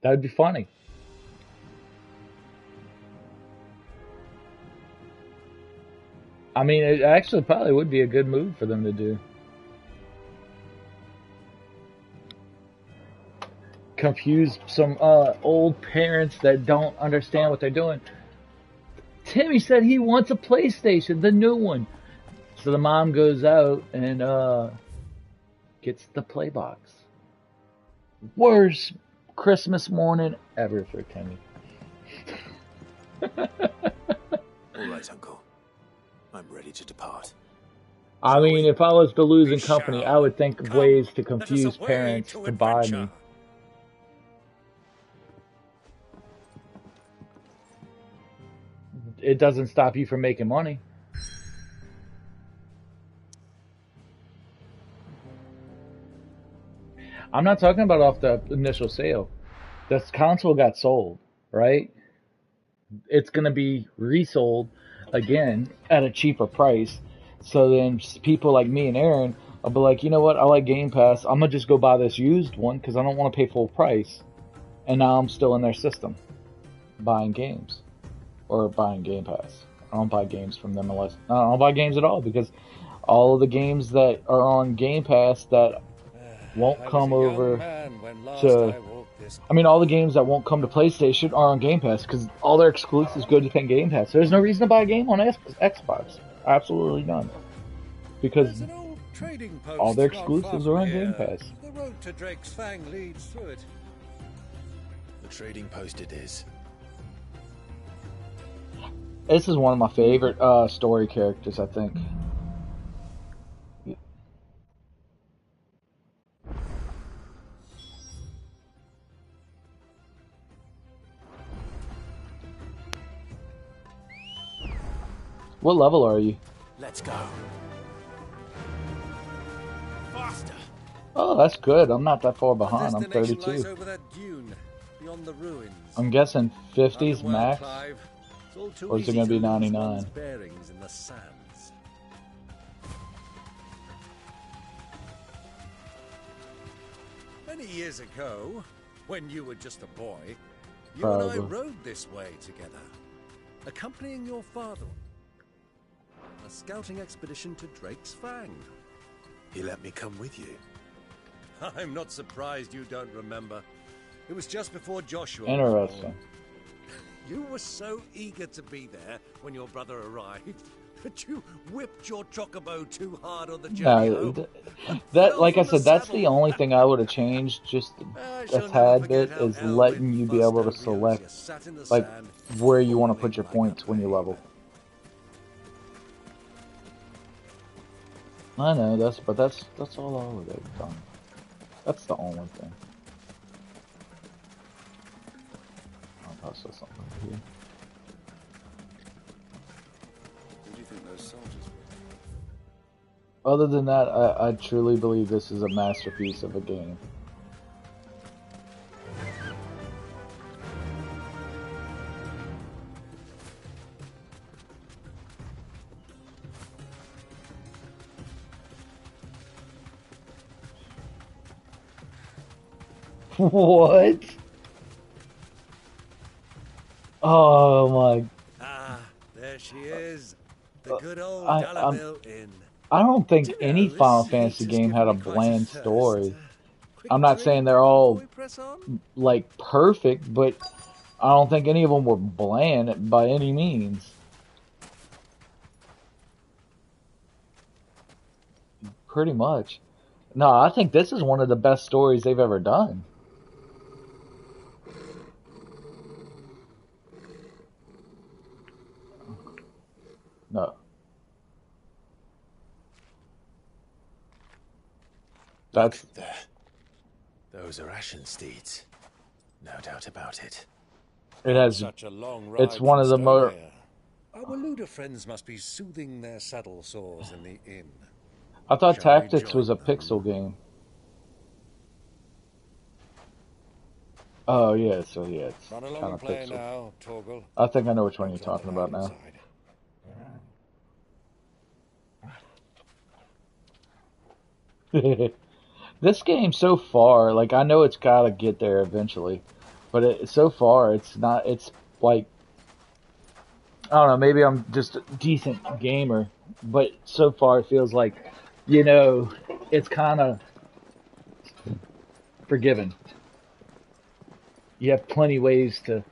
That'd be funny. I mean, it actually probably would be a good move for them to do. Confuse some old parents that don't understand what they're doing. Timmy said he wants a PlayStation, the new one. So the mom goes out and gets the play box. Worst Christmas morning ever for Timmy. All right, Uncle. I'm ready to depart. I mean, if I was the losing company, I would think of ways to confuse parents to buy me. It doesn't stop you from making money. I'm not talking about off the initial sale. This console got sold, right? It's going to be resold again at a cheaper price. So then people like me and Aaron will be like, you know what? I like Game Pass. I'm going to just go buy this used one because I don't want to pay full price. And now I'm still in their system buying games or buying Game Pass. I don't buy games from them unless I don't buy games at all because all of the games that are on Game Pass that won't come over to. I mean, all the games that won't come to PlayStation are on Game Pass because all their exclusives go to Game Pass. There's no reason to buy a game on Xbox. Absolutely none. Because all their exclusives are on Game Pass. The road to Drake's Fang leads through it. The trading post it is. This is one of my favorite story characters, I think. What level are you? Let's go. Faster. Oh, that's good. I'm not that far behind. I'm 32. Lies over that dune, beyond the ruins. I'm guessing 50s max. Or is it going to be 99? Bearings in the sands. Many years ago, when you were just a boy, you and I rode this way together, accompanying your father. A scouting expedition to Drake's Fang. He let me come with you. I'm not surprised you don't remember. It was just before Joshua. Interesting. You were so eager to be there when your brother arrived that you whipped your chocobo too hard on the journey. No, that like I said, that's the only thing I would have changed just a tad bit is letting you be able to select like where you want to put your points when you level. I know that's all I would have done. That's the only thing. I'll pass this something here. Who do you think those soldiers were? Other than that, I truly believe this is a masterpiece of a game. What? Oh my! Ah, there she is, the good old Dallaville Inn. I don't think any Final Fantasy game had a bland story. I'm not saying they're all like perfect, but I don't think any of them were bland by any means. Pretty much. No, I think this is one of the best stories they've ever done. No. That's there. Those are Ashen steeds. No doubt about it. It has such a long ride. It's one of the more. Our Luda friends must be soothing their saddle sores in the inn. I thought Tactics was a pixel game. Oh yeah, so yeah, it's kind of pixel. Now, Torgal. I think I know which one you're talking about now. This game so far, like I know it's gotta get there eventually, But so far, it's not. It's like, I don't know. Maybe I'm just a decent gamer, but so far it feels like, it's kind of forgiven. You have plenty ways to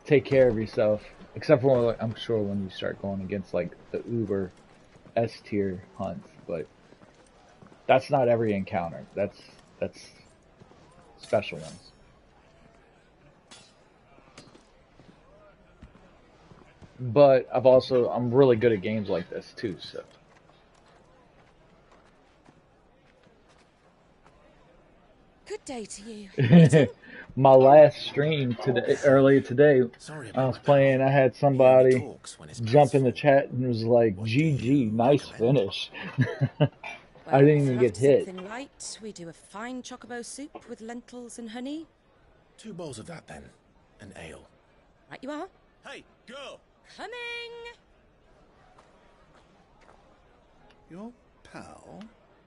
take care of yourself, except for like, I'm sure when you start going against like the Uber S tier hunts, but that's not every encounter. That's special ones. But I'm really good at games like this too. So Good day to you. Eating? my last stream earlier today, Sorry I about was my pal. playing. I had He only somebody talks when his jump mouth's in the full. chat and was like, What do "GG, you nice recommend? finish." I Well, didn't if even you're get after hit. something light, we do a fine chocobo soup with lentils and honey. 2 bowls of that then. An ale. Right you are. Hey, girl! Coming! Your pal?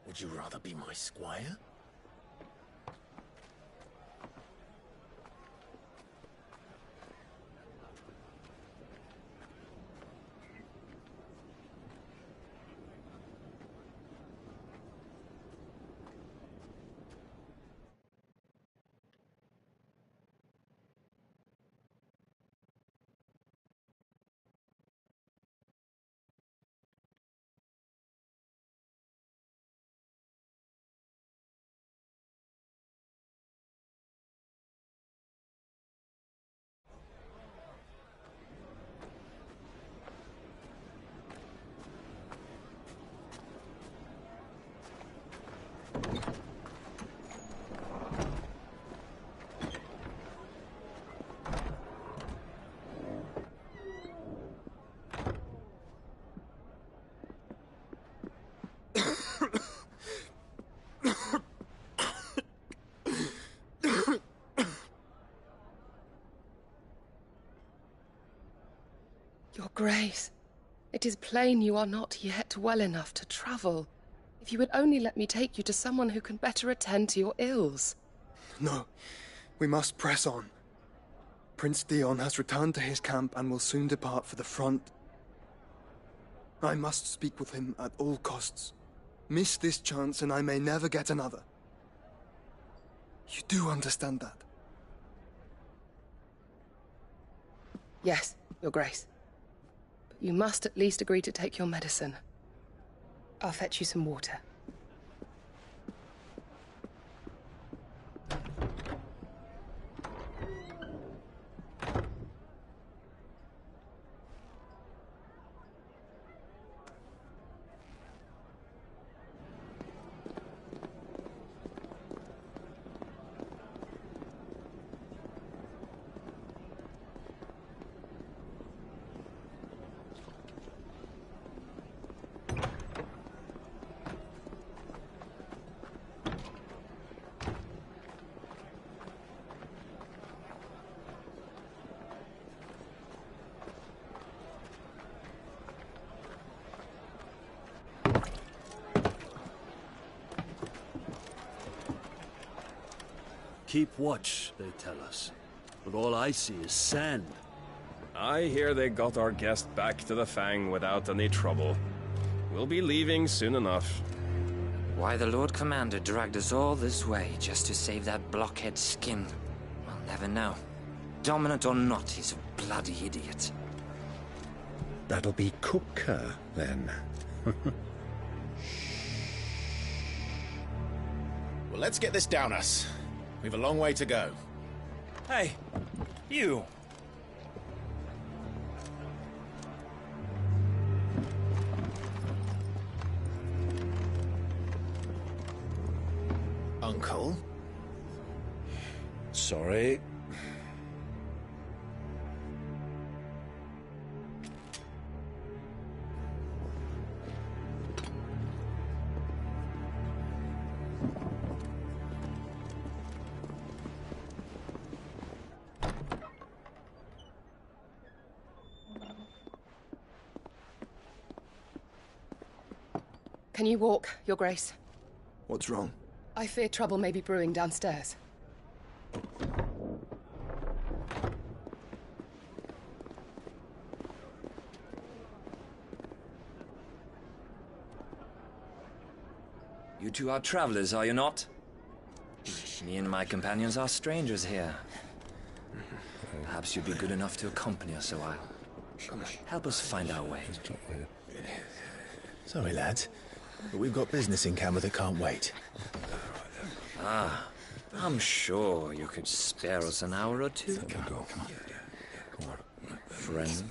Would you rather be my squire? Your Grace, it is plain you are not yet well enough to travel. If you would only let me take you to someone who can better attend to your ills. No, we must press on. Prince Dion has returned to his camp and will soon depart for the front. I must speak with him at all costs. Miss this chance and I may never get another. You do understand that? Yes, Your Grace. But you must at least agree to take your medicine. I'll fetch you some water. Keep watch, they tell us. But all I see is sand. I hear they got our guest back to the Fang without any trouble. We'll be leaving soon enough. Why the Lord Commander dragged us all this way just to save that blockhead skin, we'll never know. Dominant or not, he's a bloody idiot. That'll be Cooker, then. Well, let's get this down us. We've a long way to go. Hey, you. Uncle? Sorry. Can you walk, Your Grace? What's wrong? I fear trouble may be brewing downstairs. You two are travelers, are you not? Me and my companions are strangers here. Perhaps you'd be good enough to accompany us a while. Help us find our way. Sorry, lads, but we've got business in camera that can't wait. Ah, I'm sure you could spare us an hour or two. Come on. Friend.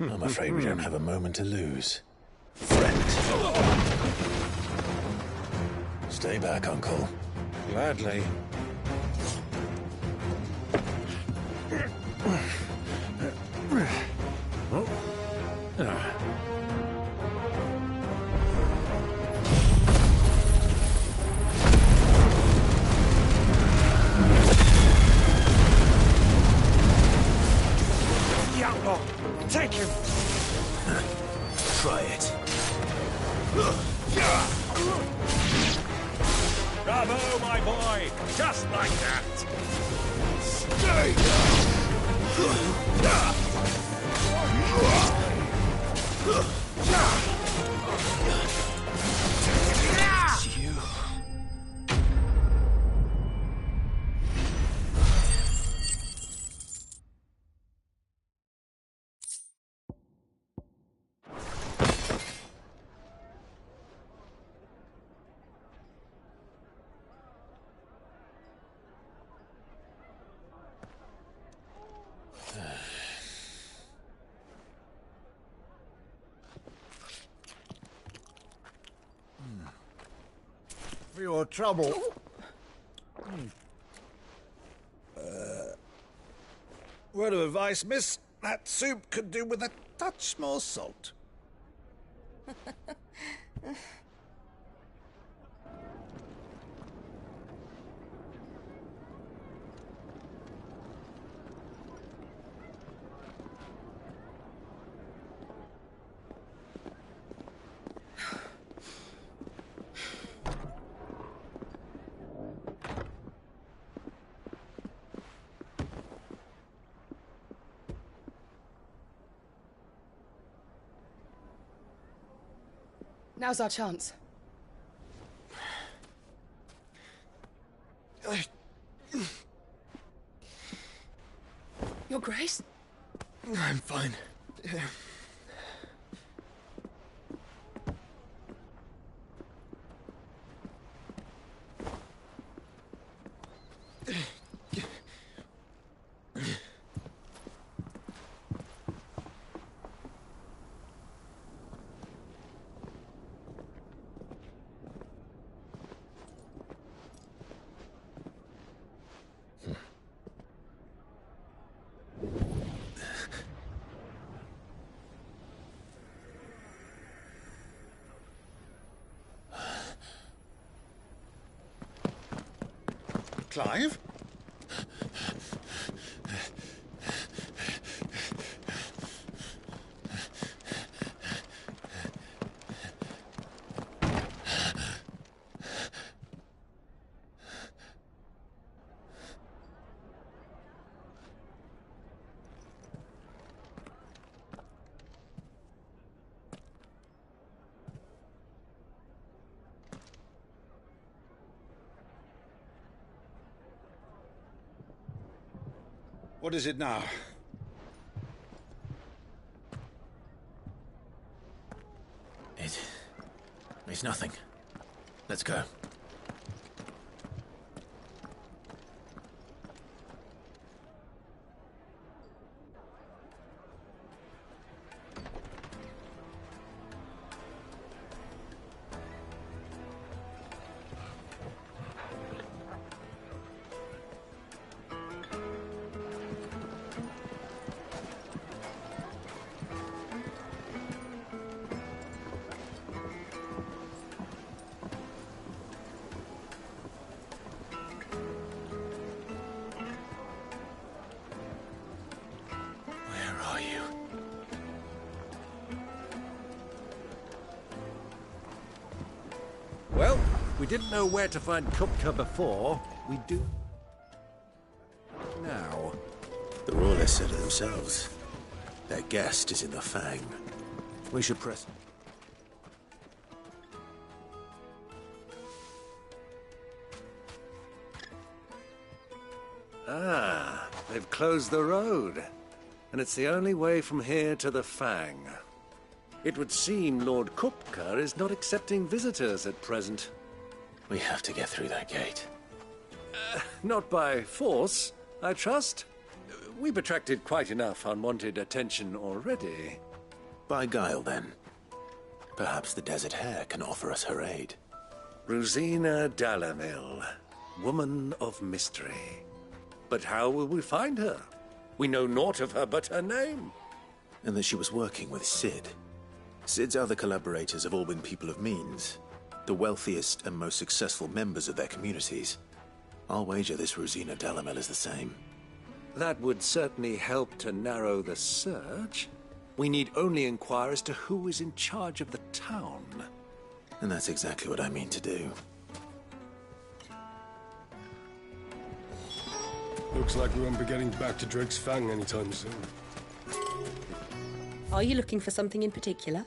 I'm afraid we don't have a moment to lose. Friend. Stay back, Uncle. Gladly. The outlaw! Take him! Try it. Bravo, my boy! Just like that! Stay! It's you. For your trouble. Word of advice, miss. That soup could do with a touch more salt. Now's our chance. Your Grace? I'm fine. Clive? What is it now? It's nothing. Let's go. we didn't know where to find Kupka before, we do now. The Royalists said it themselves. Their guest is in the Fang. We should press... Ah, they've closed the road. And it's the only way from here to the Fang. It would seem Lord Kupka is not accepting visitors at present. We have to get through that gate. Not by force, I trust. We've attracted quite enough unwanted attention already. By guile, then. Perhaps the Desert Hare can offer us her aid. Rosina Dalamil, woman of mystery. But how will we find her? We know naught of her but her name. And that she was working with Sid. Sid's other collaborators have all been people of means. The wealthiest and most successful members of their communities. I'll wager this Rosina Dalamil is the same. That would certainly help to narrow the search. We need only inquire as to who is in charge of the town. And that's exactly what I mean to do. Looks like we won't be getting back to Drake's Fang anytime soon. Are you looking for something in particular?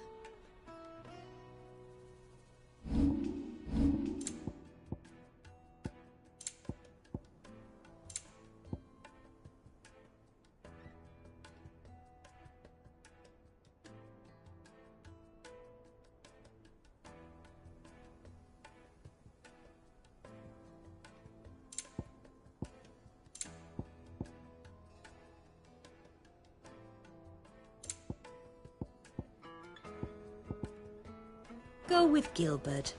Go with Gilbert.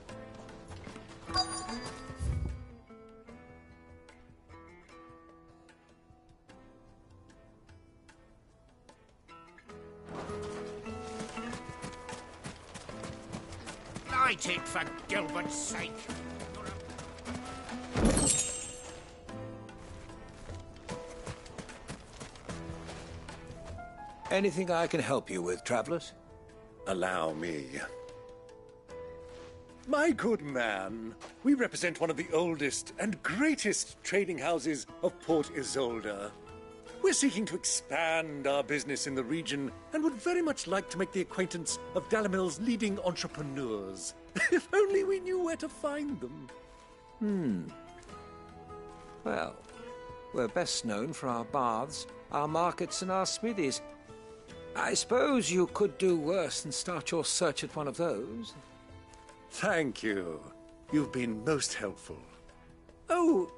Light it for Gilbert's sake. Anything I can help you with, travelers? Allow me. My good man, we represent one of the oldest and greatest trading houses of Port Isolde. We're seeking to expand our business in the region and would very much like to make the acquaintance of Dalamil's leading entrepreneurs. If only we knew where to find them. Well, we're best known for our baths, our markets, and our smithies. I suppose you could do worse than start your search at one of those. Thank you. You've been most helpful. Oh,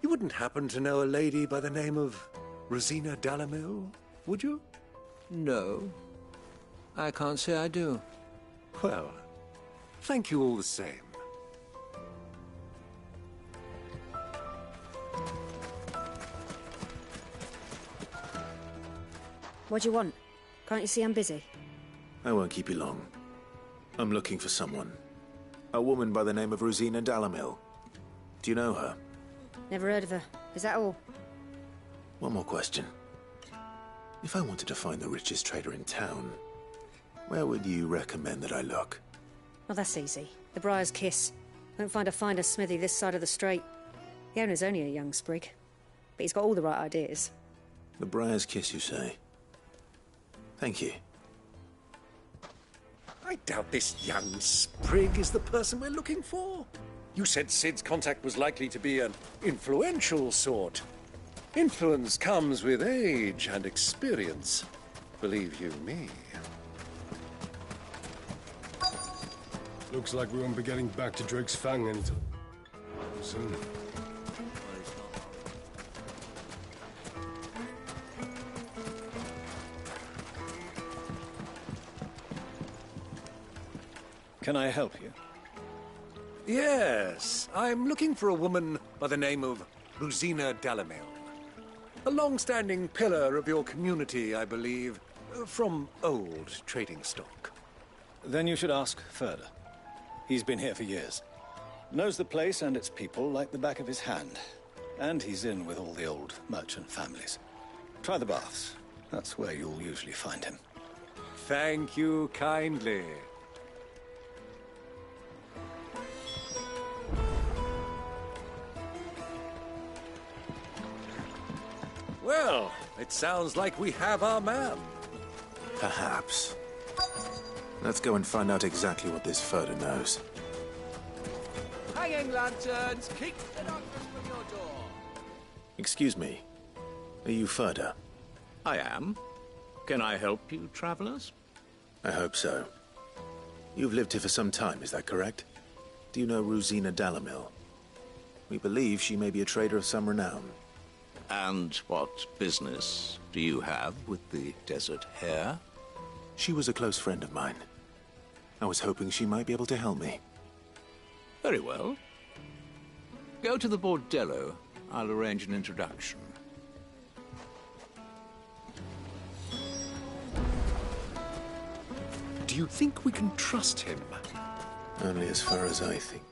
you wouldn't happen to know a lady by the name of Rosina Dalamil, would you? No. I can't say I do. Well, thank you all the same. What do you want? Can't you see I'm busy? I won't keep you long. I'm looking for someone. A woman by the name of Rosina Dalamil. Do you know her? Never heard of her. Is that all? One more question. If I wanted to find the richest trader in town, where would you recommend that I look? Oh, that's easy. The Briar's Kiss. Won't find a finer smithy this side of the strait. The owner's only a young sprig, but he's got all the right ideas. The Briar's Kiss, you say? Thank you. I doubt this young sprig is the person we're looking for. You said Sid's contact was likely to be an influential sort. Influence comes with age and experience, believe you me. Looks like we won't be getting back to Drake's Fang anytime soon. Can I help you? Yes, I'm looking for a woman by the name of Rosina Dalamil. A long-standing pillar of your community, I believe, from old trading stock. Then you should ask further. He's been here for years. Knows the place and its people like the back of his hand. And he's in with all the old merchant families. Try the baths. That's where you'll usually find him. Thank you kindly. Well, it sounds like we have our man. Perhaps. Let's go and find out exactly what this Furder knows. Hanging lanterns, keep the darkness from your door. Excuse me. Are you Furder? I am. Can I help you, travelers? I hope so. You've lived here for some time, is that correct? Do you know Rosina Dalamil? We believe she may be a trader of some renown. And what business do you have with the Desert Hare? She was a close friend of mine. I was hoping she might be able to help me. Very well. Go to the bordello. I'll arrange an introduction. Do you think we can trust him? Only as far as I think.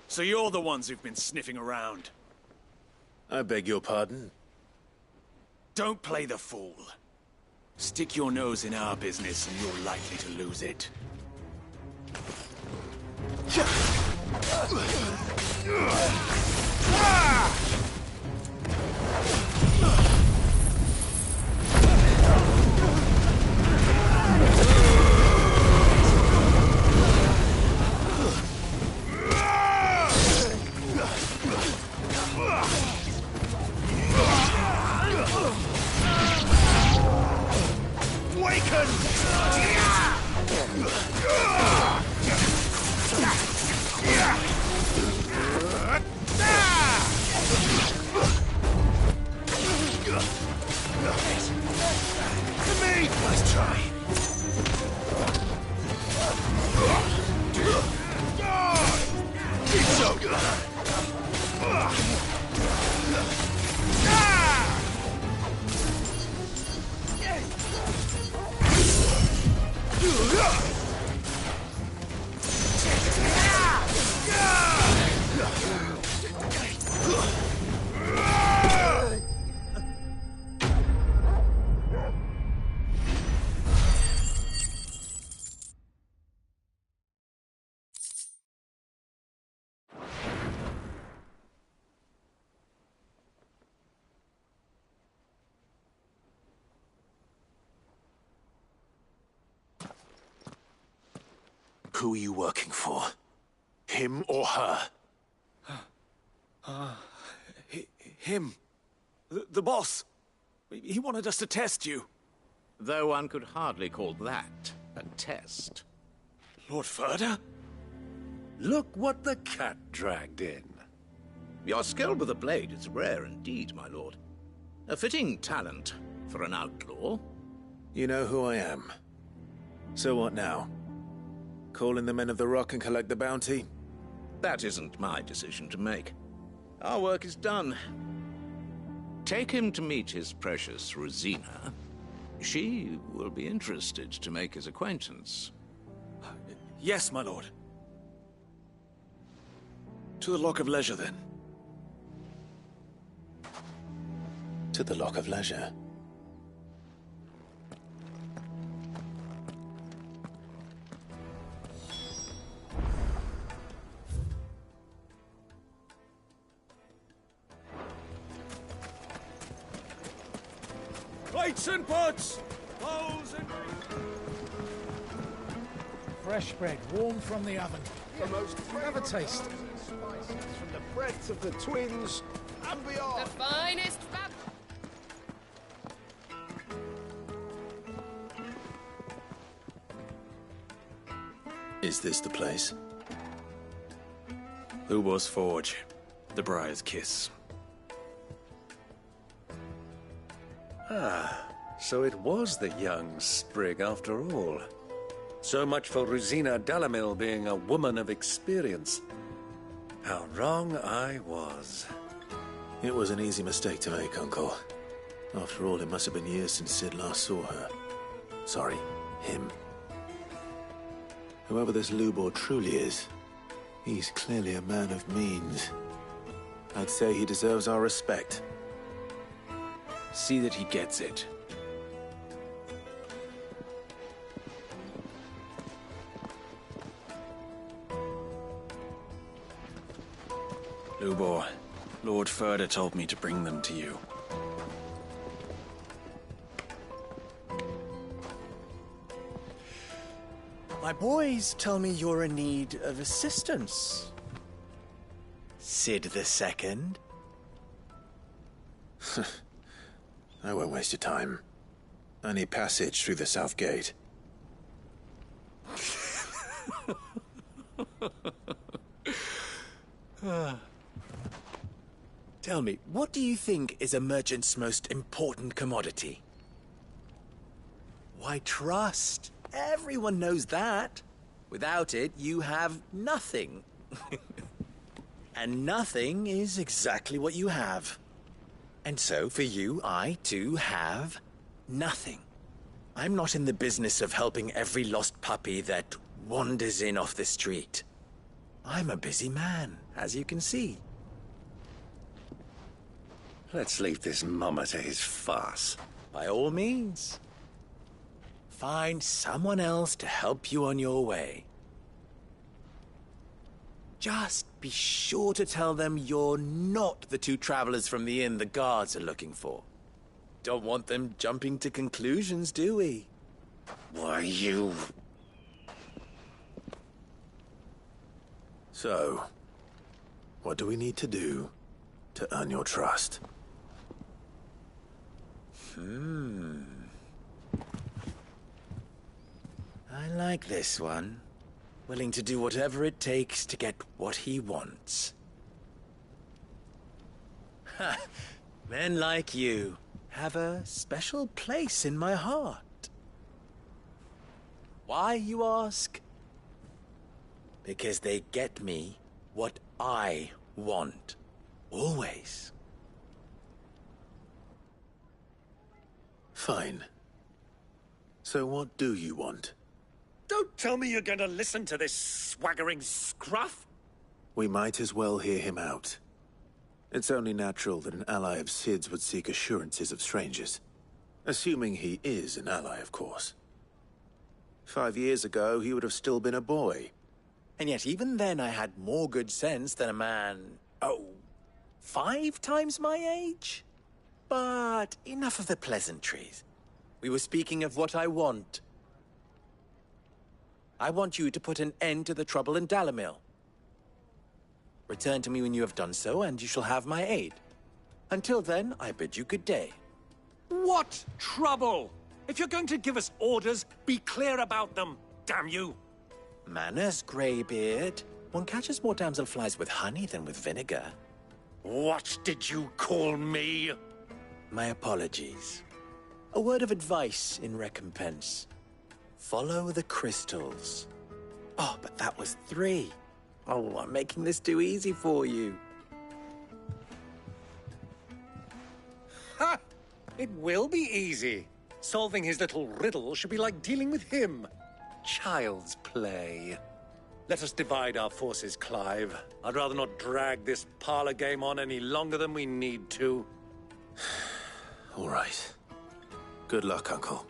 So you're the ones who've been sniffing around? I beg your pardon? Don't play the fool. Stick your nose in our business and you're likely to lose it. Nice try. It's so good. Who are you working for? Him or her? Him. The boss. He wanted us to test you. Though one could hardly call that a test. Lord Furder? Look what the cat dragged in. Your skill with the blade is rare indeed, my lord. A fitting talent for an outlaw. You know who I am. So what now? Call in the Men of the Rock and collect the bounty? That isn't my decision to make. Our work is done. Take him to meet his precious Rosina. She will be interested to make his acquaintance. Yes, my lord. To the Lock of Leisure, then. To the Lock of Leisure. Plates and pots! Bowls and... Fresh bread, warm from the oven. The most Have a taste. spices from the breads of the twins and beyond. The finest fab... Is this the place? Lubor's Forge. The Briar's Kiss. Ah, so it was the young sprig after all. So much for Rosina Dalamil being a woman of experience. How wrong I was. It was an easy mistake to make, Uncle. After all, it must have been years since Sid last saw her. Sorry, him. Whoever this Lubor truly is, he's clearly a man of means. I'd say he deserves our respect. See that he gets it. Lubor, Lord Furder told me to bring them to you. My boys tell me you're in need of assistance. Sid the Second? I won't waste your time. I need passage through the south gate. Tell me, what do you think is a merchant's most important commodity? Why, trust. Everyone knows that. Without it, you have nothing. And nothing is exactly what you have. And so, for you, I, too, have nothing. I'm not in the business of helping every lost puppy that wanders in off the street. I'm a busy man, as you can see. Let's leave this mummer to his farce. By all means. Find someone else to help you on your way. Just be sure to tell them you're not the two travelers from the inn the guards are looking for. Don't want them jumping to conclusions, do we? Why, you... So, what do we need to do to earn your trust? I like this one. Willing to do whatever it takes to get what he wants. Ha! Men like you have a special place in my heart. Why, you ask? Because they get me what I want. Always. Fine. So what do you want? Don't tell me you're going to listen to this swaggering scruff! We might as well hear him out. It's only natural that an ally of Sid's would seek assurances of strangers. Assuming he is an ally, of course. 5 years ago, he would have still been a boy. And yet even then I had more good sense than a man, 5 times my age? But enough of the pleasantries. We were speaking of what I want. I want you to put an end to the trouble in Dalamil. Return to me when you have done so, and you shall have my aid. Until then, I bid you good day. What trouble? If you're going to give us orders, be clear about them, damn you! Manners, Greybeard. One catches more damselflies with honey than with vinegar. What did you call me? My apologies. A word of advice in recompense. Follow the crystals. Oh, but that was 3. Oh, I'm making this too easy for you. Ha! It will be easy. Solving his little riddle should be like dealing with him. Child's play. Let us divide our forces, Clive. I'd rather not drag this parlor game on any longer than we need to. All right. Good luck, Uncle.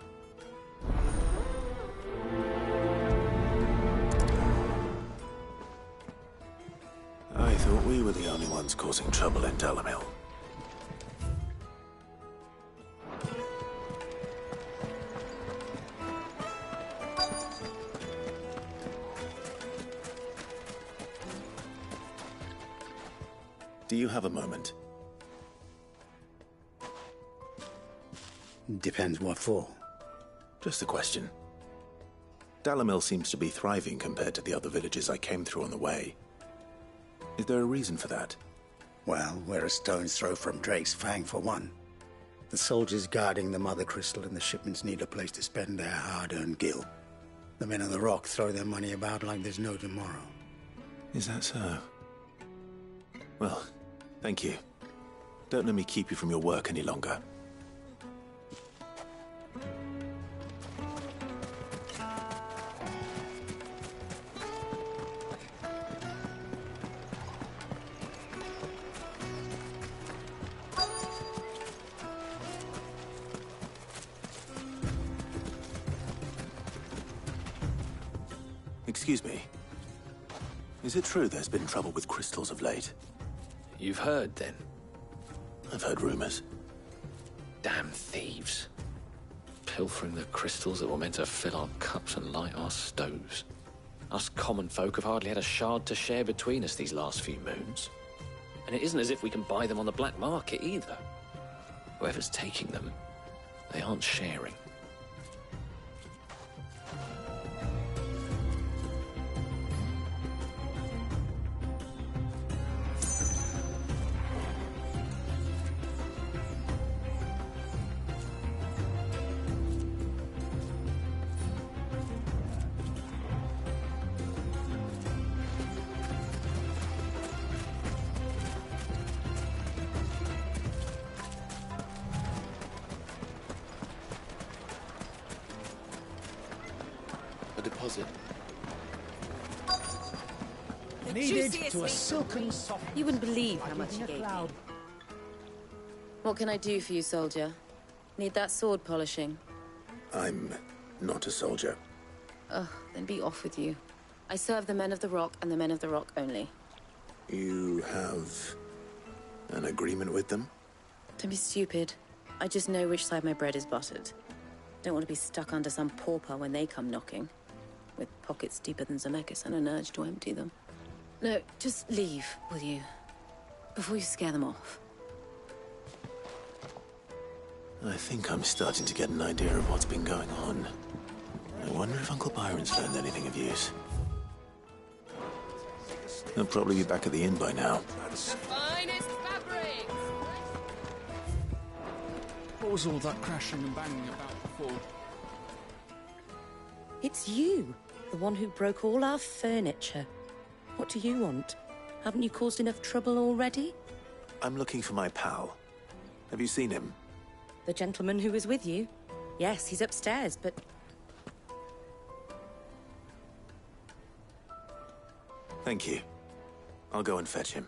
I thought we were the only ones causing trouble in Dalamil. Do you have a moment? Depends what for. Just a question. Dalamil seems to be thriving compared to the other villages I came through on the way. Is there a reason for that? Well, we're a stone's throw from Drake's Fang, for one. The soldiers guarding the Mother Crystal and the shipments need a place to spend their hard-earned gil. The men of the Rock throw their money about like there's no tomorrow. Is that so? Well, thank you. Don't let me keep you from your work any longer. Excuse me. Is it true there's been trouble with crystals of late? You've heard, then? I've heard rumors. Damn thieves. Pilfering the crystals that were meant to fill our cups and light our stoves. Us common folk have hardly had a shard to share between us these last few moons. And it isn't as if we can buy them on the black market either. Whoever's taking them, they aren't sharing. Deposit. Needed to a silken soft. You wouldn't believe how much he gave me. What can I do for you, soldier? Need that sword polishing? I'm not a soldier. Ugh, then be off with you. I serve the men of the Rock and the men of the Rock only. You have an agreement with them? Don't be stupid. I just know which side my bread is buttered. Don't want to be stuck under some pauper when they come knocking. With pockets deeper than Zemeckis and an urge to empty them. No, just leave, will you? Before you scare them off. I think I'm starting to get an idea of what's been going on. I wonder if Uncle Byron's learned anything of use. He'll probably be back at the inn by now. The finest fabric! What was all that crashing and banging about before? It's you, the one who broke all our furniture. What do you want? Haven't you caused enough trouble already? I'm looking for my pal. Have you seen him? The gentleman who was with you? Yes, he's upstairs, but... Thank you. I'll go and fetch him.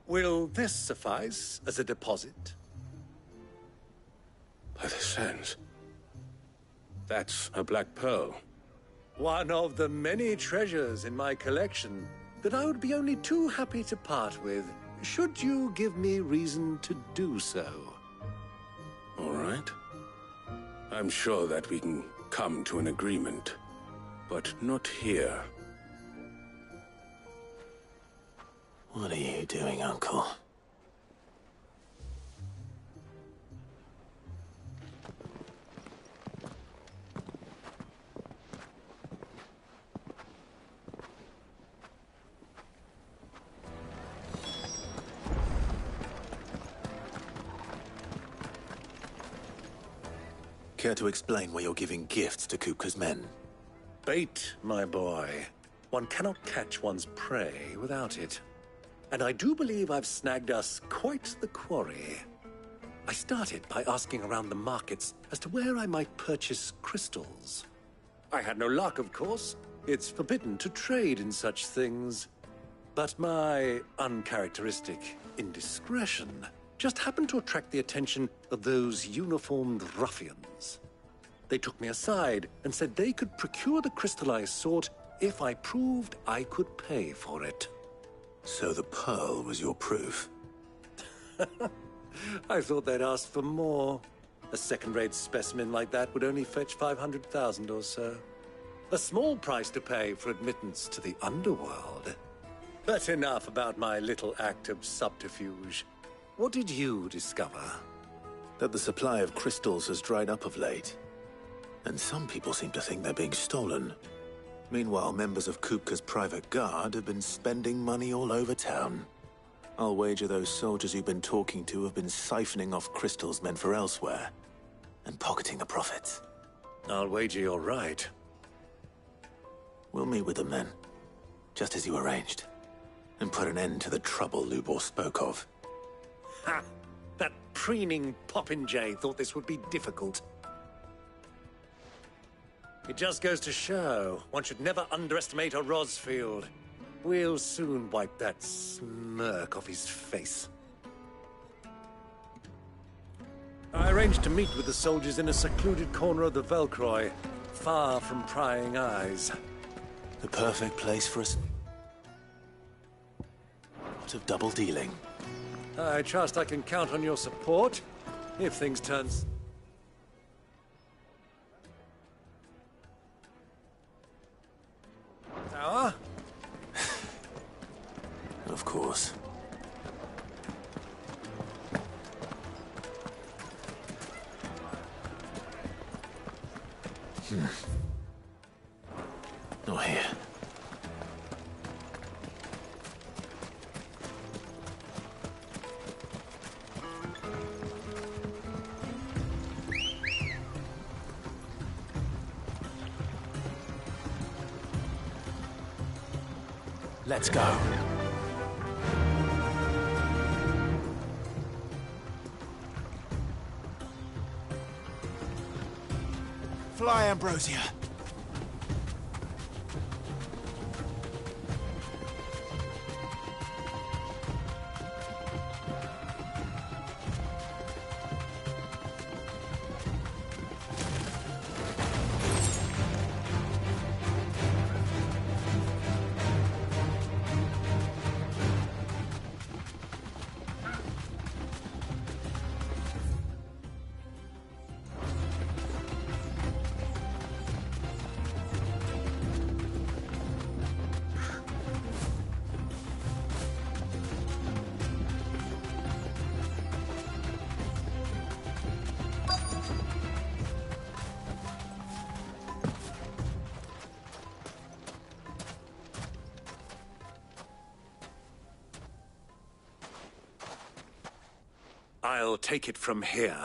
Will this suffice as a deposit? By the sands. That's a black pearl. One of the many treasures in my collection that I would be only too happy to part with, should you give me reason to do so. All right. I'm sure that we can come to an agreement, but not here. What are you doing, Uncle? Care to explain why you're giving gifts to Kupka's men? Bait, my boy. One cannot catch one's prey without it. And I do believe I've snagged us quite the quarry. I started by asking around the markets as to where I might purchase crystals. I had no luck, of course. It's forbidden to trade in such things. But my uncharacteristic indiscretion just happened to attract the attention of those uniformed ruffians. They took me aside and said they could procure the crystal I sought if I proved I could pay for it. So the pearl was your proof? I thought they'd ask for more. A second-rate specimen like that would only fetch 500,000 or so. A small price to pay for admittance to the underworld. But enough about my little act of subterfuge. What did you discover? That the supply of crystals has dried up of late. And some people seem to think they're being stolen. Meanwhile, members of Kupka's private guard have been spending money all over town. I'll wager those soldiers you've been talking to have been siphoning off crystals meant for elsewhere, and pocketing the profits. I'll wager you're right. We'll meet with them then, just as you arranged, and put an end to the trouble Lubor spoke of. Ha! That preening popinjay thought this would be difficult. It just goes to show, one should never underestimate a Rosfield. We'll soon wipe that smirk off his face. I arranged to meet with the soldiers in a secluded corner of the Velcroy, far from prying eyes. The perfect place for us. Lot of double dealing. I trust I can count on your support, if things turn... Sour? Of course. Not here. Let's go. Fly, Ambrosia. I'll take it from here.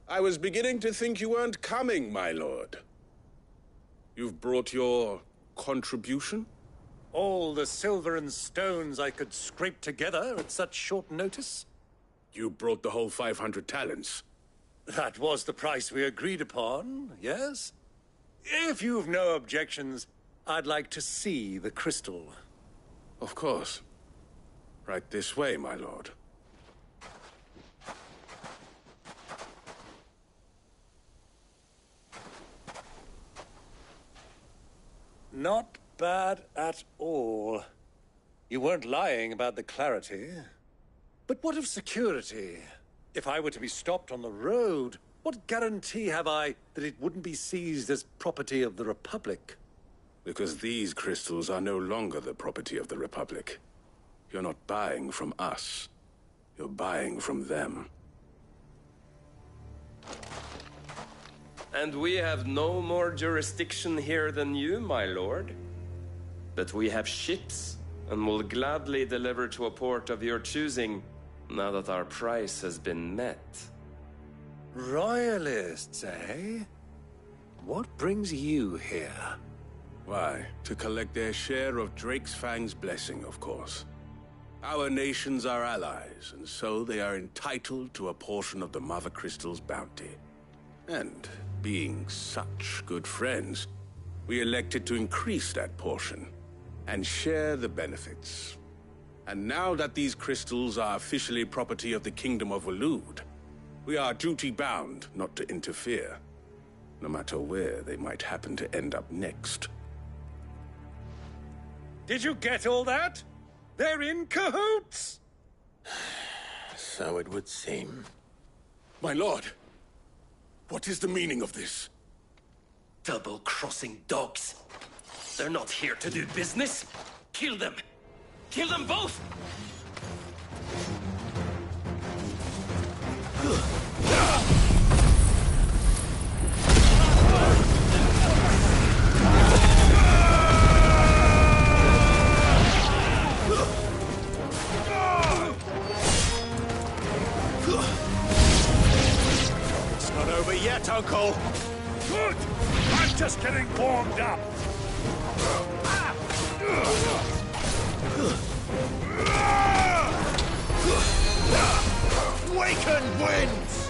I was beginning to think you weren't coming, my lord. You've brought your contribution? All the silver and stones I could scrape together at such short notice? You brought the whole 500 talents. That was the price we agreed upon, yes? If you've no objections, I'd like to see the crystal. Of course. Right this way, my lord. Not bad at all. You weren't lying about the clarity. But what of security? If I were to be stopped on the road, what guarantee have I that it wouldn't be seized as property of the Republic? Because these crystals are no longer the property of the Republic. You're not buying from us. You're buying from them. And we have no more jurisdiction here than you, my lord. But we have ships, and will gladly deliver to a port of your choosing, now that our price has been met. Royalists, eh? What brings you here? Why, to collect their share of Drake's Fang's blessing, of course. Our nations are allies, and so they are entitled to a portion of the Mother Crystal's bounty. And, being such good friends, we elected to increase that portion and share the benefits. And now that these crystals are officially property of the Kingdom of Waloed, we are duty-bound not to interfere, no matter where they might happen to end up next. Did you get all that? They're in cahoots! So it would seem. My lord, what is the meaning of this? Double-crossing dogs. They're not here to do business. Kill them! Kill them both! yet, Uncle! Good! I'm just getting warmed up! Waken winds!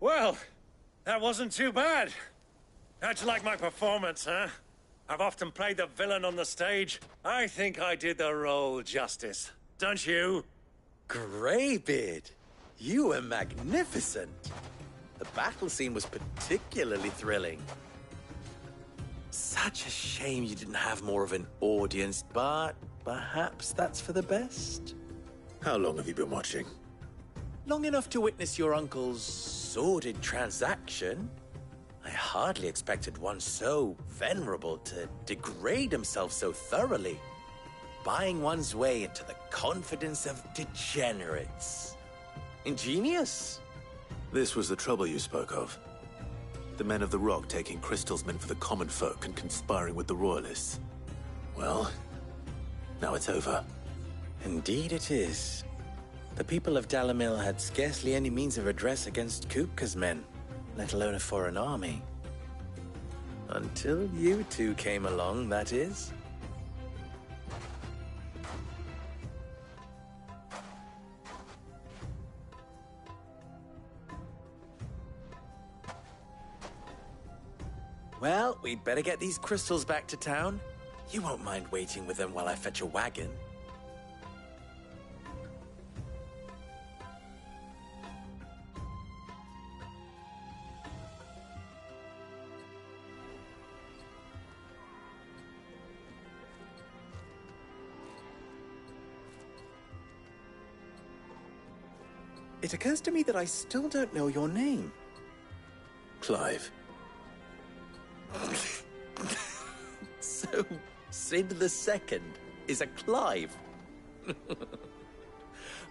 Well, that wasn't too bad. How'd you like my performance, huh? I've often played the villain on the stage. I think I did the role justice. Don't you? Greybeard, you were magnificent. The battle scene was particularly thrilling. Such a shame you didn't have more of an audience, but perhaps that's for the best. How long have you been watching? Long enough to witness your uncle's sordid transaction. I hardly expected one so venerable to degrade himself so thoroughly, buying one's way into the confidence of degenerates. Ingenious. This was the trouble you spoke of. The men of the Rock taking crystals meant for the common folk and conspiring with the Royalists. Well, now it's over. Indeed it is. The people of Dalamil had scarcely any means of redress against Kupka's men, let alone a foreign army. Until you two came along, that is. Well, we'd better get these crystals back to town. You won't mind waiting with them while I fetch a wagon. It occurs to me that I still don't know your name. Clive. So, Sid the Second is a Clive.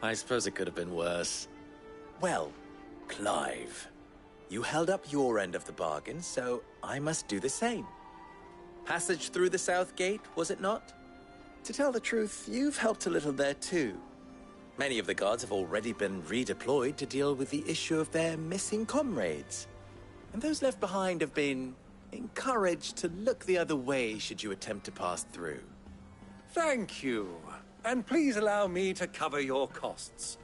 I suppose it could have been worse. Well, Clive, you held up your end of the bargain, so I must do the same. Passage through the South Gate, was it not? To tell the truth, you've helped a little there too. Many of the guards have already been redeployed to deal with the issue of their missing comrades. And those left behind have been encouraged to look the other way should you attempt to pass through. Thank you. And please allow me to cover your costs.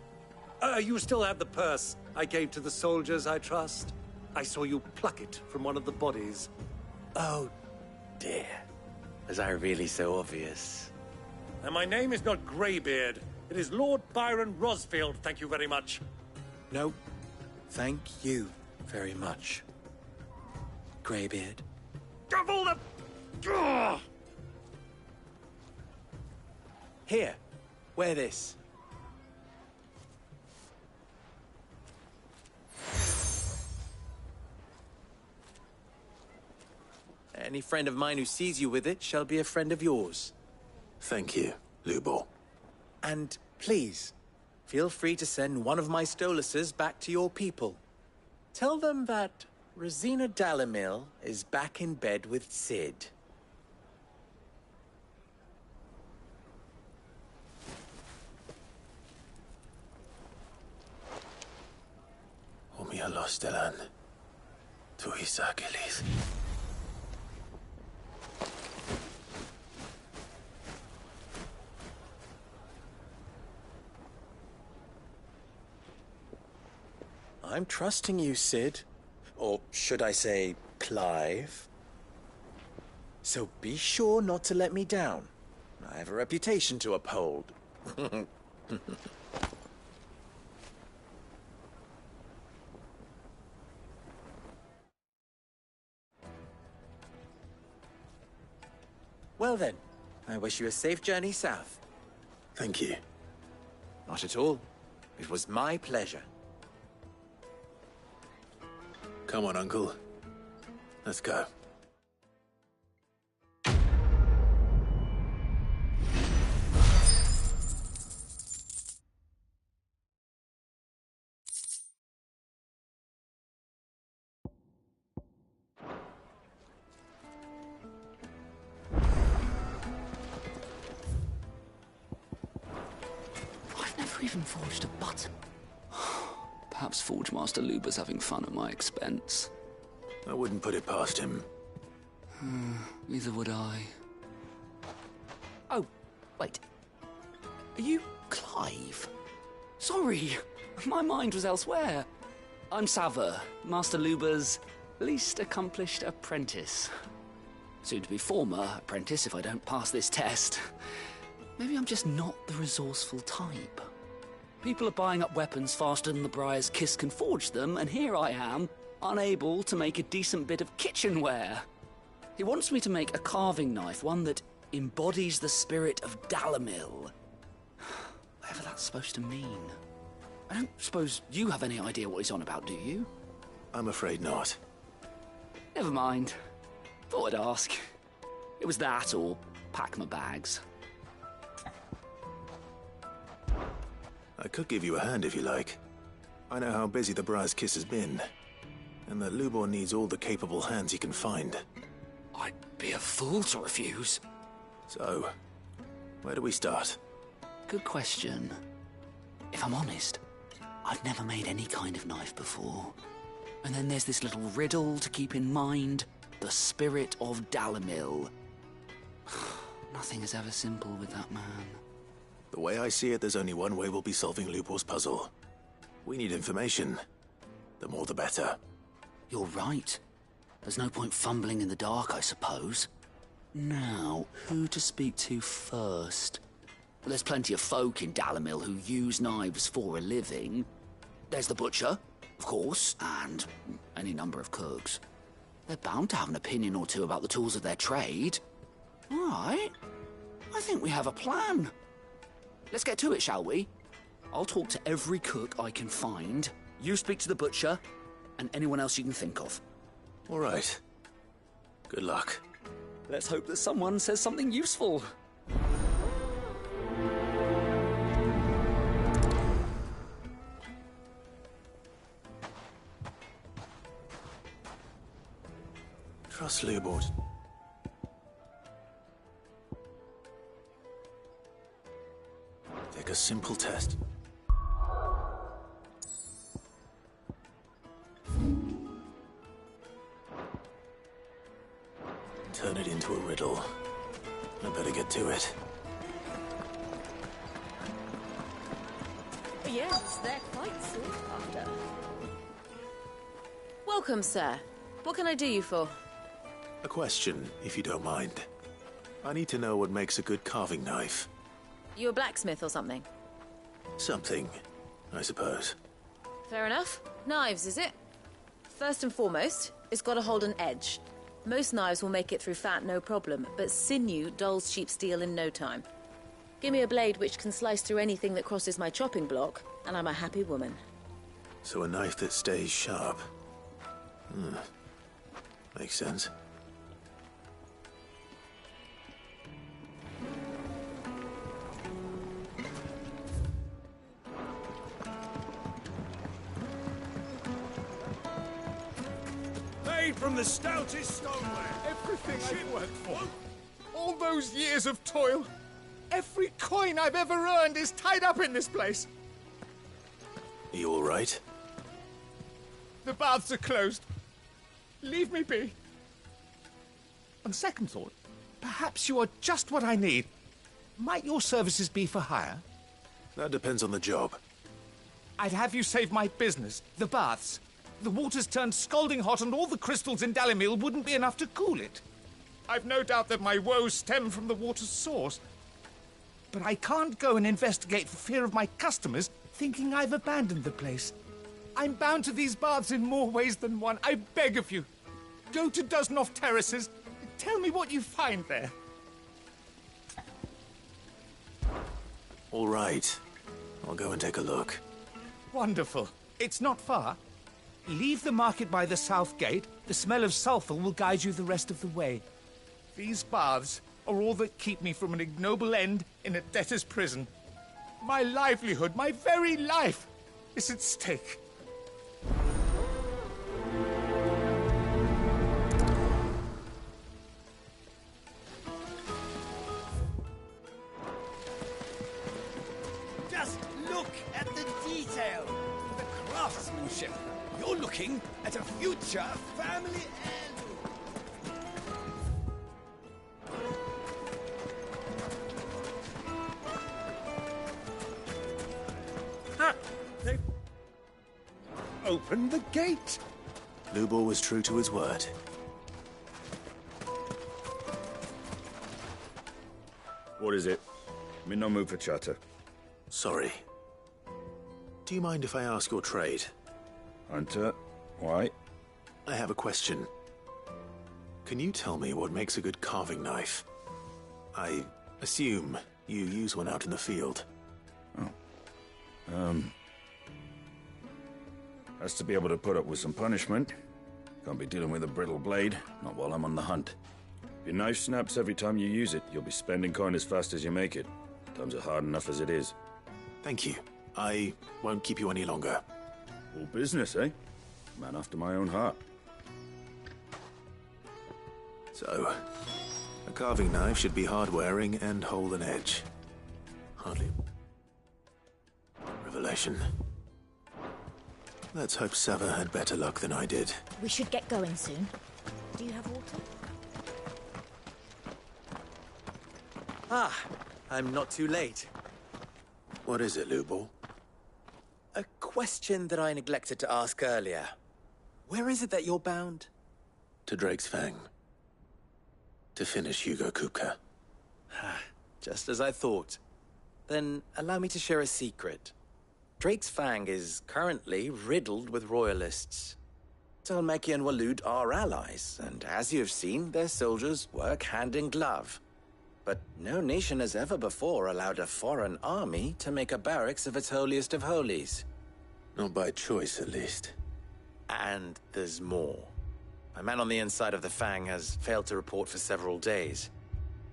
You still have the purse I gave to the soldiers, I trust? I saw you pluck it from one of the bodies. Oh, dear. Was I really so obvious? And my name is not Greybeard. It is Lord Byron Rosfield, thank you very much. No, thank you very much, Greybeard. Of all the... Ugh! Here, wear this. Any friend of mine who sees you with it shall be a friend of yours. Thank you, Lubor. And please, feel free to send one of my Stoluses back to your people. Tell them that Rosina Dalamil is back in bed with Sid. Omia. Lostelan. Tuisakelis. I'm trusting you, Sid. Or should I say, Clive? So be sure not to let me down. I have a reputation to uphold. Well then, I wish you a safe journey south. Thank you. Not at all. It was my pleasure. Come on, Uncle. Let's go. I've never even forged a button. Perhaps Forge Master Luber's having fun at my expense. I wouldn't put it past him. Neither would I. Oh, wait. Are you Clive? Sorry, my mind was elsewhere. I'm Sava, Master Luber's least accomplished apprentice. Soon to be former apprentice if I don't pass this test. Maybe I'm just not the resourceful type. People are buying up weapons faster than the Briar's Kiss can forge them, and here I am, unable to make a decent bit of kitchenware. He wants me to make a carving knife, one that embodies the spirit of Dalamil. Whatever that's supposed to mean. I don't suppose you have any idea what he's on about, do you? I'm afraid not. Never mind. Thought I'd ask. It was that or pack my bags. I could give you a hand if you like. I know how busy the Briar's Kiss has been, and that Lubor needs all the capable hands he can find. I'd be a fool to refuse. So, where do we start? Good question. If I'm honest, I've never made any kind of knife before. And then there's this little riddle to keep in mind. The spirit of Dalamil. Nothing is ever simple with that man. The way I see it, there's only one way we'll be solving Lubor's puzzle. We need information. The more the better. You're right. There's no point fumbling in the dark, I suppose. Now, who to speak to first? Well, there's plenty of folk in Dalamil who use knives for a living. There's the butcher, of course, and any number of cooks. They're bound to have an opinion or two about the tools of their trade. All right. I think we have a plan. Let's get to it, shall we? I'll talk to every cook I can find. You speak to the butcher, and anyone else you can think of. All right. Good luck. Let's hope that someone says something useful. Trust Lubor. Take a simple test. Turn it into a riddle. I better get to it. Yes, they're quite sought after. Welcome, sir. What can I do you for? A question, if you don't mind. I need to know what makes a good carving knife. You a blacksmith or something? Something, I suppose. Fair enough. Knives, is it? First and foremost, it's got to hold an edge. Most knives will make it through fat, no problem, but sinew dulls cheap steel in no time. Give me a blade which can slice through anything that crosses my chopping block, and I'm a happy woman. So a knife that stays sharp. Makes sense. Made from the stoutest stoneware. Everything I've worked for. All those years of toil. Every coin I've ever earned is tied up in this place. Are you all right? The baths are closed. Leave me be. On second thought, perhaps you are just what I need. Might your services be for hire? That depends on the job. I'd have you save my business, the baths. The water's turned scalding hot and all the crystals in Dalimil wouldn't be enough to cool it. I've no doubt that my woes stem from the water's source. But I can't go and investigate for fear of my customers thinking I've abandoned the place. I'm bound to these baths in more ways than one. I beg of you. Go to Dusnoff Terraces. Tell me what you find there. All right. I'll go and take a look. Wonderful. It's not far. Leave the market by the south gate. The smell of sulphur will guide you the rest of the way. These baths are all that keep me from an ignoble end in a debtor's prison. My livelihood, my very life, is at stake. Just look at the detail, the craftsmanship. You're looking at a future family heirloom. Ha! They opened the gate. Lubor was true to his word. What is it? I'm in no mood for chatter. Sorry. Do you mind if I ask your trade? Hunter, why? I have a question. Can you tell me what makes a good carving knife? I assume you use one out in the field. Has to be able to put up with some punishment. Can't be dealing with a brittle blade, not while I'm on the hunt. If your knife snaps every time you use it, you'll be spending coin as fast as you make it. Times are hard enough as it is. Thank you. I won't keep you any longer. All business, eh? Man after my own heart. So, a carving knife should be hard-wearing and hold an edge. Hardly. Revelation. Let's hope Sava had better luck than I did. We should get going soon. Do you have water? Ah, I'm not too late. What is it, Lubor? A question that I neglected to ask earlier. Where is it that you're bound? To Drake's Fang. To finish Hugo Kupka. Just as I thought. Then allow me to share a secret. Drake's Fang is currently riddled with royalists. Talmeki and Walud are allies, and as you have seen, their soldiers work hand in glove. But no nation has ever before allowed a foreign army to make a barracks of its holiest of holies. Not by choice, at least. And there's more. My man on the inside of the Fang has failed to report for several days.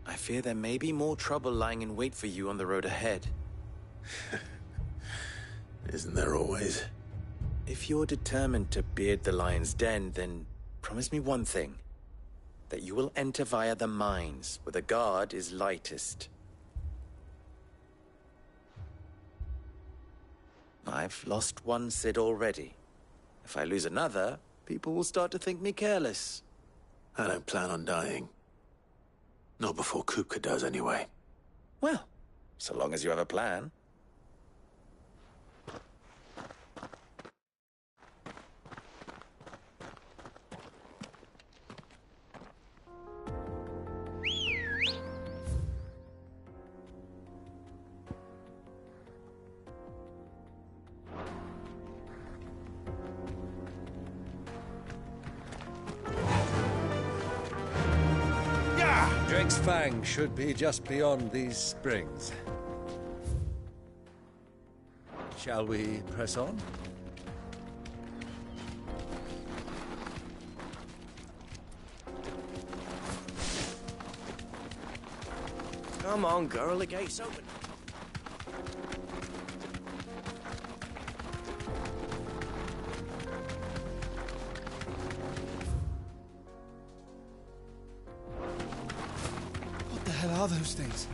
I fear there may be more trouble lying in wait for you on the road ahead. Isn't there always? If you're determined to beard the lion's den, then promise me one thing. That you will enter via the mines, where the guard is lightest. I've lost one Cid already. If I lose another, people will start to think me careless. I don't plan on dying. Not before Kupka does, anyway. Well, so long as you have a plan. Drake's Fang should be just beyond these springs. Shall we press on? Come on, girl, the gate's open. What the hell are those things?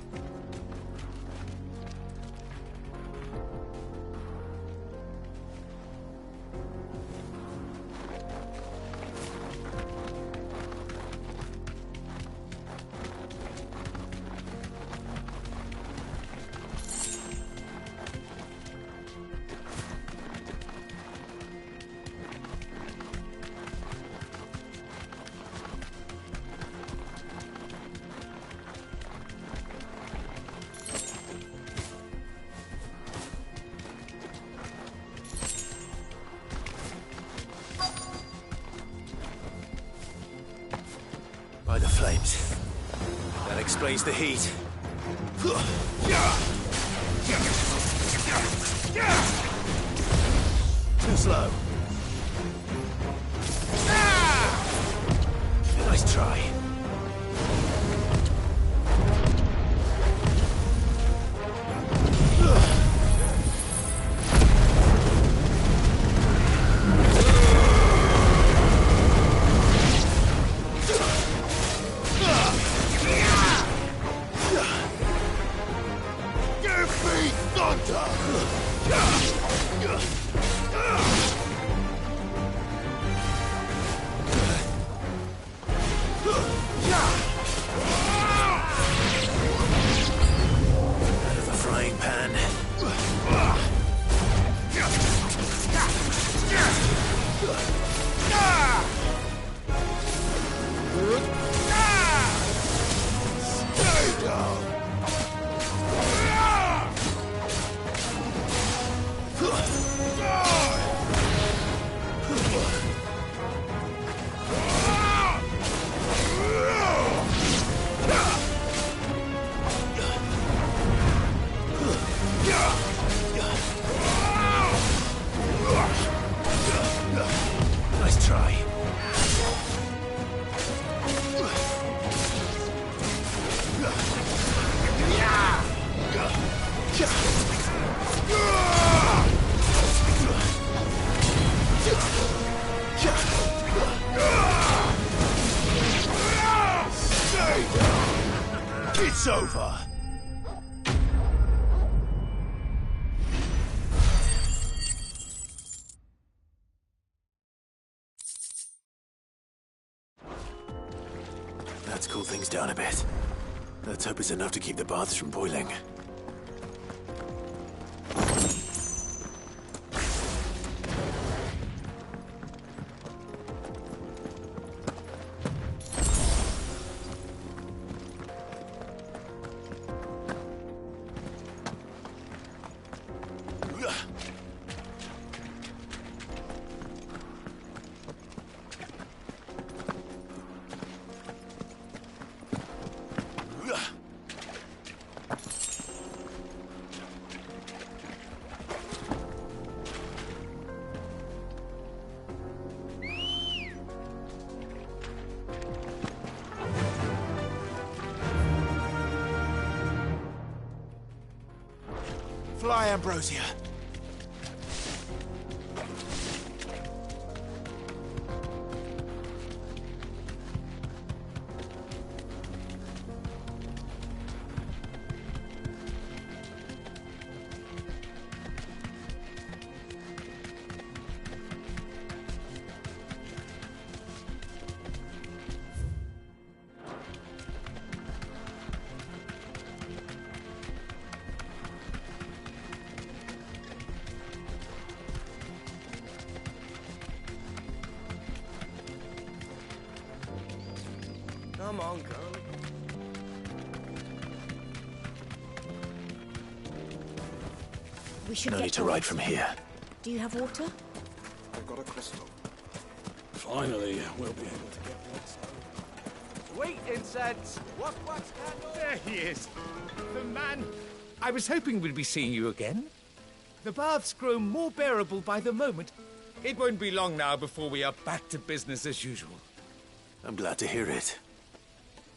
explains the heat. Too slow. Nice try. It's over. That's cooled things down a bit. Let's hope it's enough to keep the baths from boiling. Fly, Ambrosia. Come on, come. We should No get need to going. ride from here. Do you have water? I've got a crystal. Finally, we'll be able to get blood. Wait, incense! What's candle? There he is. The man. I was hoping we'd be seeing you again. The baths grow more bearable by the moment. It won't be long now before we are back to business as usual. I'm glad to hear it.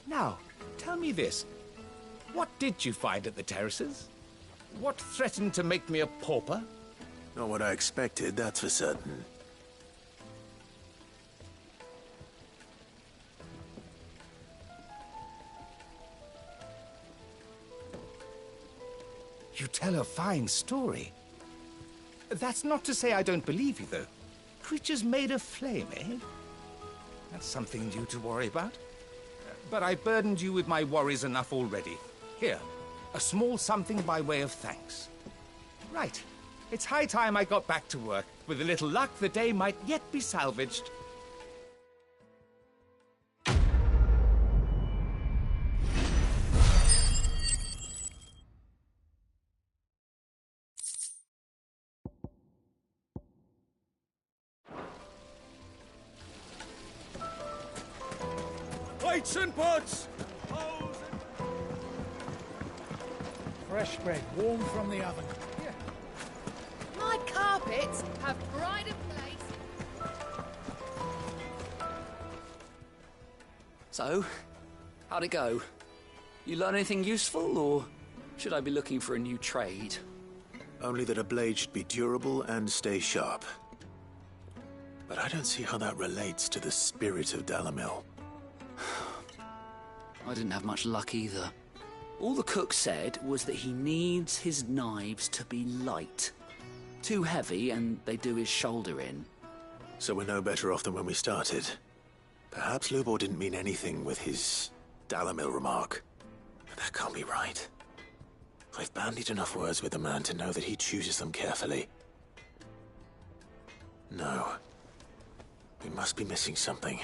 Now, tell me this. What did you find at the terraces? What threatened to make me a pauper? Not what I expected, that's for certain. You tell a fine story. That's not to say I don't believe you, though. Creatures made of flame, eh? That's something new to worry about. But I burdened you with my worries enough already. Here, a small something by way of thanks. Right. It's high time I got back to work. With a little luck, the day might yet be salvaged. Plates and pots! Fresh bread, warm from the oven. My carpets have pride of place. So, how'd it go? You learn anything useful, or should I be looking for a new trade? Only that a blade should be durable and stay sharp. But I don't see how that relates to the spirit of Dalamil. I didn't have much luck either. All the cook said was that he needs his knives to be light. Too heavy and they do his shoulder in. So we're no better off than when we started. Perhaps Lubor didn't mean anything with his Dalamil remark. But that can't be right. I've bandied enough words with the man to know that he chooses them carefully. No. We must be missing something.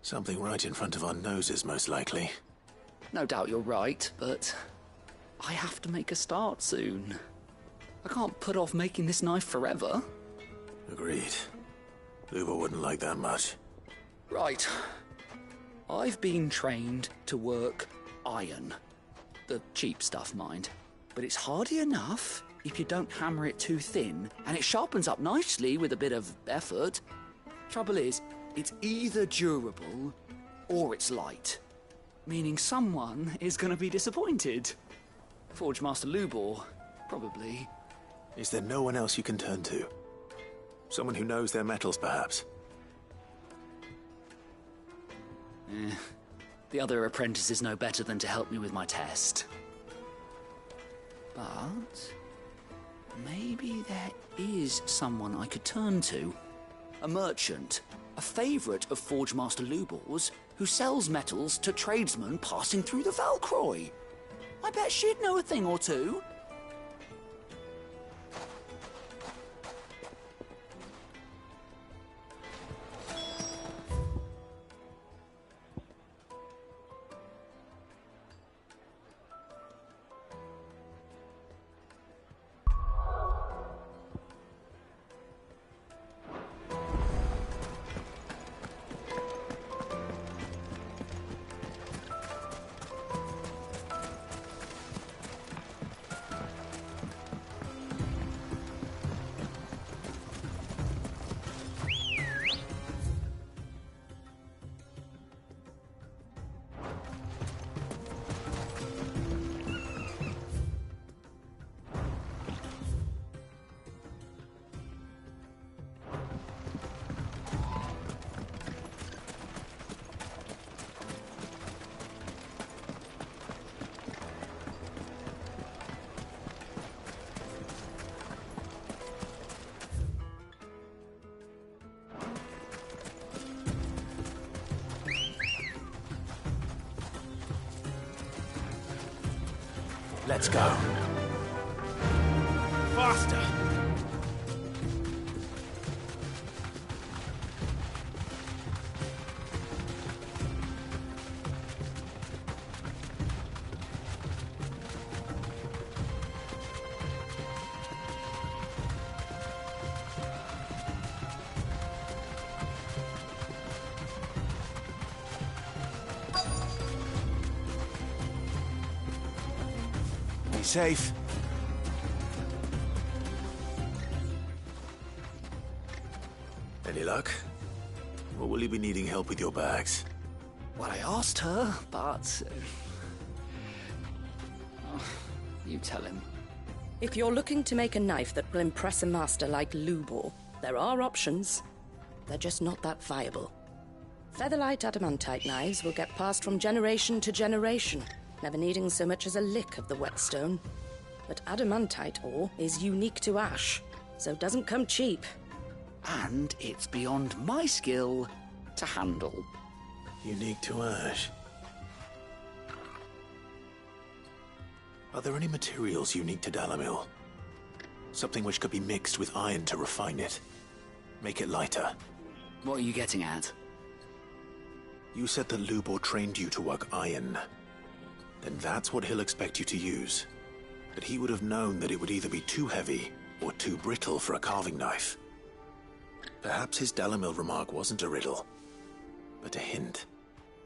Something right in front of our noses, most likely. No doubt you're right, but I have to make a start soon. I can't put off making this knife forever. Agreed. Lubor wouldn't like that much. Right. I've been trained to work iron. The cheap stuff, mind. But it's hardy enough if you don't hammer it too thin, and it sharpens up nicely with a bit of effort. Trouble is, it's either durable or it's light. Meaning someone is going to be disappointed. Forge Master Lubor, probably. Is there no one else you can turn to? Someone who knows their metals, perhaps? The other apprentices know better than to help me with my test. But maybe there is someone I could turn to. A merchant, a favourite of Forge Master Lubor's, who sells metals to tradesmen passing through the Valcroy. I bet she'd know a thing or two. Let's go. Faster! Safe. Any luck? Or will you be needing help with your bags? Well, I asked her, but... you tell him. If you're looking to make a knife that will impress a master like Lubor, there are options. They're just not that viable. Featherlight adamantite knives will get passed from generation to generation, never needing so much as a lick of the whetstone. But adamantite ore is unique to ash, so it doesn't come cheap. And it's beyond my skill to handle. Unique to ash. Are there any materials unique to Dalamil? Something which could be mixed with iron to refine it. Make it lighter. What are you getting at? You said that Lubor trained you to work iron. Then that's what he'll expect you to use. But he would have known that it would either be too heavy or too brittle for a carving knife. Perhaps his Dalamil remark wasn't a riddle, but a hint.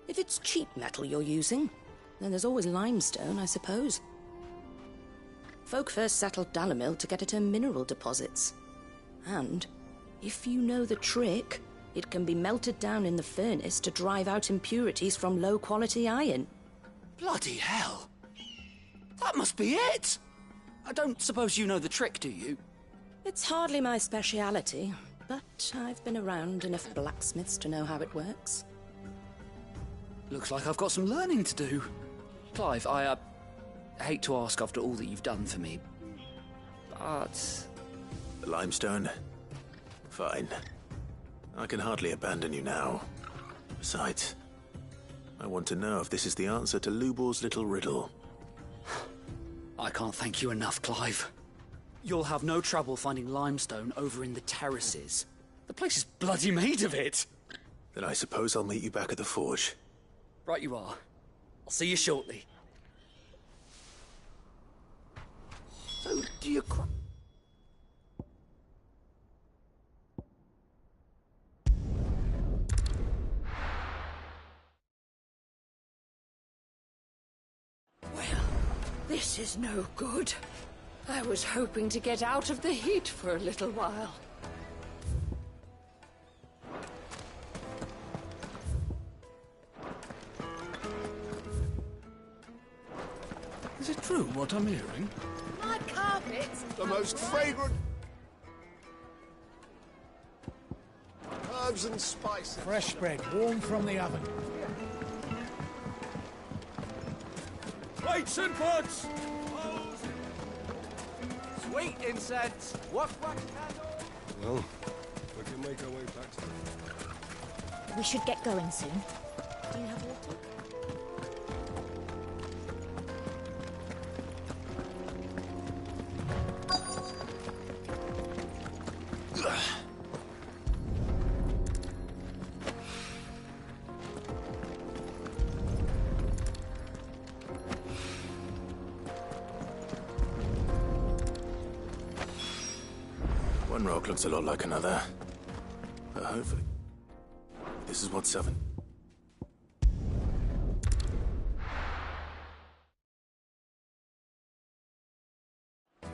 If it's cheap metal you're using, then there's always limestone, I suppose. Folk first settled Dalimil to get at her mineral deposits. And, if you know the trick, it can be melted down in the furnace to drive out impurities from low-quality iron. Bloody hell! That must be it! I don't suppose you know the trick, do you? It's hardly my speciality, but I've been around enough blacksmiths to know how it works. Looks like I've got some learning to do. Clive, I hate to ask after all that you've done for me, but... The limestone? Fine. I can hardly abandon you now. Besides, I want to know if this is the answer to Lubor's little riddle. I can't thank you enough, Clive. You'll have no trouble finding limestone over in the terraces. The place is bloody made of it. Then I suppose I'll meet you back at the forge. Right you are. I'll see you shortly. So, do you... This is no good. I was hoping to get out of the heat for a little while. Is it true what I'm hearing? My carpets! The most fragrant herbs and spices. Fresh bread, warm from the oven. Plates and pots! Sweet incense! What candle? Well, we can make our way back to the... We should get going soon. Do you have water? One rock looks a lot like another. But hopefully... This is what's 7.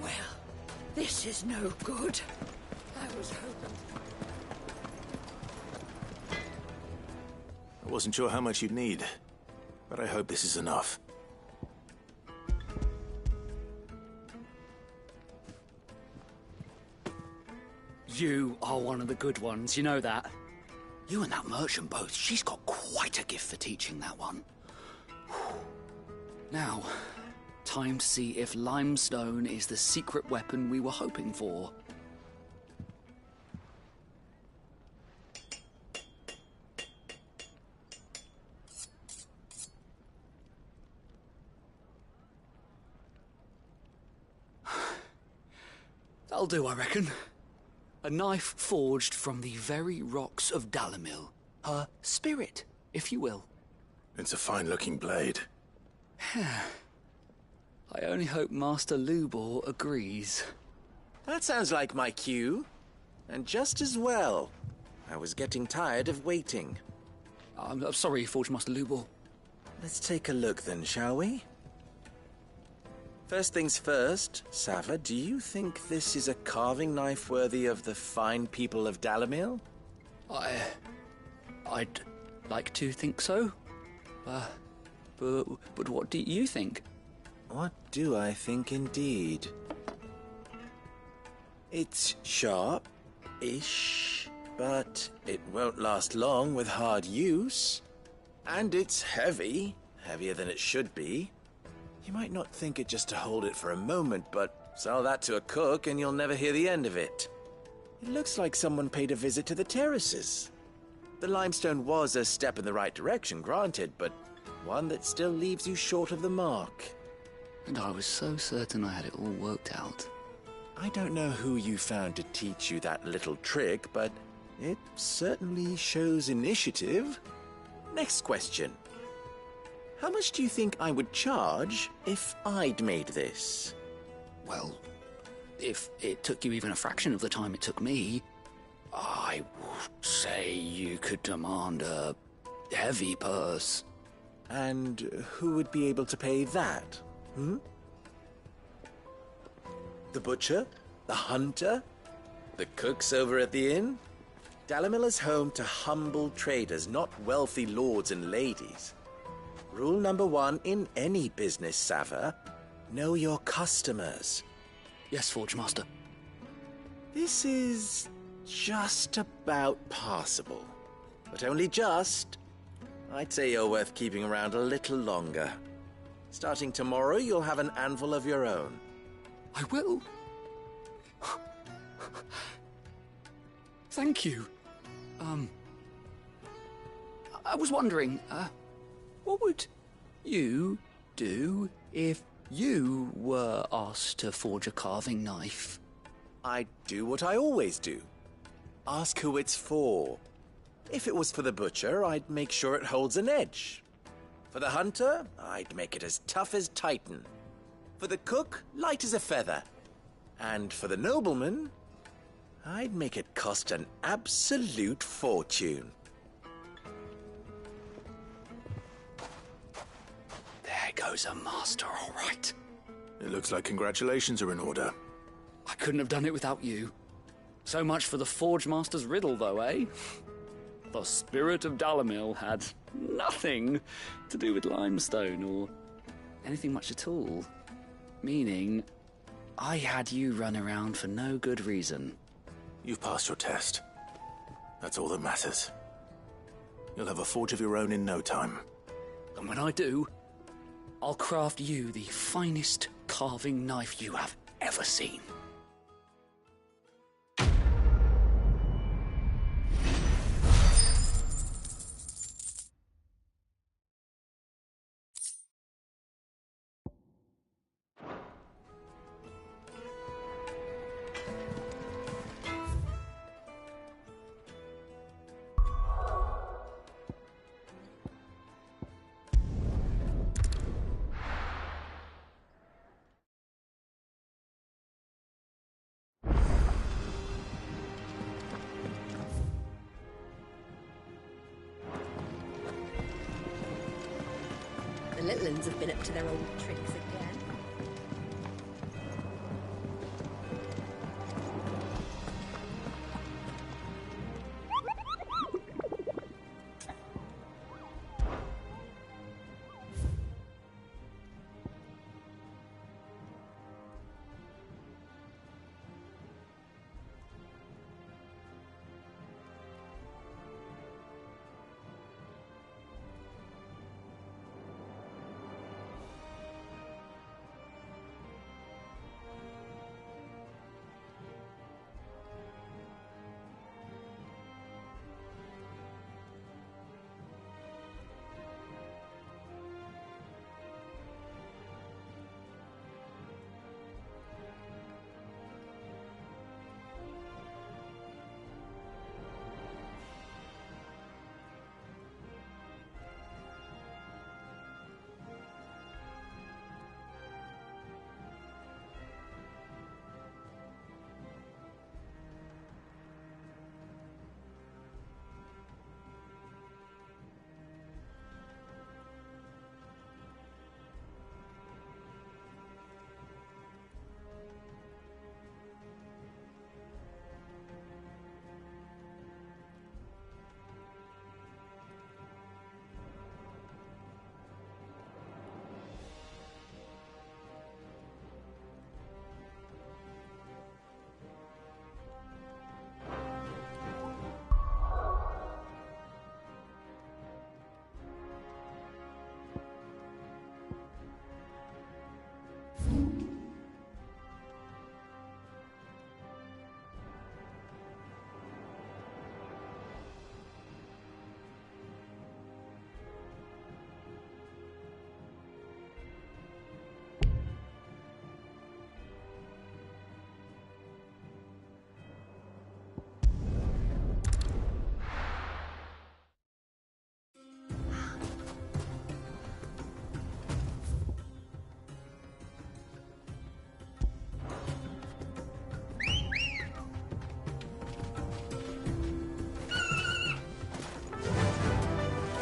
Well, this is no good. I was hoping... I wasn't sure how much you'd need, but I hope this is enough. You are one of the good ones, you know that. You and that merchant both, she's got quite a gift for teaching that one. Now, time to see if limestone is the secret weapon we were hoping for. That'll do, I reckon. A knife forged from the very rocks of Dalimil. Her spirit, if you will. It's a fine-looking blade. I only hope Master Lubor agrees. That sounds like my cue. And just as well. I was getting tired of waiting. I'm sorry, Forge Master Lubor. Let's take a look then, shall we? First things first, Sava, do you think this is a carving knife worthy of the fine people of Dalimil? I'd like to think so. But what do you think? What do I think indeed? It's sharp-ish, but it won't last long with hard use. And it's heavy, heavier than it should be. You might not think it just to hold it for a moment, but sell that to a cook and you'll never hear the end of it. It looks like someone paid a visit to the terraces. The limestone was a step in the right direction, granted, but one that still leaves you short of the mark. And I was so certain I had it all worked out. I don't know who you found to teach you that little trick, but it certainly shows initiative. Next question. How much do you think I would charge if I'd made this? Well, if it took you even a fraction of the time it took me, I would say you could demand a heavy purse. And who would be able to pay that? The butcher? The hunter? The cooks over at the inn? Dalimil is home to humble traders, not wealthy lords and ladies. Rule number 1 in any business, Sava: know your customers. Yes, Forge Master. This is just about passable. But only just. I'd say you're worth keeping around a little longer. Starting tomorrow, you'll have an anvil of your own. I will. Thank you. I was wondering, what would you do if you were asked to forge a carving knife? I'd do what I always do. Ask who it's for. If it was for the butcher, I'd make sure it holds an edge. For the hunter, I'd make it as tough as Titan. For the cook, light as a feather. And for the nobleman, I'd make it cost an absolute fortune. There goes a master, all right. It looks like congratulations are in order. I couldn't have done it without you. So much for the Forge Master's riddle, though, eh? The spirit of Dalimil had nothing to do with limestone or anything much at all. Meaning, I had you run around for no good reason. You've passed your test. That's all that matters. You'll have a forge of your own in no time. And when I do, I'll craft you the finest carving knife you have ever seen. The little uns have been up to their old tricks again.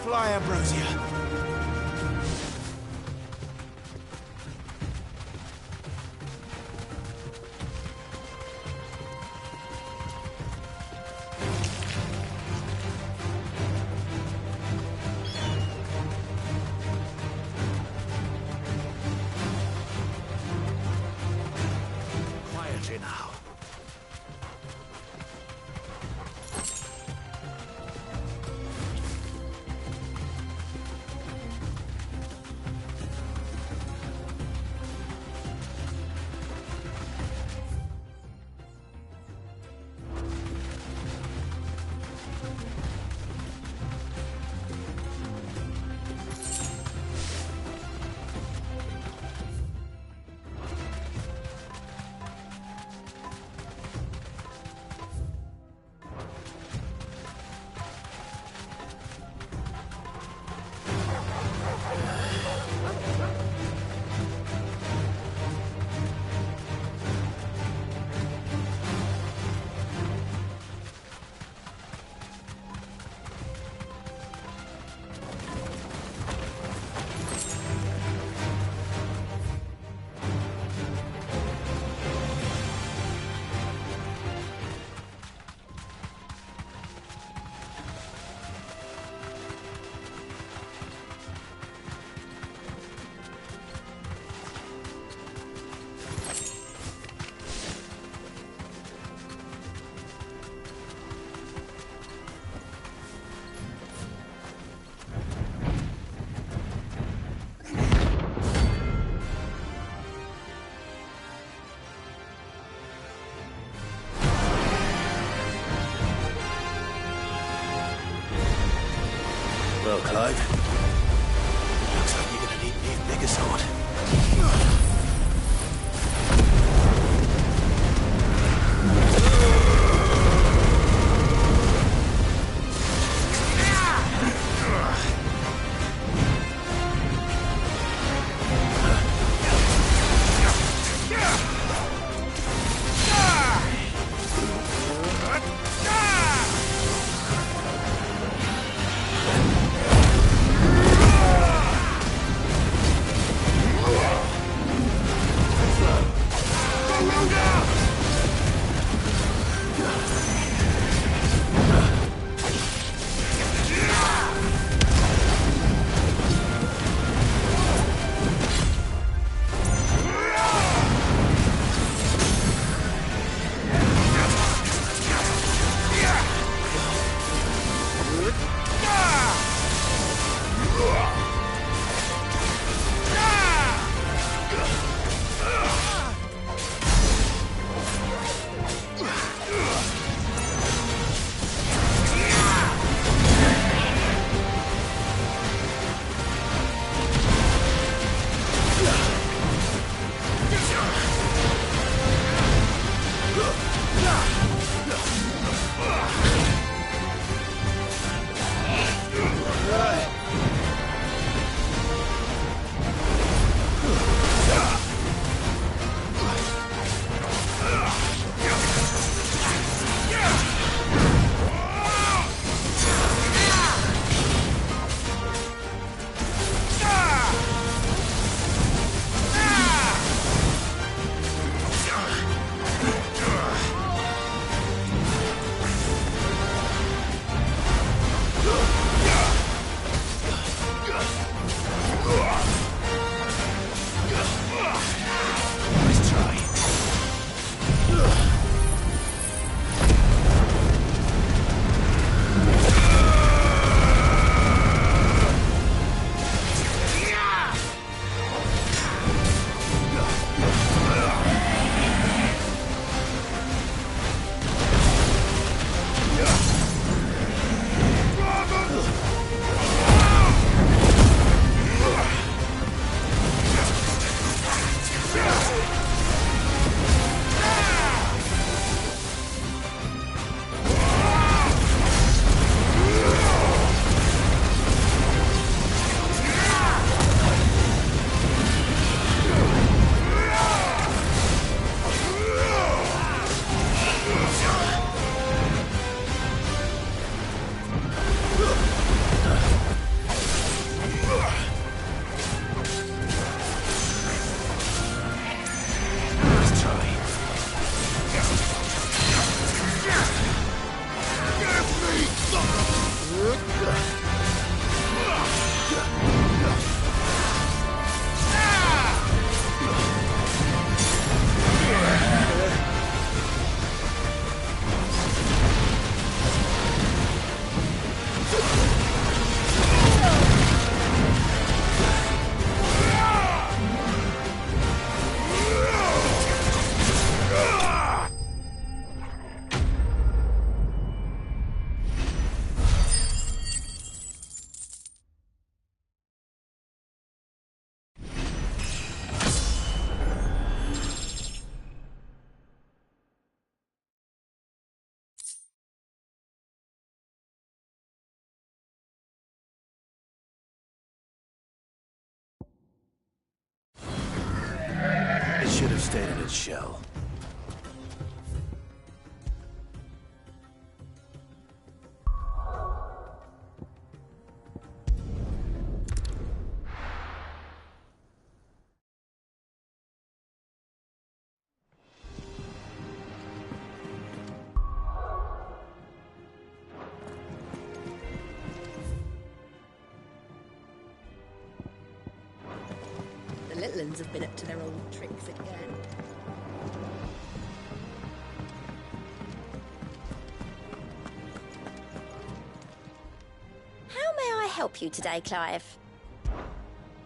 Fly, Ambrosia. Well, Clive, looks like you're gonna need an even bigger sword. stayed in its shell. The little ones have been up to their old tricks again. How may I help you today, Clive?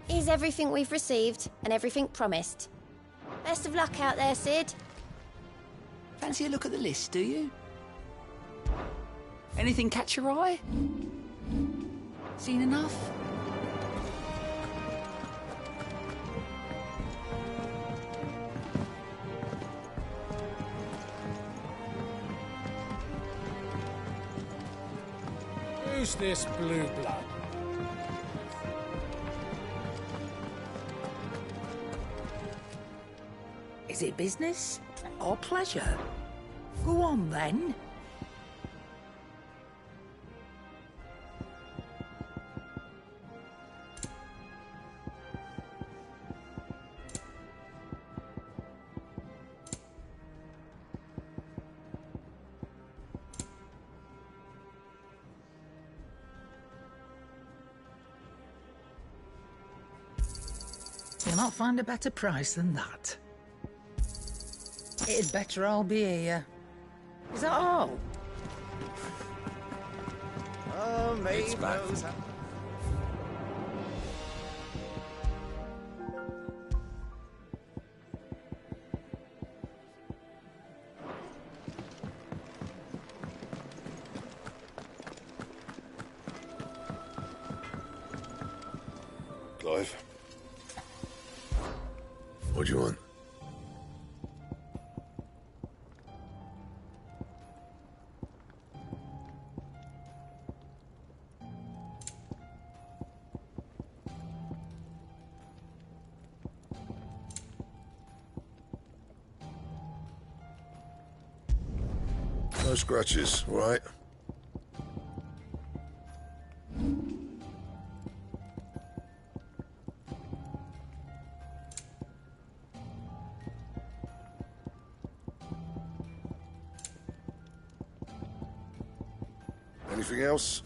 Is everything we've received and everything promised? Best of luck out there, Sid. Fancy a look at the list, do you? Anything catch your eye? Seen enough? Who's this blue blood? Is it business or pleasure? Go on, then. You'll not find a better price than that. It'd better all be here. Is that all? Oh, Maeve It's back. knows how... Clive? What do you want? No scratches, all right? Anything else?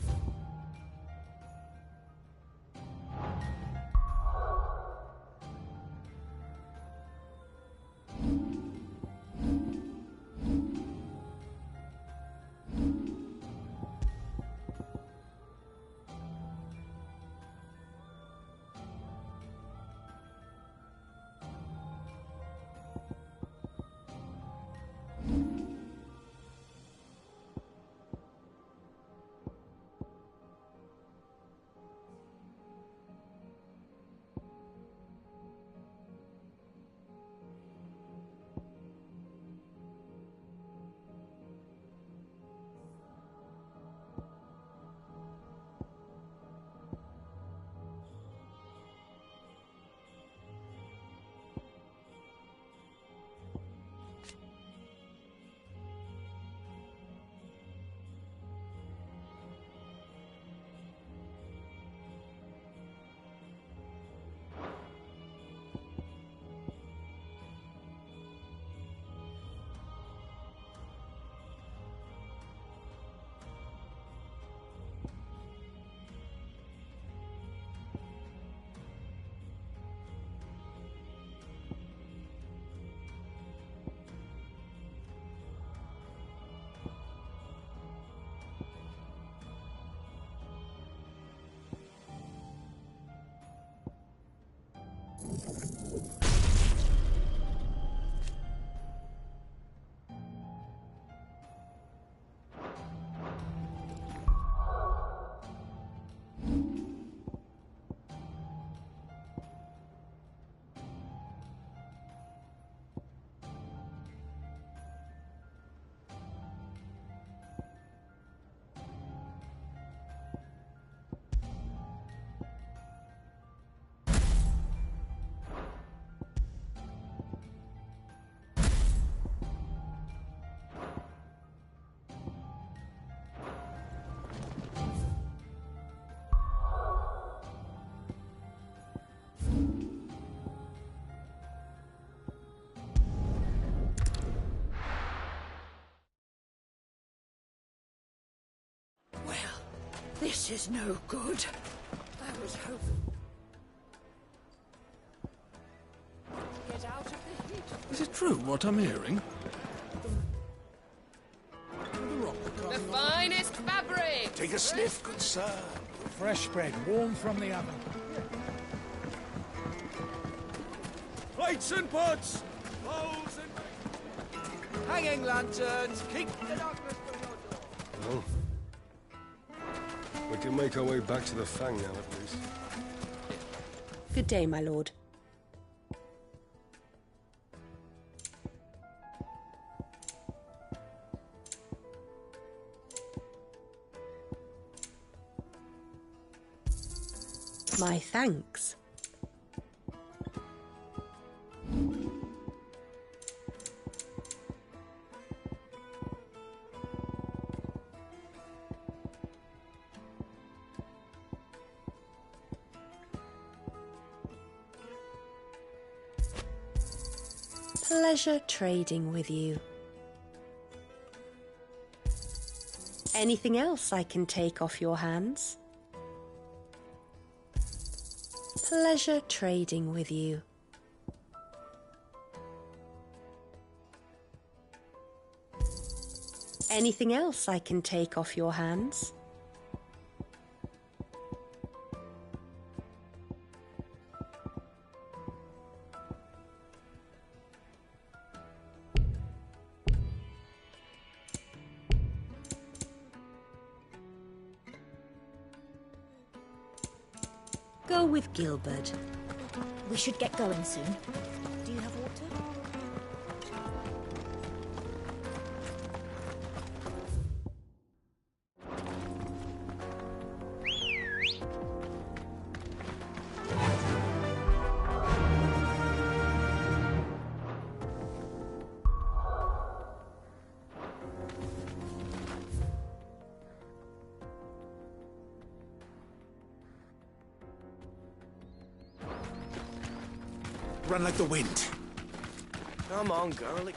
This is no good. I was hoping. Get out of the heat. Is it true what I'm hearing? The finest fabric! Take a sniff, good sir. Fresh bread, warm from the oven. Plates and pots! Bowls and... Hanging lanterns! Keep the darkness from your door! Well, we can make our way back to the Fang now, at least. Good day, my lord. My thanks. Pleasure trading with you. Anything else I can take off your hands? Pleasure trading with you. Anything else I can take off your hands? Go with Gilbert. We should get going soon. Do you have water? Run like the wind. Come on, garlic.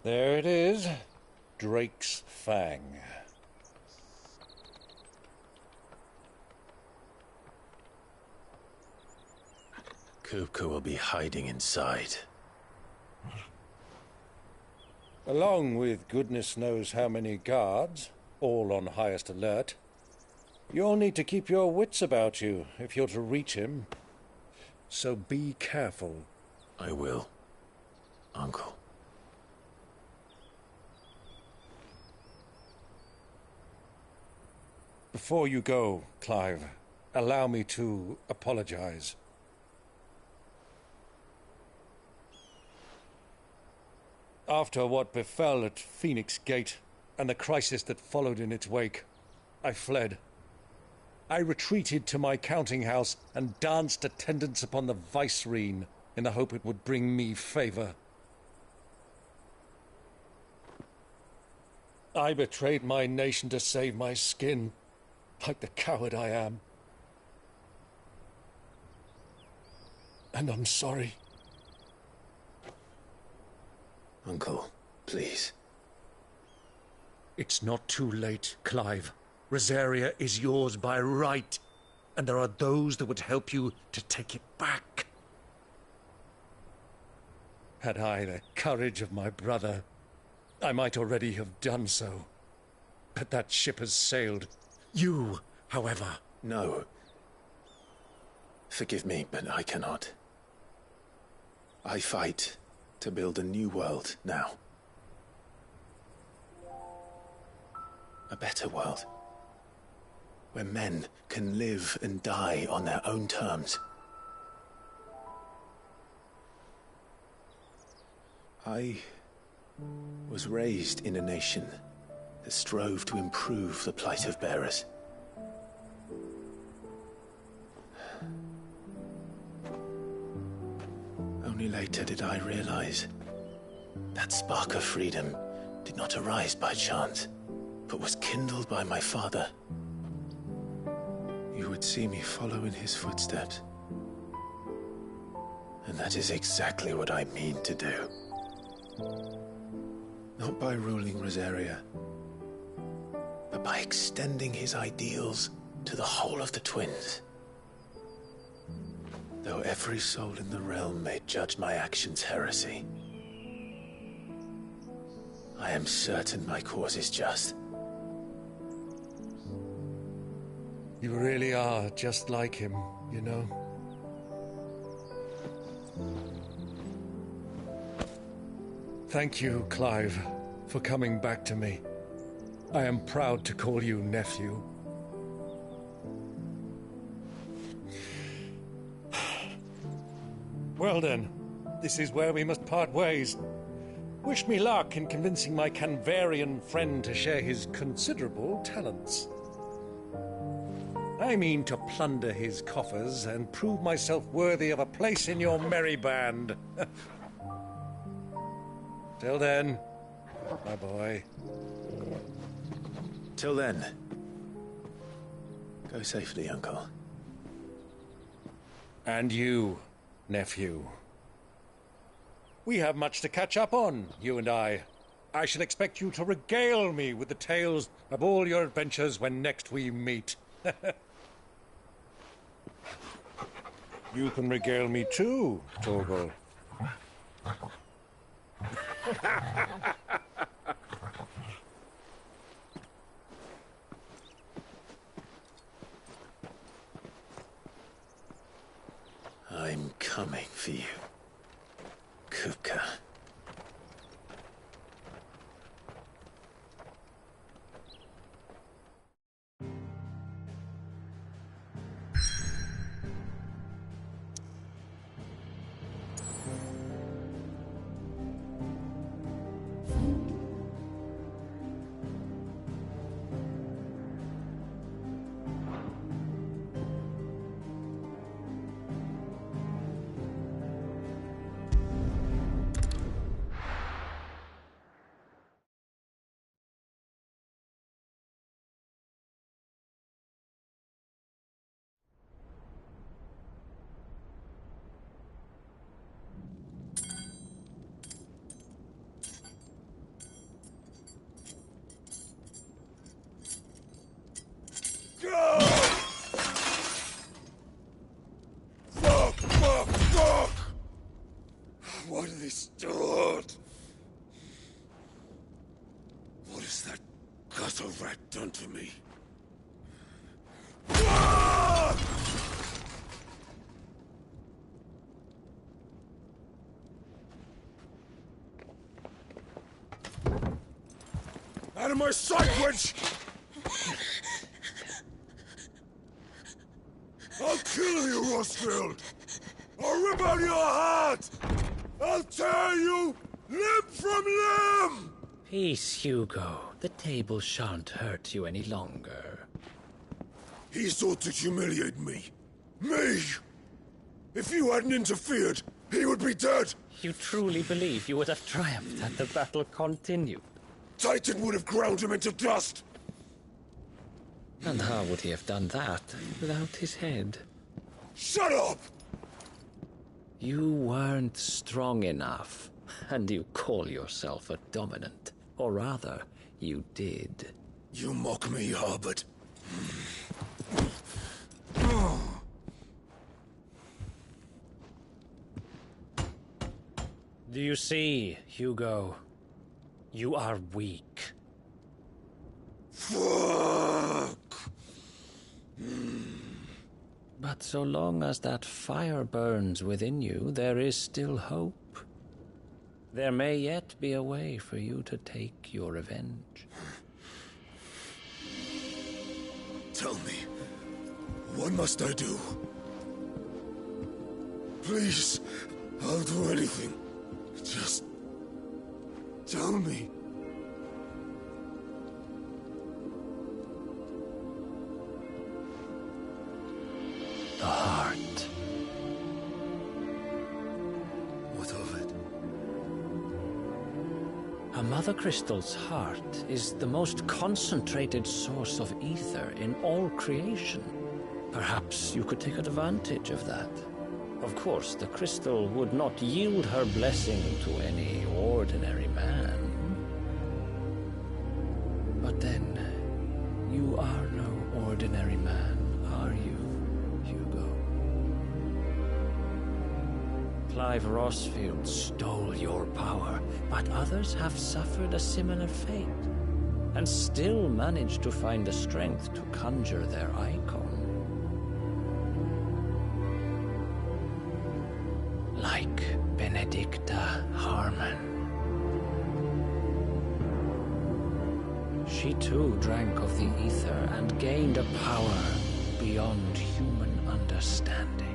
There it is. Drake's Fang. Kupka will be hiding inside. Along with goodness knows how many guards, all on highest alert. You'll need to keep your wits about you if you're to reach him. So be careful. I will, Uncle. Before you go, Clive, allow me to apologize. After what befell at Phoenix Gate and the crisis that followed in its wake, I fled. I retreated to my counting house and danced attendance upon the vicereine in the hope it would bring me favor. I betrayed my nation to save my skin, like the coward I am. And I'm sorry. Uncle, please. It's not too late, Clive. Rosaria is yours by right, and there are those that would help you to take it back. Had I the courage of my brother, I might already have done so. But that ship has sailed. You, however... No. Forgive me, but I cannot. I fight to build a new world now. A better world. Where men can live and die on their own terms. I was raised in a nation that strove to improve the plight of bearers. Only later did I realize that spark of freedom did not arise by chance, but was kindled by my father. You would see me follow in his footsteps. And that is exactly what I mean to do. Not by ruling Rosaria, but by extending his ideals to the whole of the twins. Though every soul in the realm may judge my actions heresy, I am certain my cause is just. You really are just like him, you know? Thank you, Clive, for coming back to me. I am proud to call you nephew. Well then, this is where we must part ways. Wish me luck in convincing my Canvarian friend to share his considerable talents. I mean to plunder his coffers and prove myself worthy of a place in your merry band. Till then, my boy. Till then, go safely, Uncle. And you, nephew. We have much to catch up on, you and I. I shall expect you to regale me with the tales of all your adventures when next we meet. You can regale me too, Torgal. I'm coming for you, Kupka. Fuck! Why did they start? What has that gutter rat done to me? Out of my sight, wench! I'll kill you, Rosfield! I'll rip out your heart! I'll tear you limb from limb! Peace, Hugo. The table shan't hurt you any longer. He sought to humiliate me. Me! If you hadn't interfered, he would be dead! You truly believe you would have triumphed had the battle continued? Titan would have ground him into dust! And how would he have done that without his head? Shut up! You weren't strong enough, and you call yourself a dominant. Or rather, you did. You mock me, Harbert. Do you see, Hugo? You are weak. Fuck! But so long as that fire burns within you, there is still hope. There may yet be a way for you to take your revenge. Tell me, what must I do? Please, I'll do anything. Just tell me. The heart. What of it? A Mother Crystal's heart is the most concentrated source of ether in all creation. Perhaps you could take advantage of that. Of course, the crystal would not yield her blessing to any ordinary man. But then, you are no ordinary man, are you, Hugo? Clive Rossfield stole your power, but others have suffered a similar fate, and still managed to find the strength to conjure their icon. Like Benedicta Harmon. She too drank of the ether and gained a power beyond human understanding.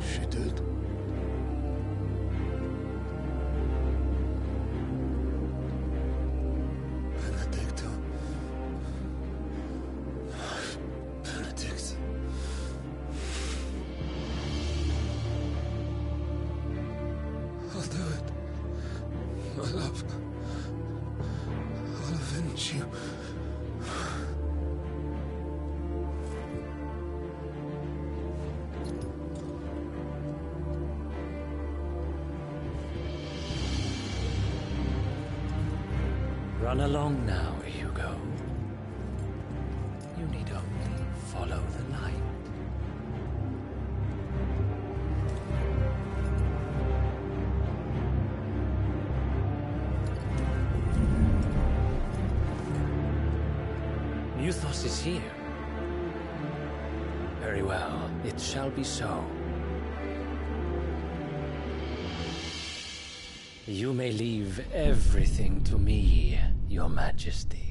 She did? Benedicta. Benedict. I'll do it. My love. I'll avenge you. Run along now, Hugo. You need only follow the light. Muthos is here. Very well, it shall be so. You may leave everything to me, Your Majesty.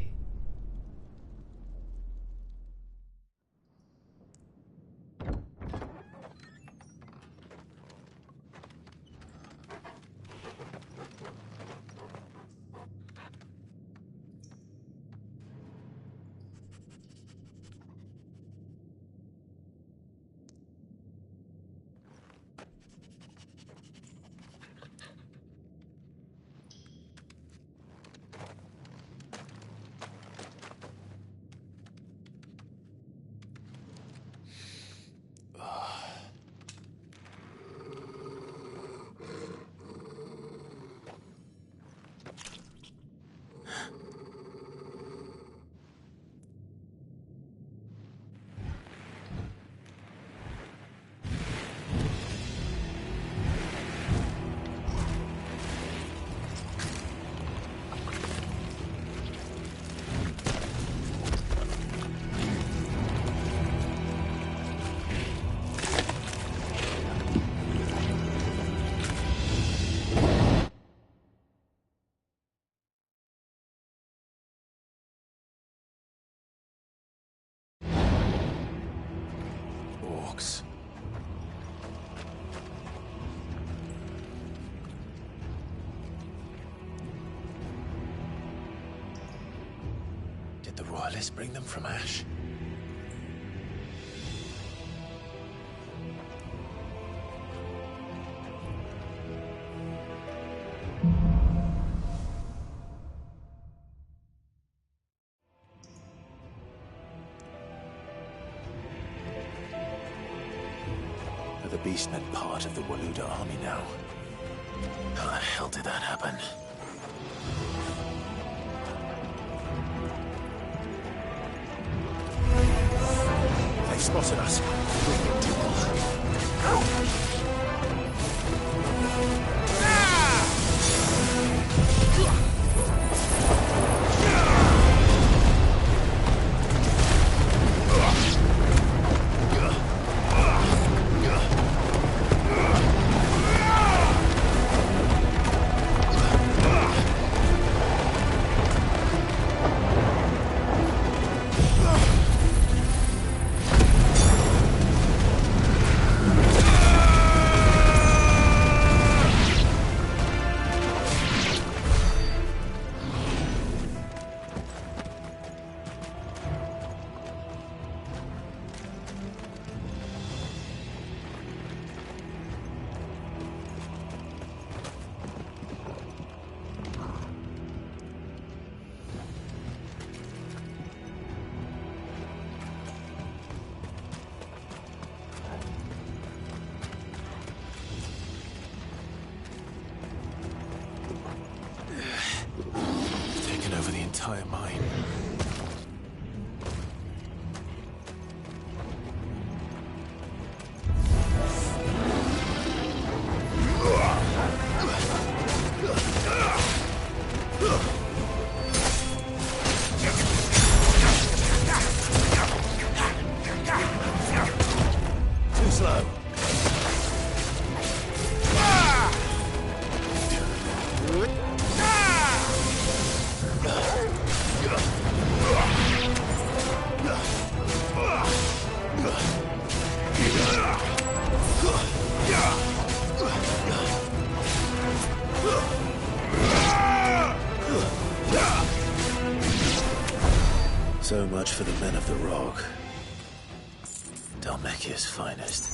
Orcs. Did the royalists bring them from Ash? Are the Beastmen part of the Waluda army now? How the hell did that happen? They spotted us. entire mine. Too slow. So much for the men of the Rock. Dalmekia's finest.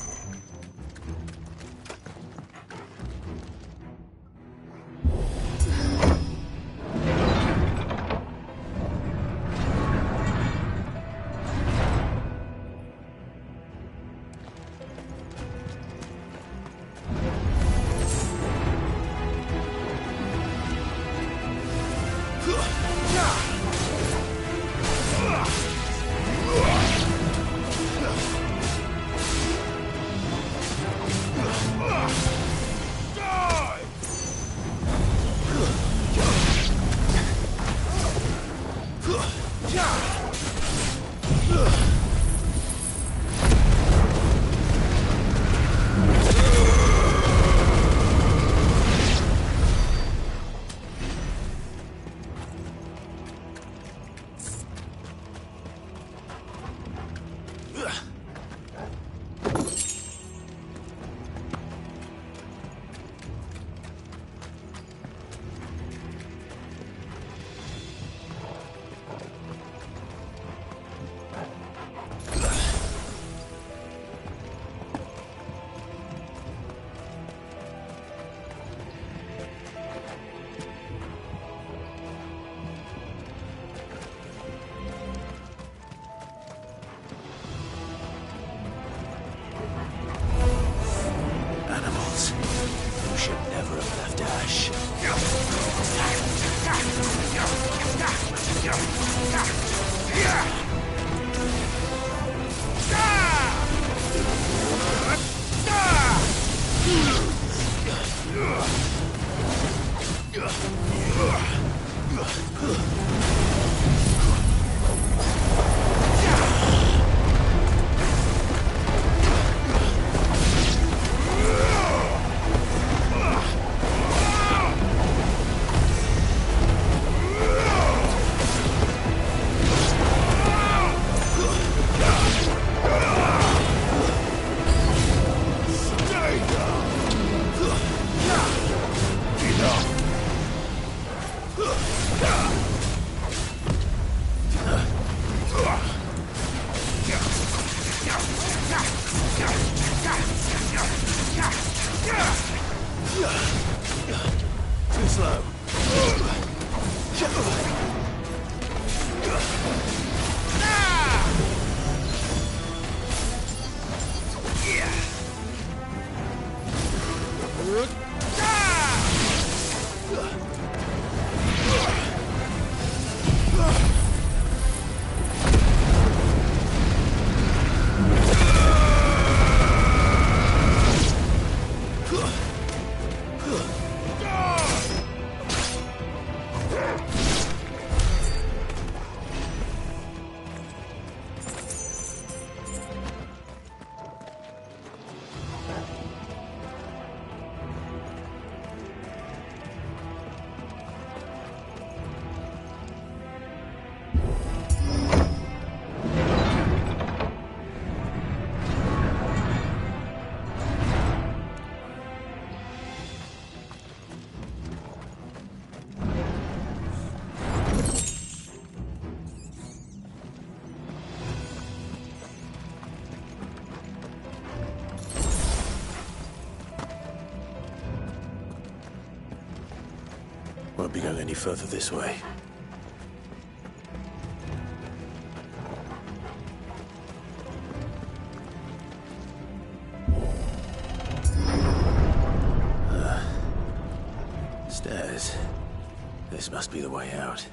Too slow. Won't be going any further this way. Stairs. This must be the way out.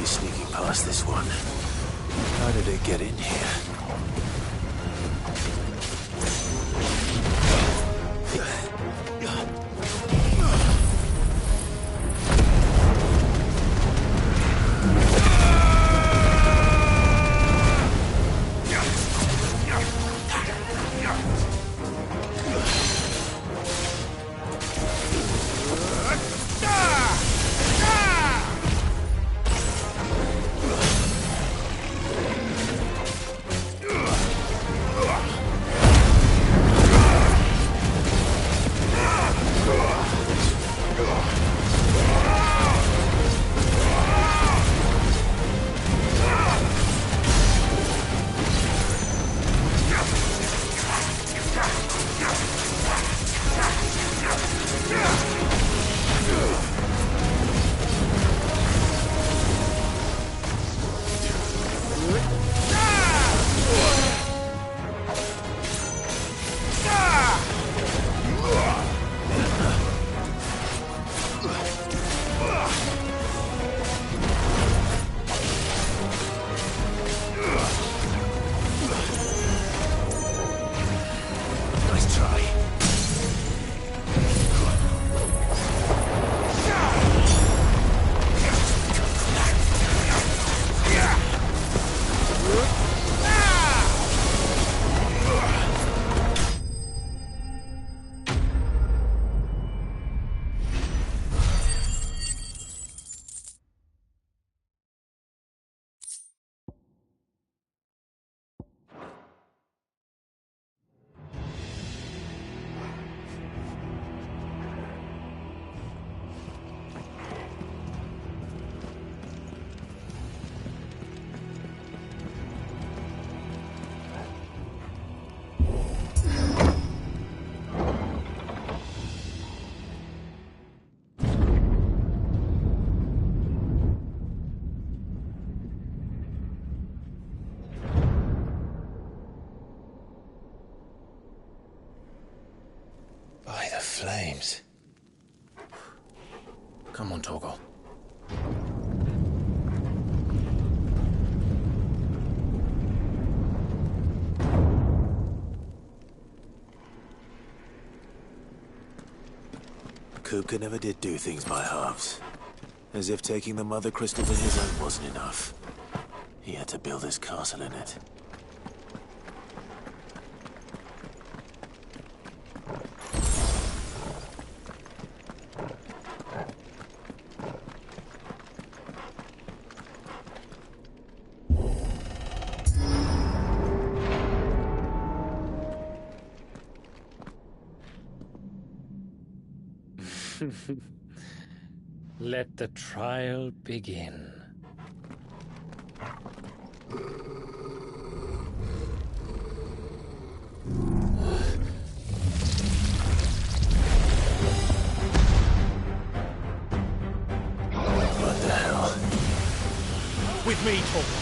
Sneaking past this one. How did it get in here? By the flames. Come on, Torgal. Kupka never did do things by halves. As if taking the mother crystal to his own wasn't enough. He had to build his castle in it. Let the trial begin. What the hell? With me, Torgal.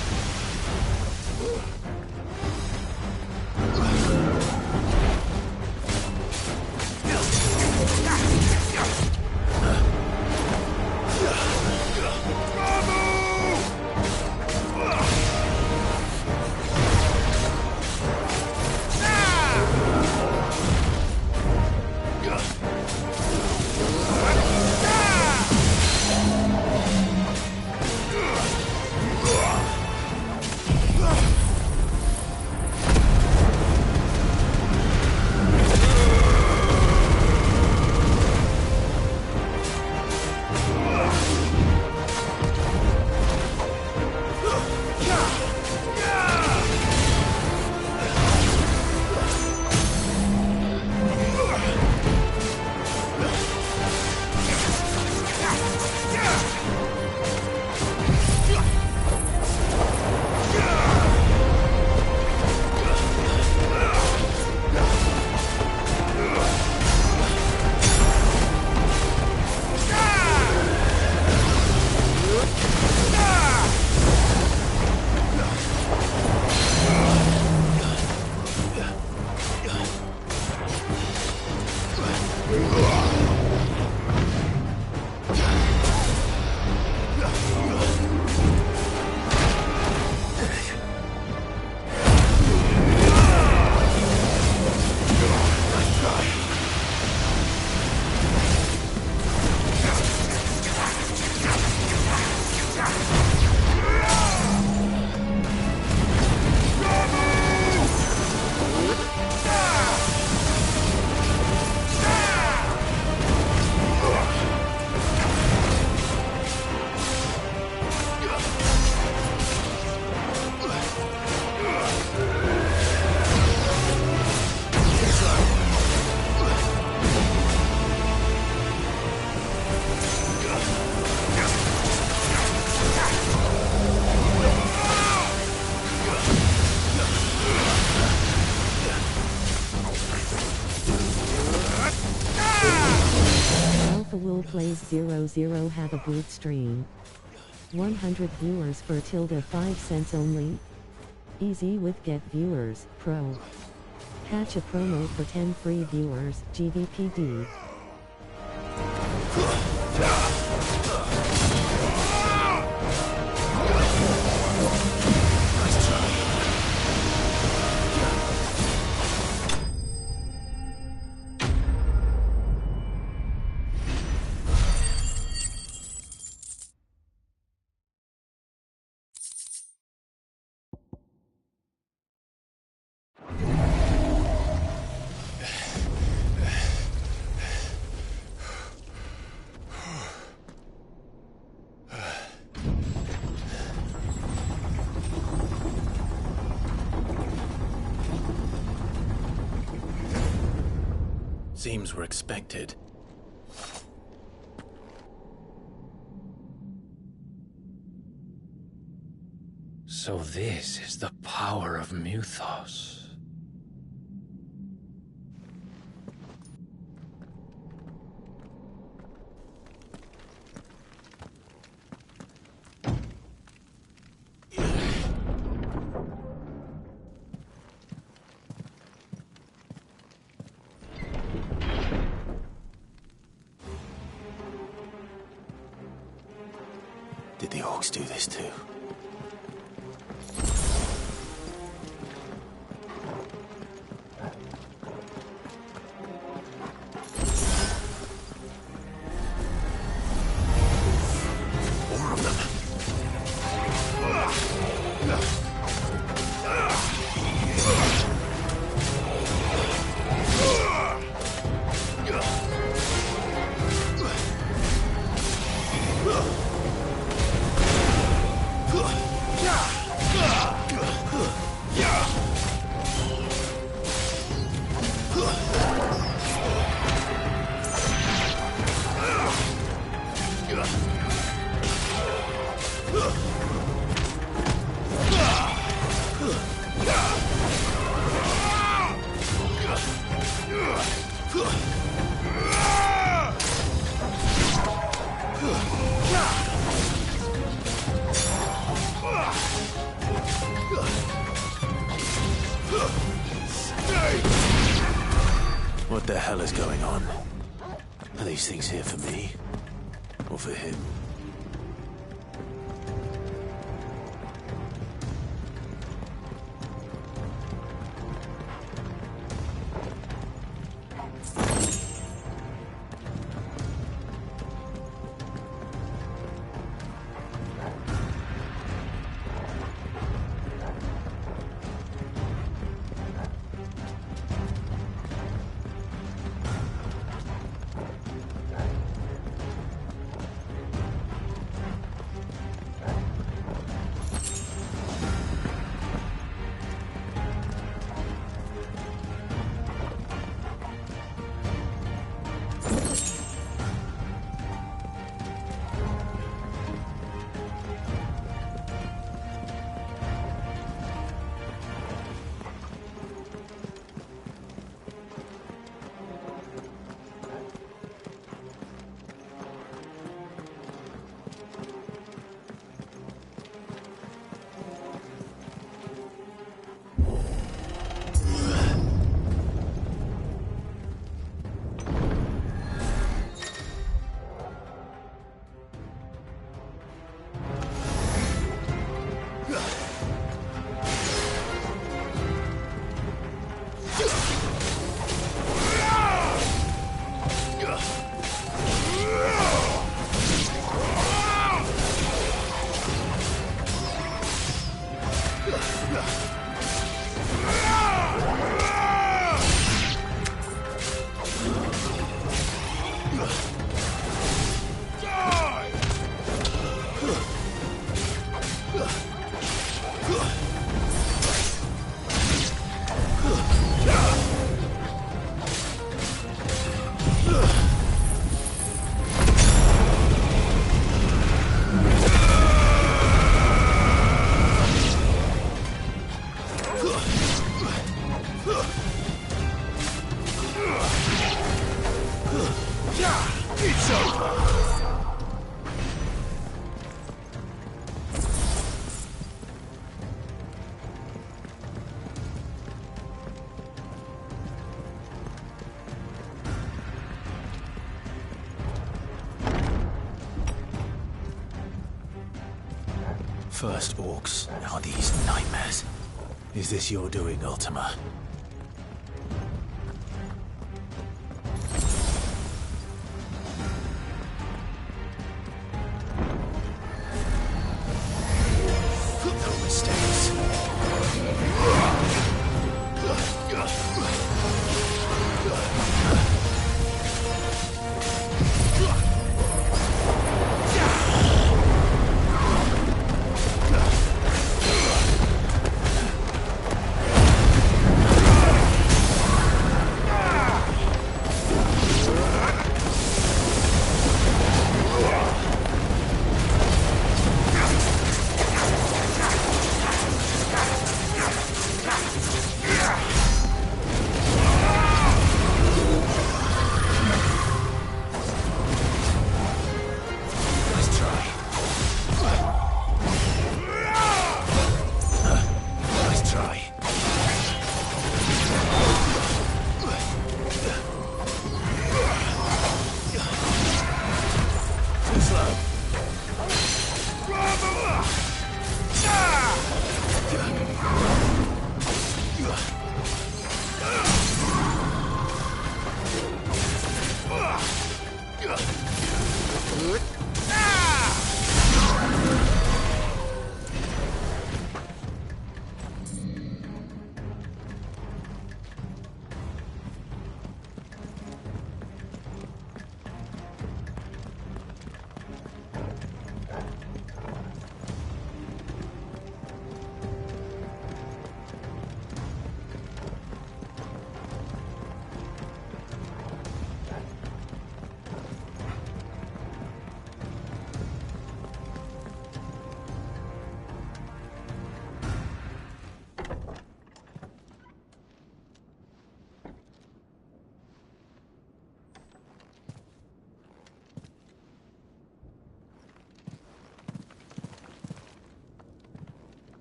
Alphawolfplayz 00 have a good stream. 100 viewers for tilde 5 cents only. Easy with get viewers, pro. Catch a promo for 10 free viewers, GVPD. Seems we're expected. So this is the power of Mythos. Did the orcs do this too? More of them. What the hell is going on? Are these things here for me? Or for him? First orcs, now these nightmares. Is this your doing, Ultima? No mistakes.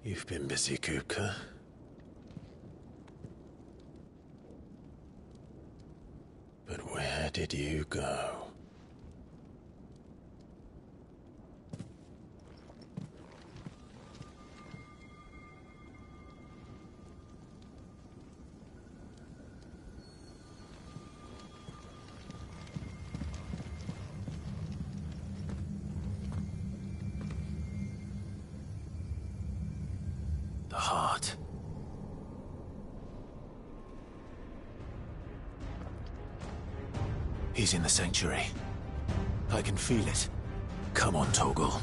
You've been busy, Kupka. But where did you go? The heart. He's in the sanctuary. I can feel it. Come on, Torgal.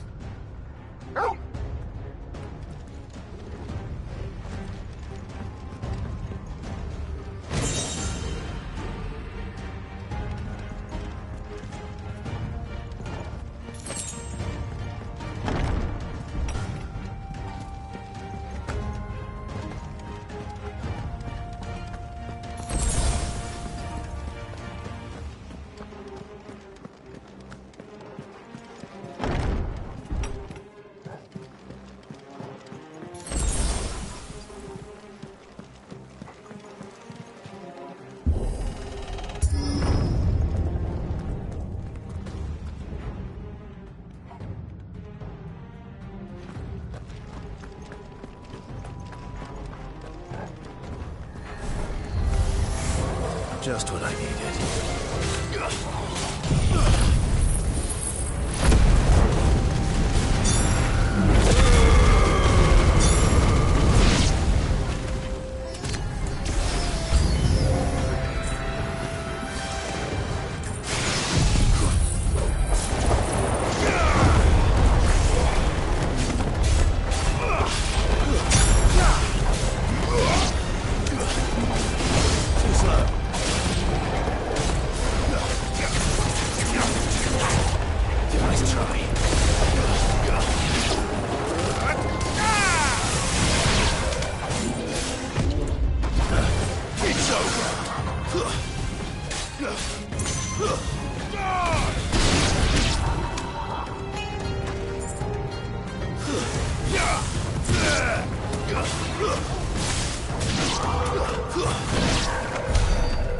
Just what I needed.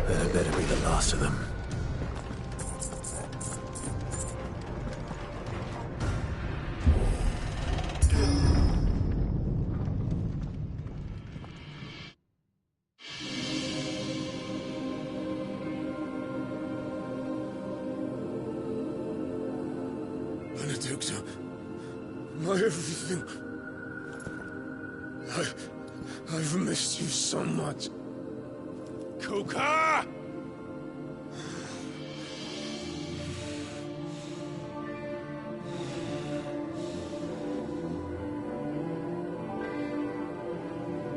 That better be the last of them. Benedicta. My everything. I've missed you so much. Kuka!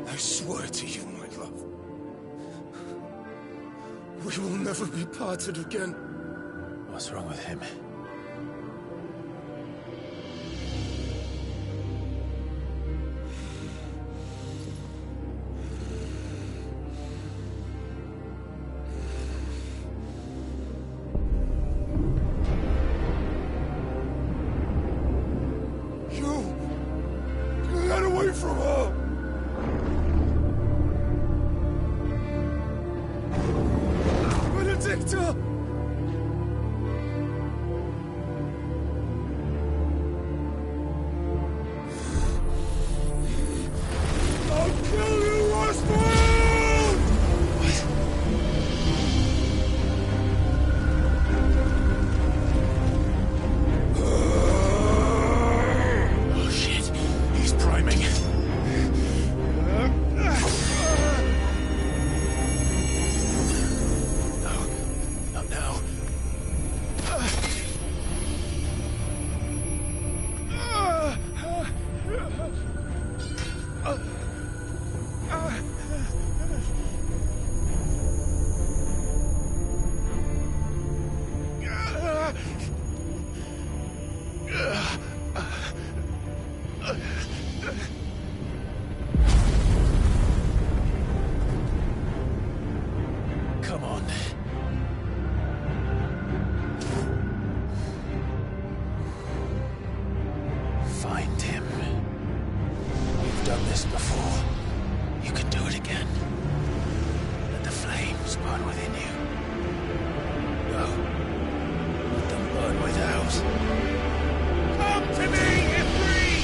I swear to you, my love. We will never be parted again. What's wrong with him? Get away from her! Benedicta! I'll kill you, Roswell! Oh shit, he's priming. Not now. Come on. Find him. You've done this before. You can do it again. Let the flames burn within you. No. Let them burn without. Come to me, Ifrit!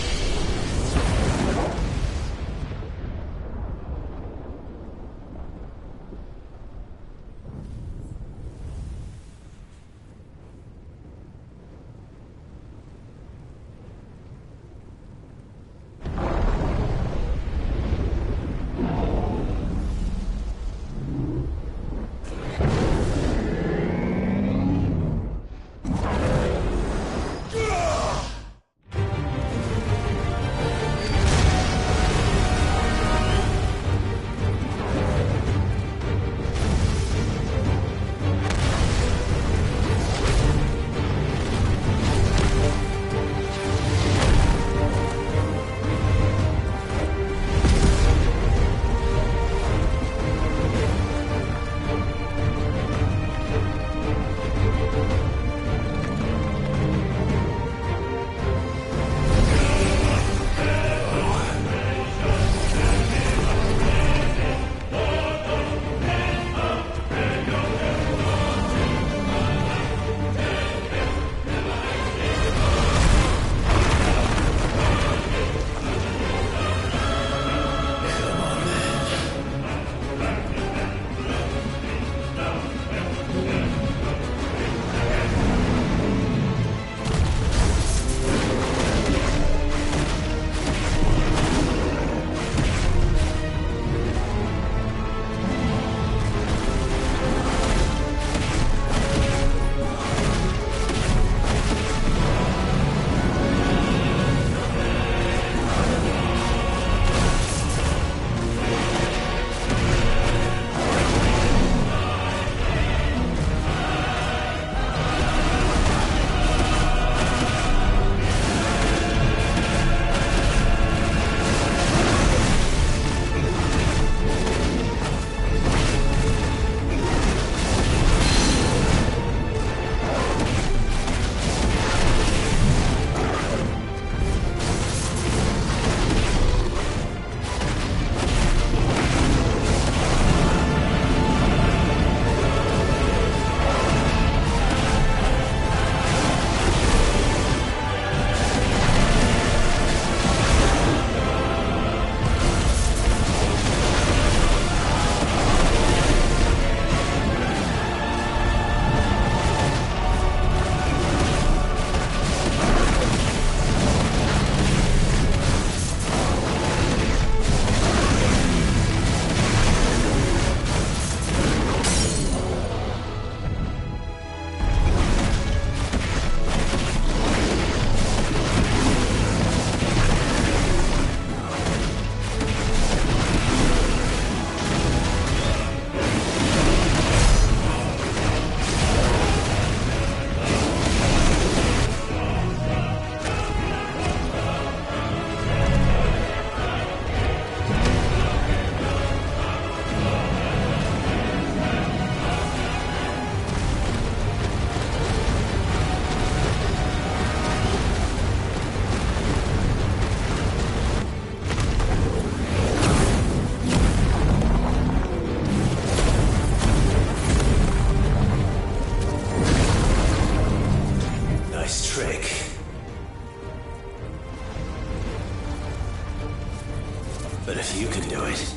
But if you can do it,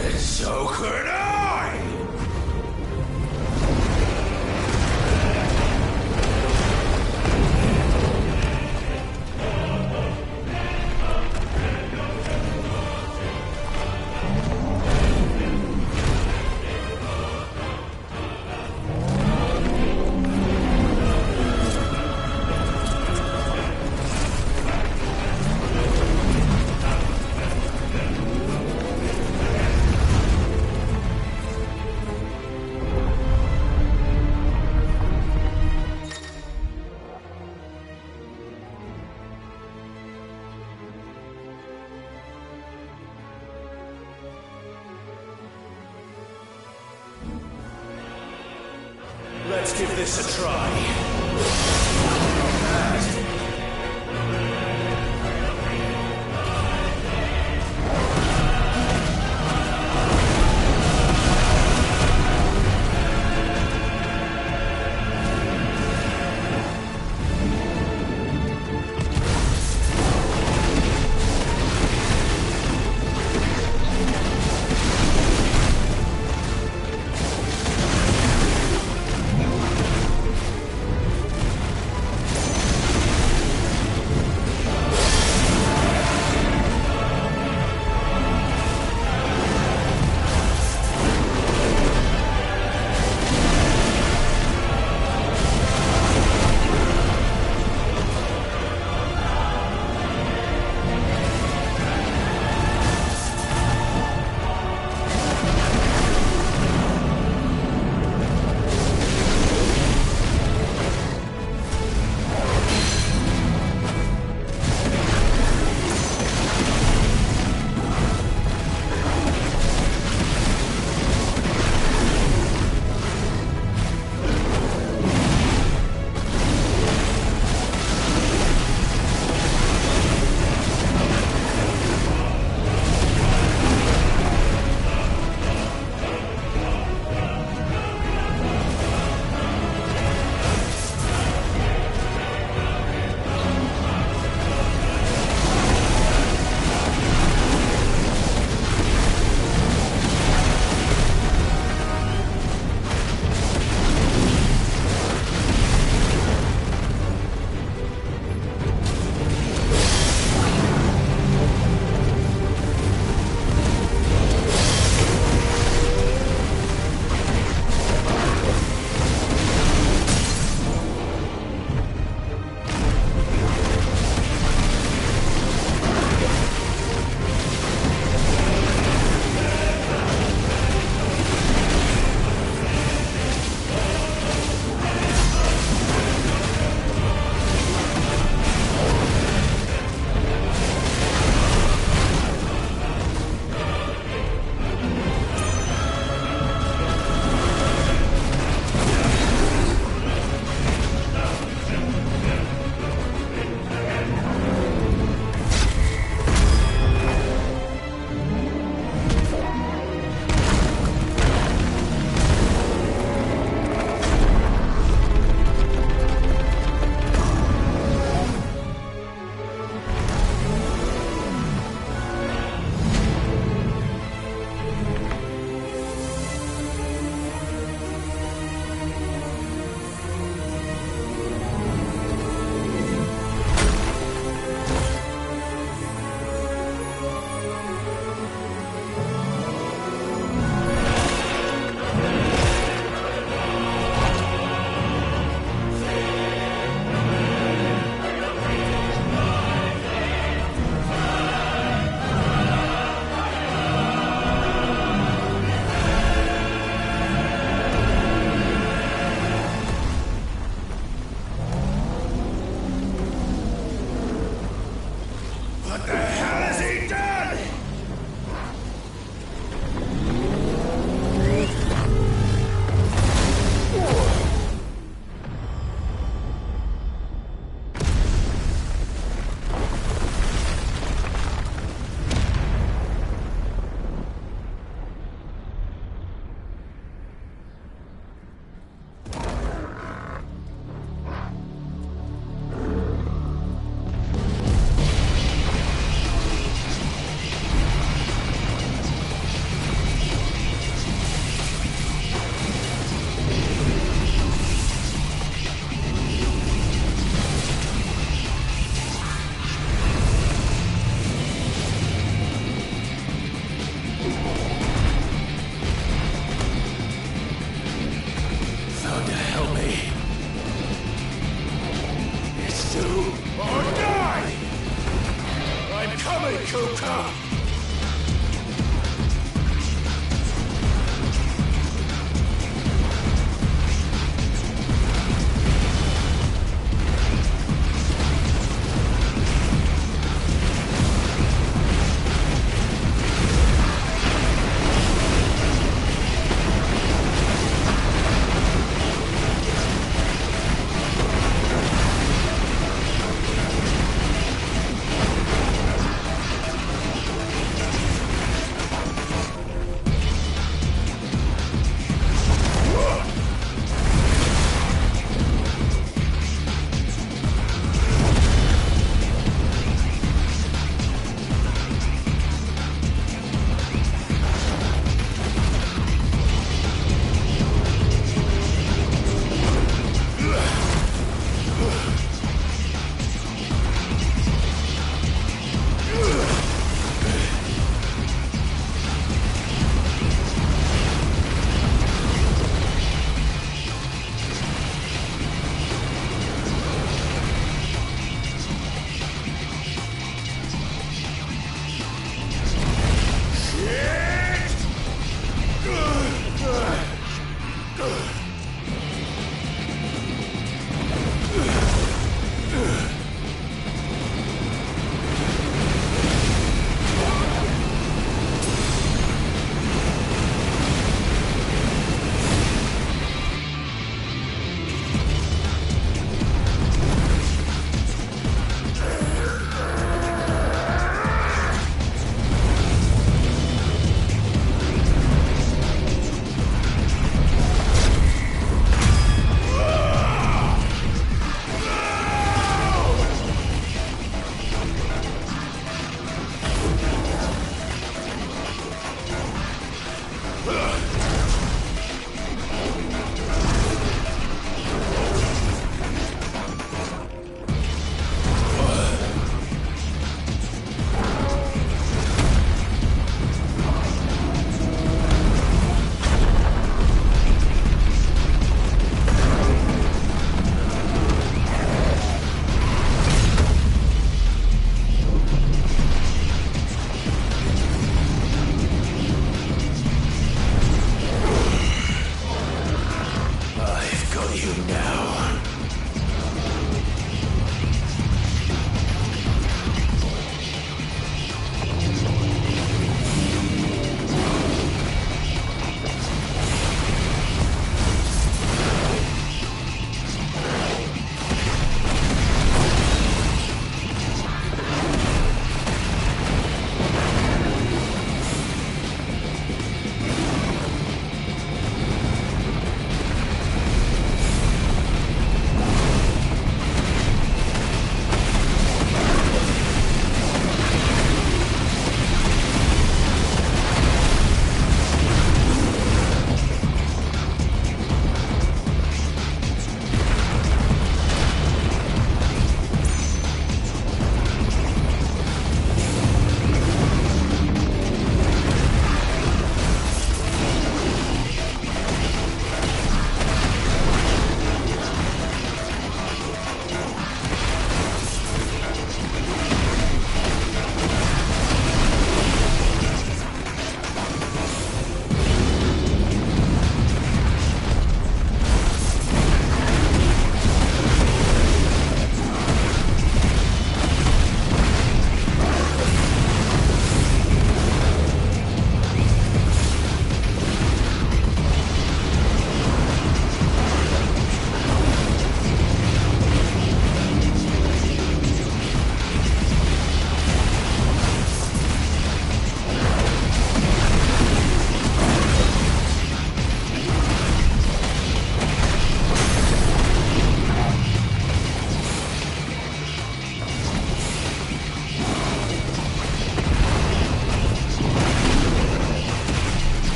then so could I! Let's give this a try.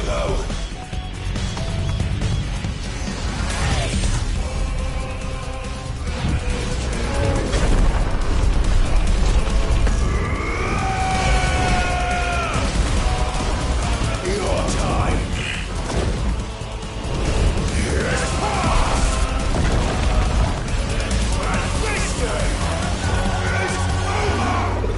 go! Your time is past! And this game is over!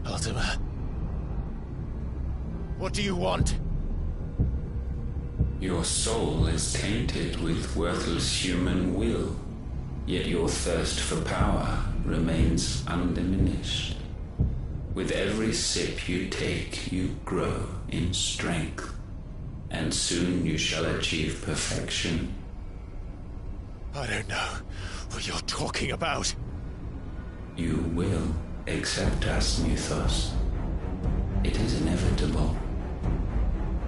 Ultima. What do you want? Your soul is tainted with worthless human will, yet your thirst for power remains undiminished. With every sip you take, you grow in strength, and soon you shall achieve perfection. I don't know what you're talking about. You will accept us, Mythos. It is inevitable.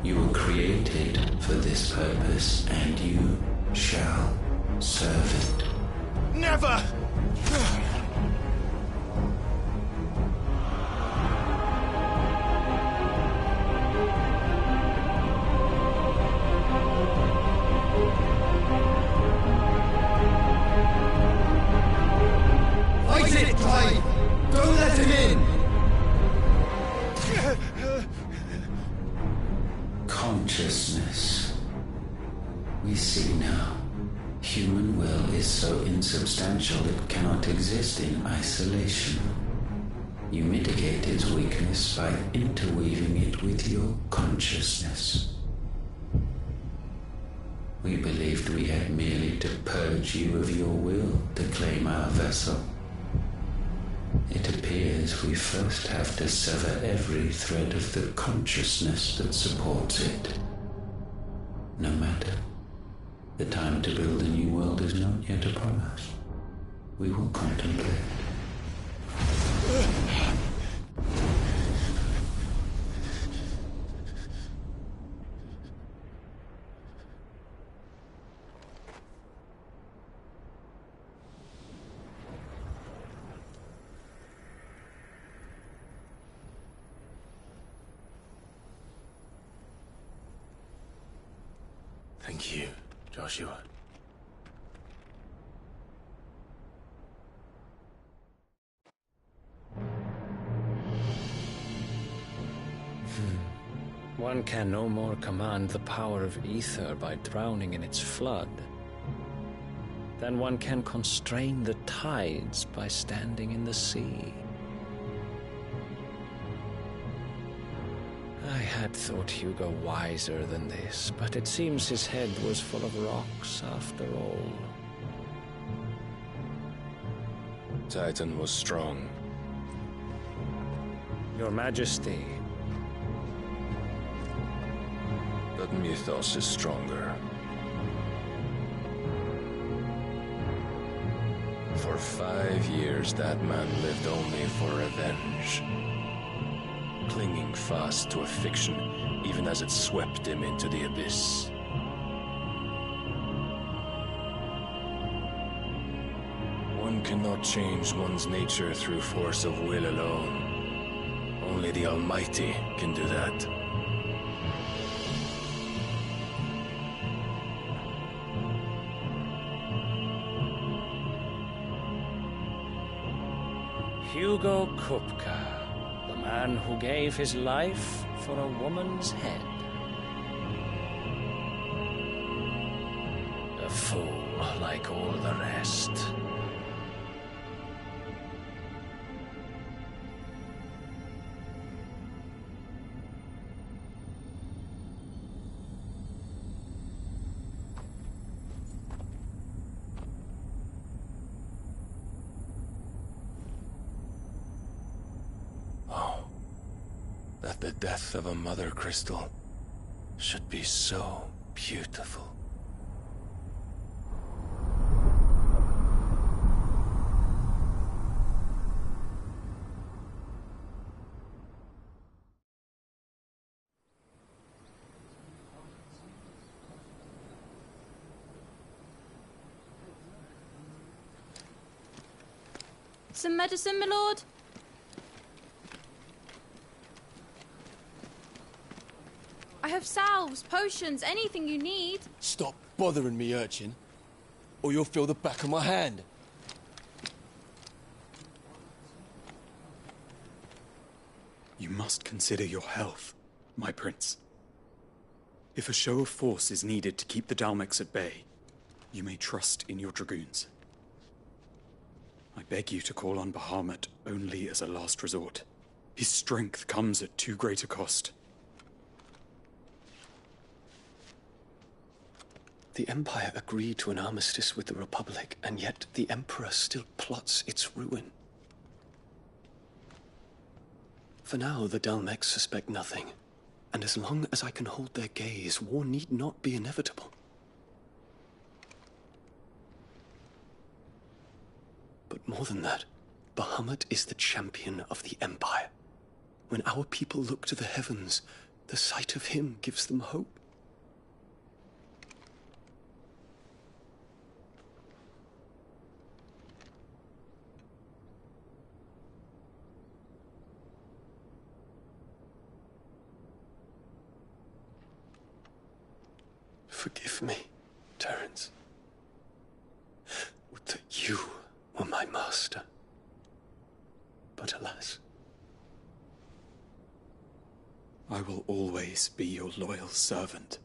You were created for this purpose, and you shall serve it. Never! Fight it, Clive! Don't let him in! Consciousness. We see now. Human will is so insubstantial it cannot exist in isolation. You mitigate its weakness by interweaving it with your consciousness. We believed we had merely to purge you of your will to claim our vessel. It appears we first have to sever every thread of the consciousness that supports it. No matter. The time to build a new world is not yet upon us. We will contemplate. Thank you, Joshua. One can no more command the power of ether by drowning in its flood than one can constrain the tides by standing in the sea. I had thought Hugo wiser than this, but it seems his head was full of rocks after all. Titan was strong. Your Majesty. But Mythos is stronger. For 5 years, that man lived only for revenge. Clinging fast to a fiction, even as it swept him into the abyss. One cannot change one's nature through force of will alone. Only the Almighty can do that. Hugo Kupka, the man who gave his life for a woman's head. A fool like all the rest. That the death of a mother crystal should be so beautiful. Some medicine, my lord? I have salves, potions, anything you need. Stop bothering me, urchin, or you'll feel the back of my hand. You must consider your health, my prince. If a show of force is needed to keep the Dalmex at bay, you may trust in your dragoons. I beg you to call on Bahamut only as a last resort. His strength comes at too great a cost. The Empire agreed to an armistice with the Republic, and yet the Emperor still plots its ruin. For now, the Dalmex suspect nothing, and as long as I can hold their gaze, war need not be inevitable. But more than that, Bahamut is the champion of the Empire. When our people look to the heavens, the sight of him gives them hope. Forgive me, Terence. Would that you were my master. But alas. I will always be your loyal servant.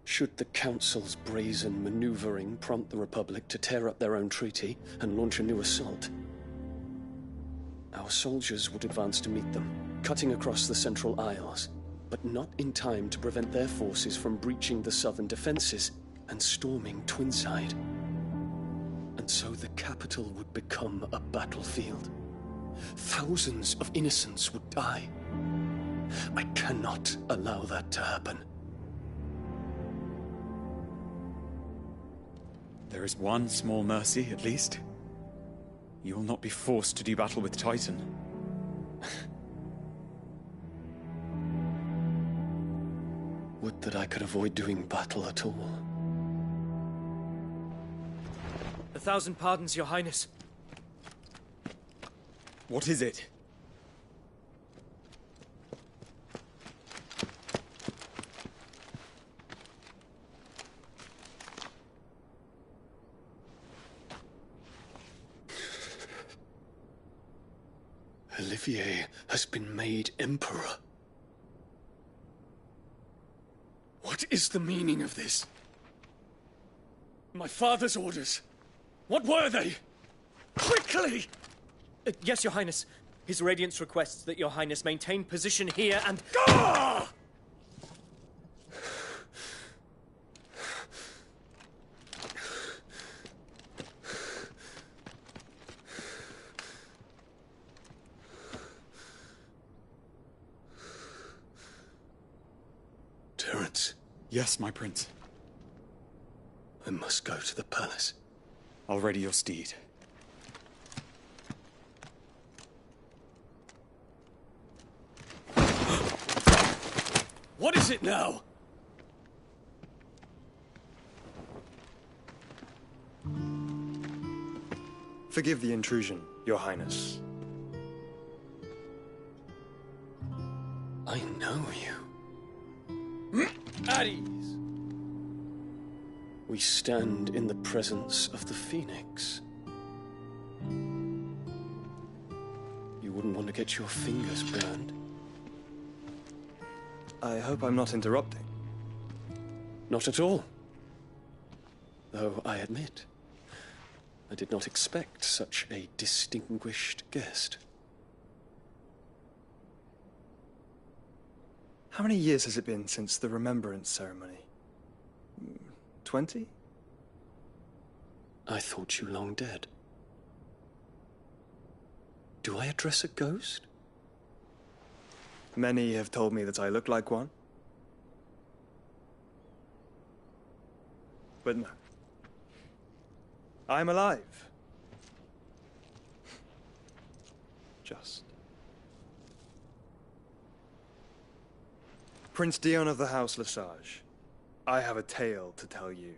Should the Council's brazen maneuvering prompt the Republic to tear up their own treaty and launch a new assault, our soldiers would advance to meet them, cutting across the Central Isles, but not in time to prevent their forces from breaching the southern defenses and storming Twinside. And so the capital would become a battlefield. Thousands of innocents would die. I cannot allow that to happen. There is one small mercy, at least. You will not be forced to do battle with Titan. Would that I could avoid doing battle at all. 1,000 pardons, Your Highness. What is it? Olivier has been made Emperor. What is the meaning of this? My father's orders. What were they? Quickly! Yes, Your Highness. His Radiance requests that Your Highness maintain position here and... Gah! Terence. Yes, my prince. I must go to the palace. I'll ready your steed. What is it now? Forgive the intrusion, Your Highness. I know you. At ease. We stand in the presence of the Phoenix. You wouldn't want to get your fingers burned. I hope I'm not interrupting. Not at all. Though I admit, I did not expect such a distinguished guest. How many years has it been since the Remembrance ceremony? 20? I thought you long dead. Do I address a ghost? Many have told me that I look like one. But no. I'm alive. Just. Prince Dion of the House Lesage, I have a tale to tell you.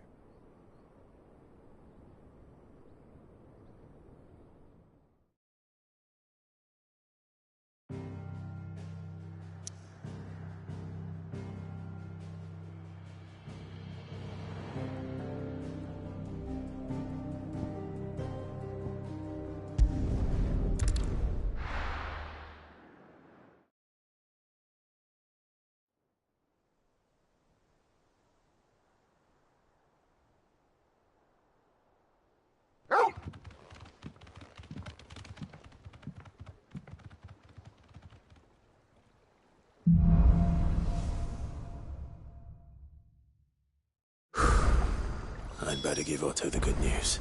better give Otto the good news.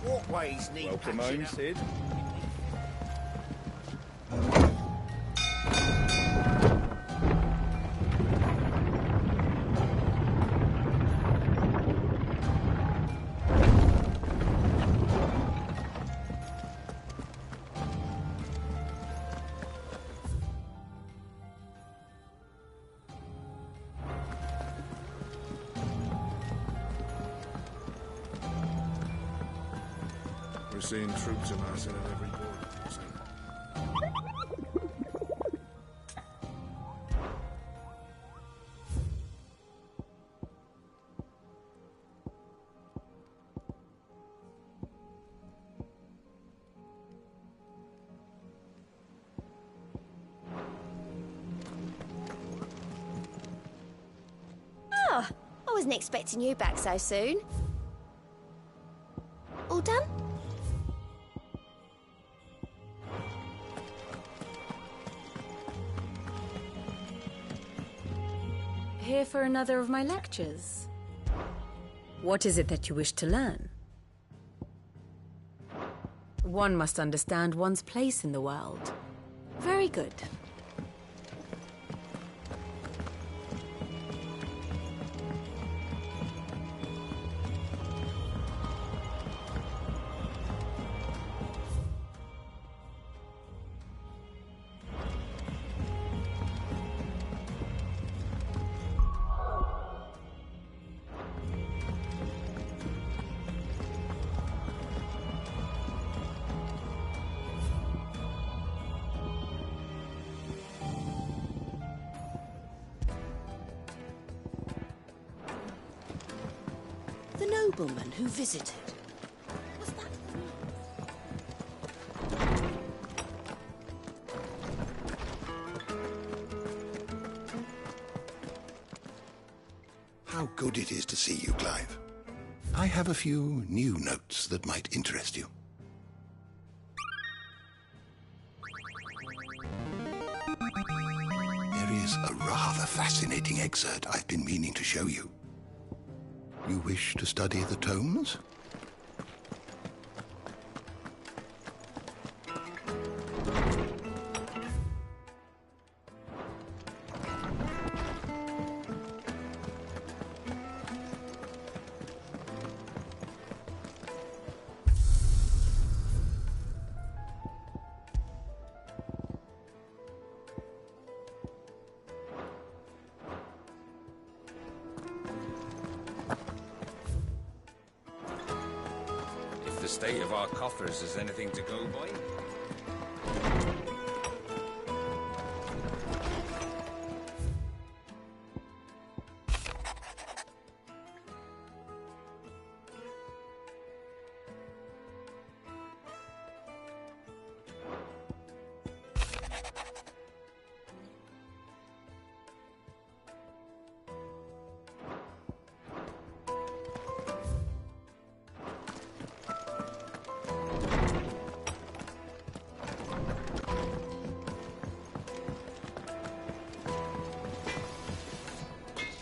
Walkways need Welcome patching home, up. Sid. We're seeing troops amassing at every border. Oh, I wasn't expecting you back so soon. All done? Here for another of my lectures. What is it that you wish to learn? One must understand one's place in the world. Very good. The nobleman who visited. Was that How good it is to see you, Clive. I have a few new notes that might interest you. There is a rather fascinating excerpt I've been meaning to show you. You wish to study the tomes? If the state of our coffers is anything to go by.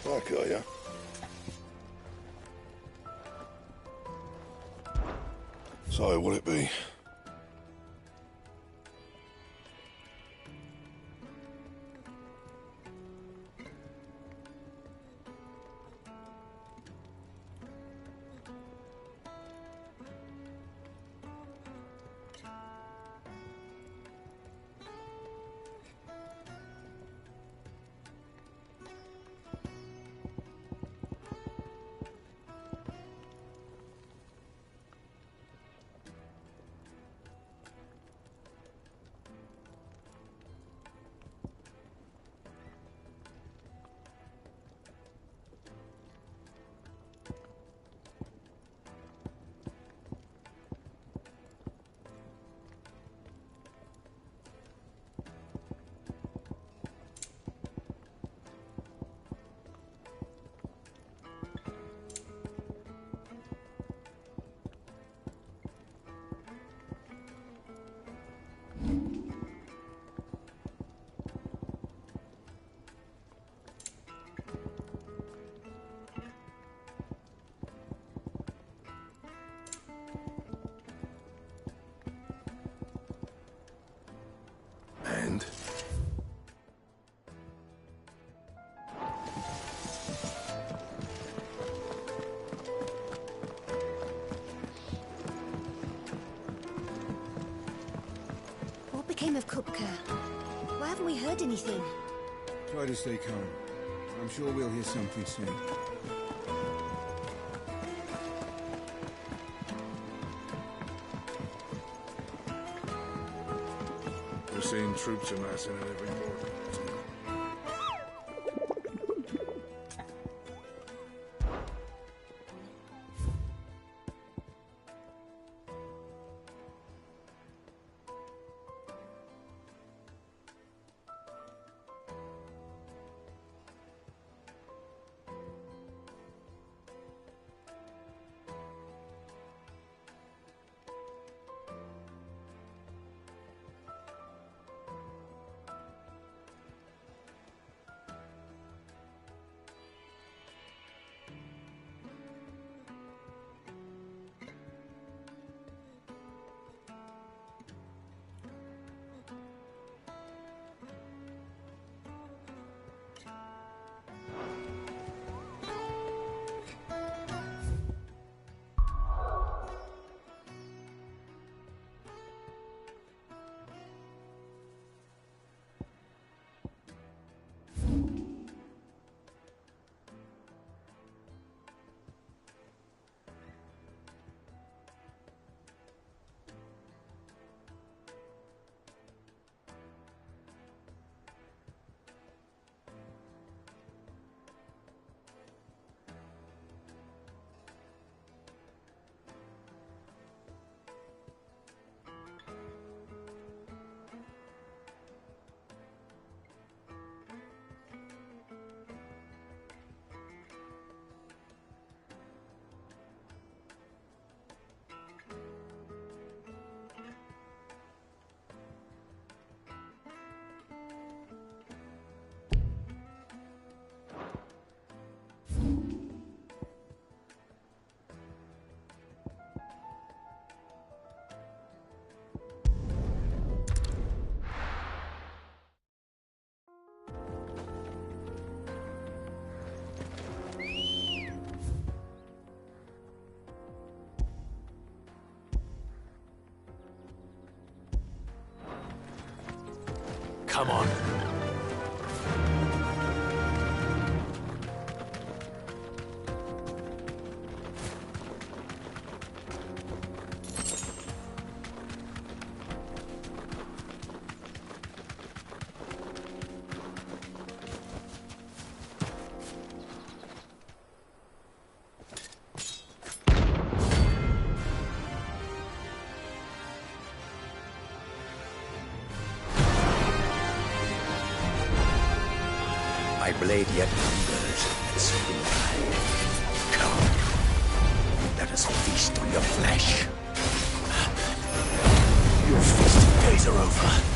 Back, are ya? So, will it be? became of Kupka? Why haven't we heard anything? Try to stay calm. I'm sure we'll hear something soon. We're seeing troops amassing at every port. Come on. My blade yet lingers and spring high. Come, let us feast on your flesh. Your feasting days are over.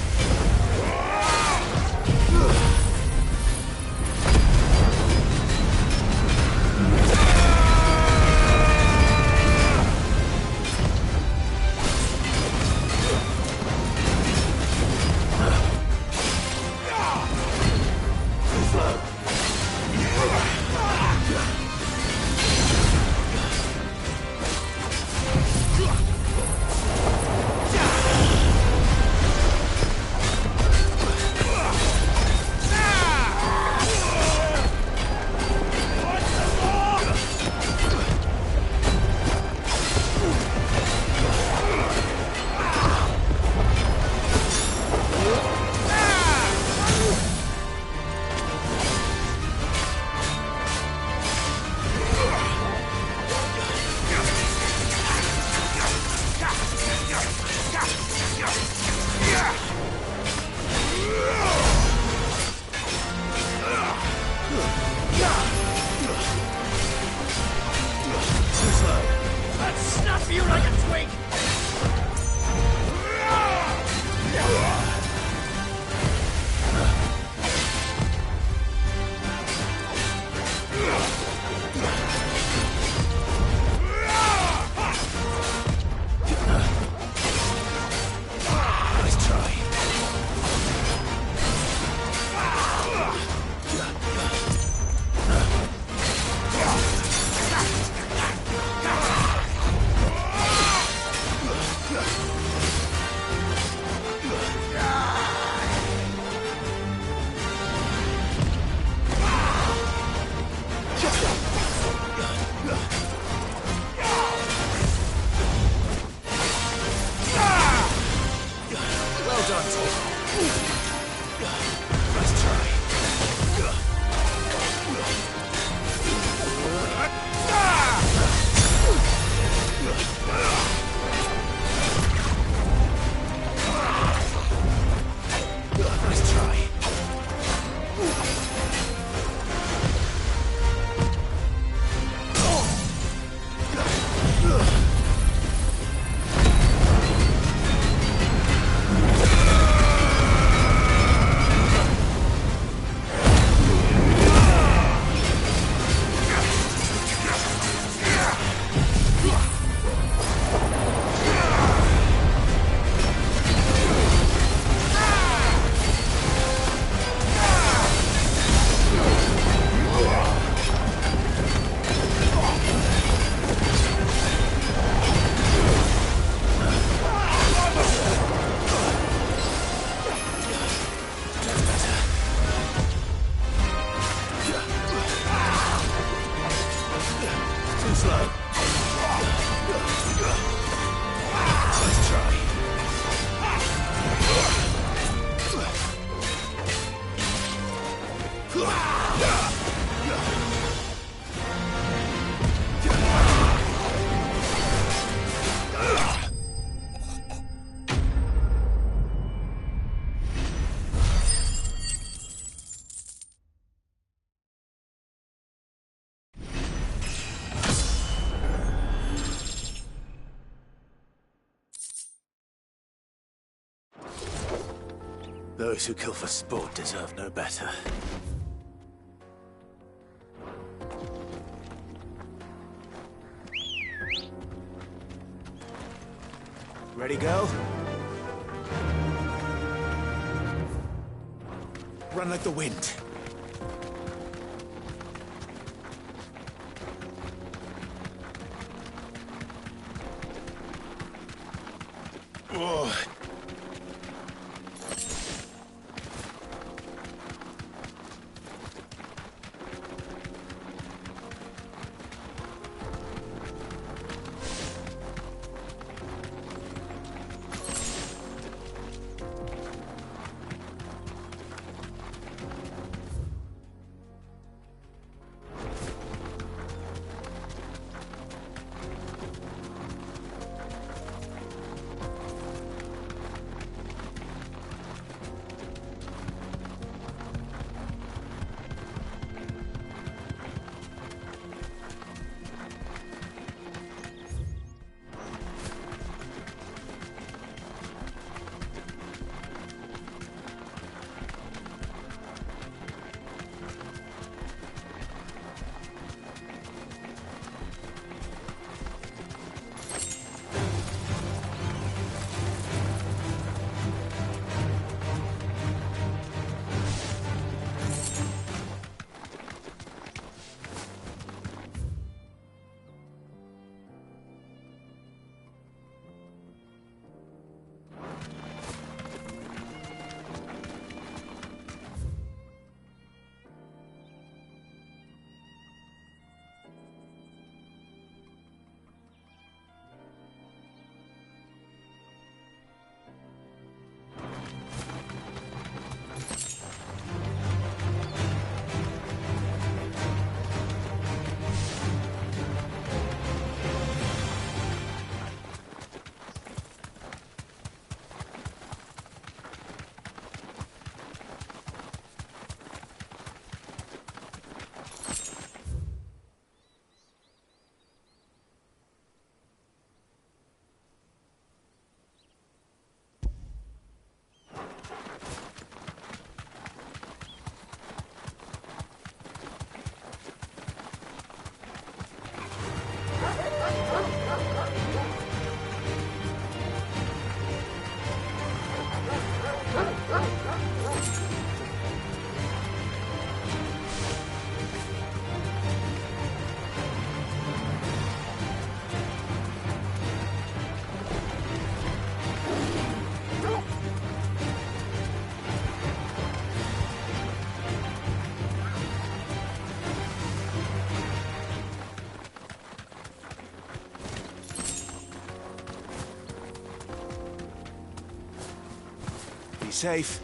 Those who kill for sport deserve no better. Ready, go? Run like the wind. Oh. Safe.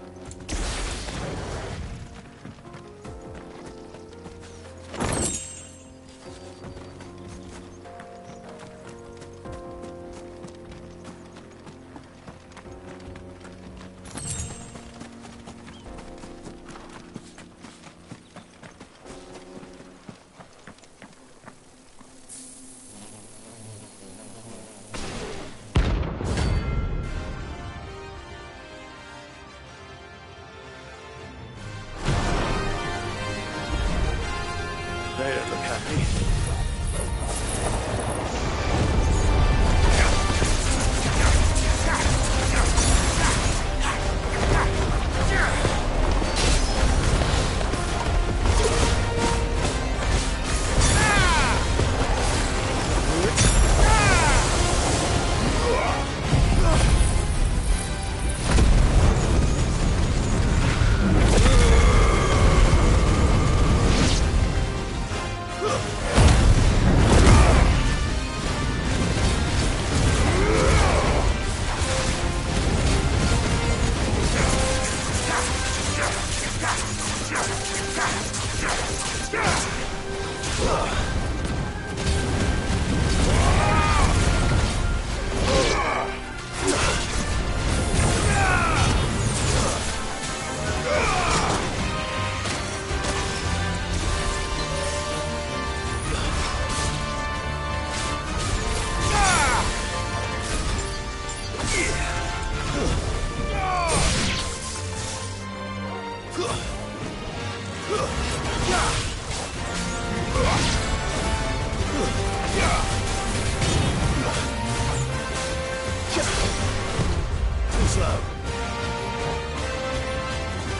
slow.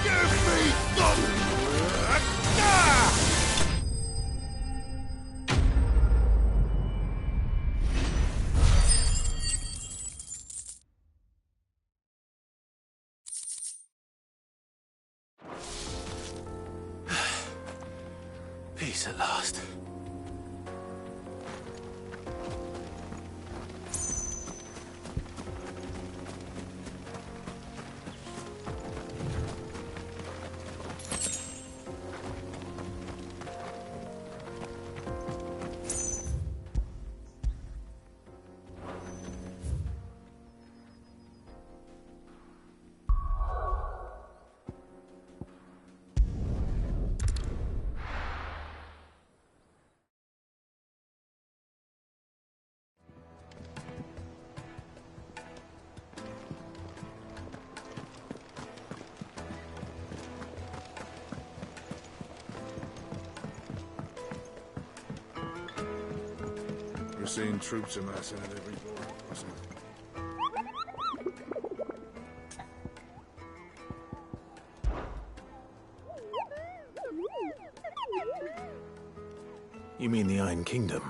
Give me some... Peace at last. We're seeing troops amassing at every border crossing. You mean the Iron Kingdom?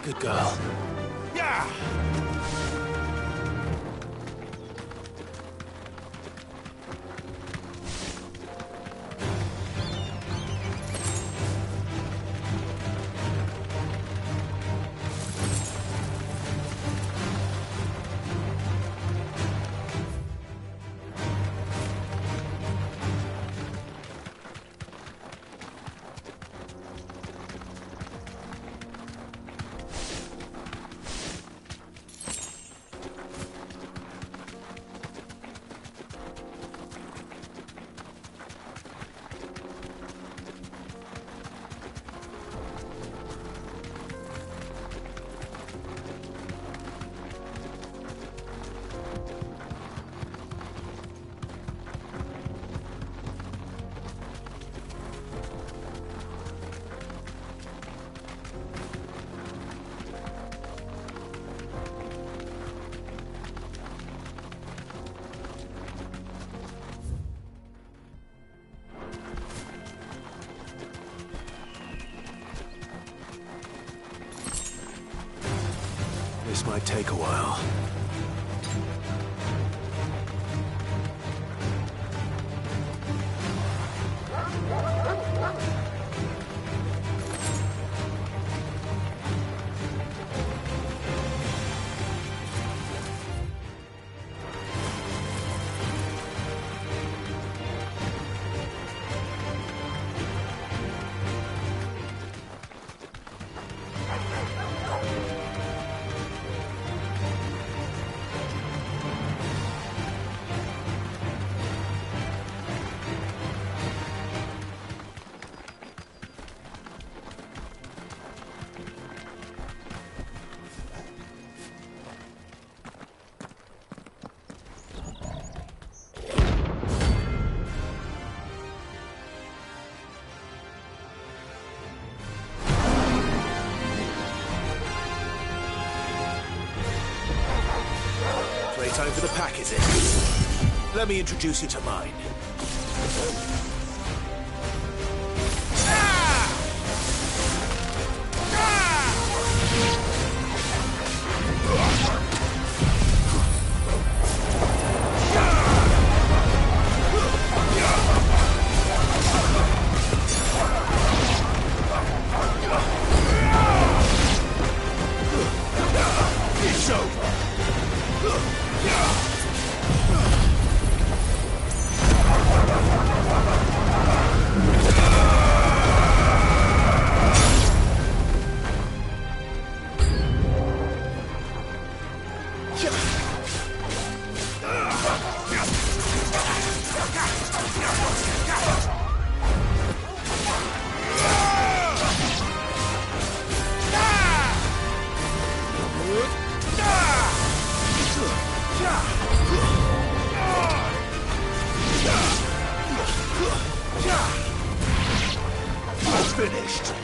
Good girl. Yeah! This might take a while. Time for the pack, is it? Let me introduce you to mine. It's over. Finished.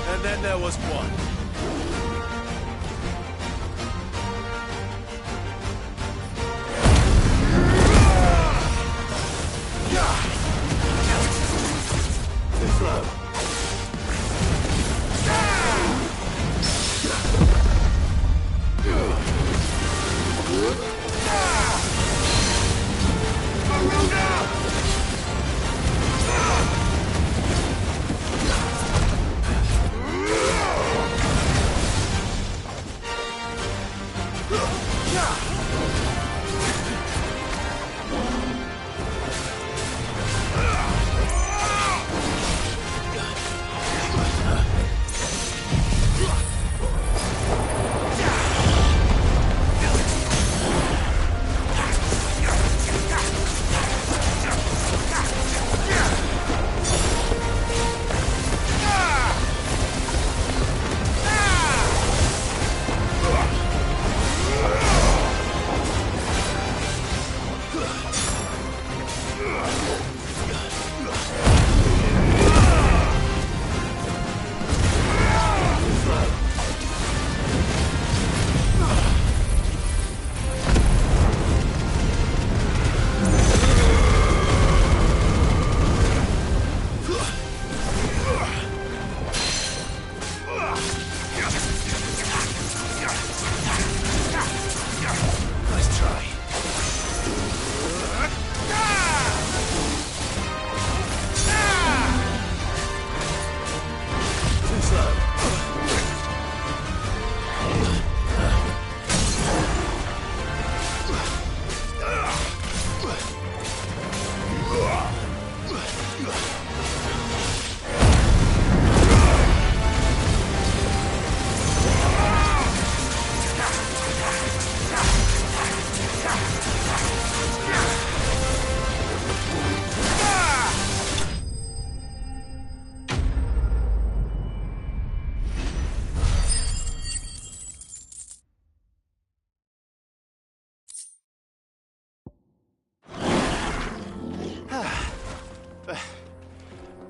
And then there was one.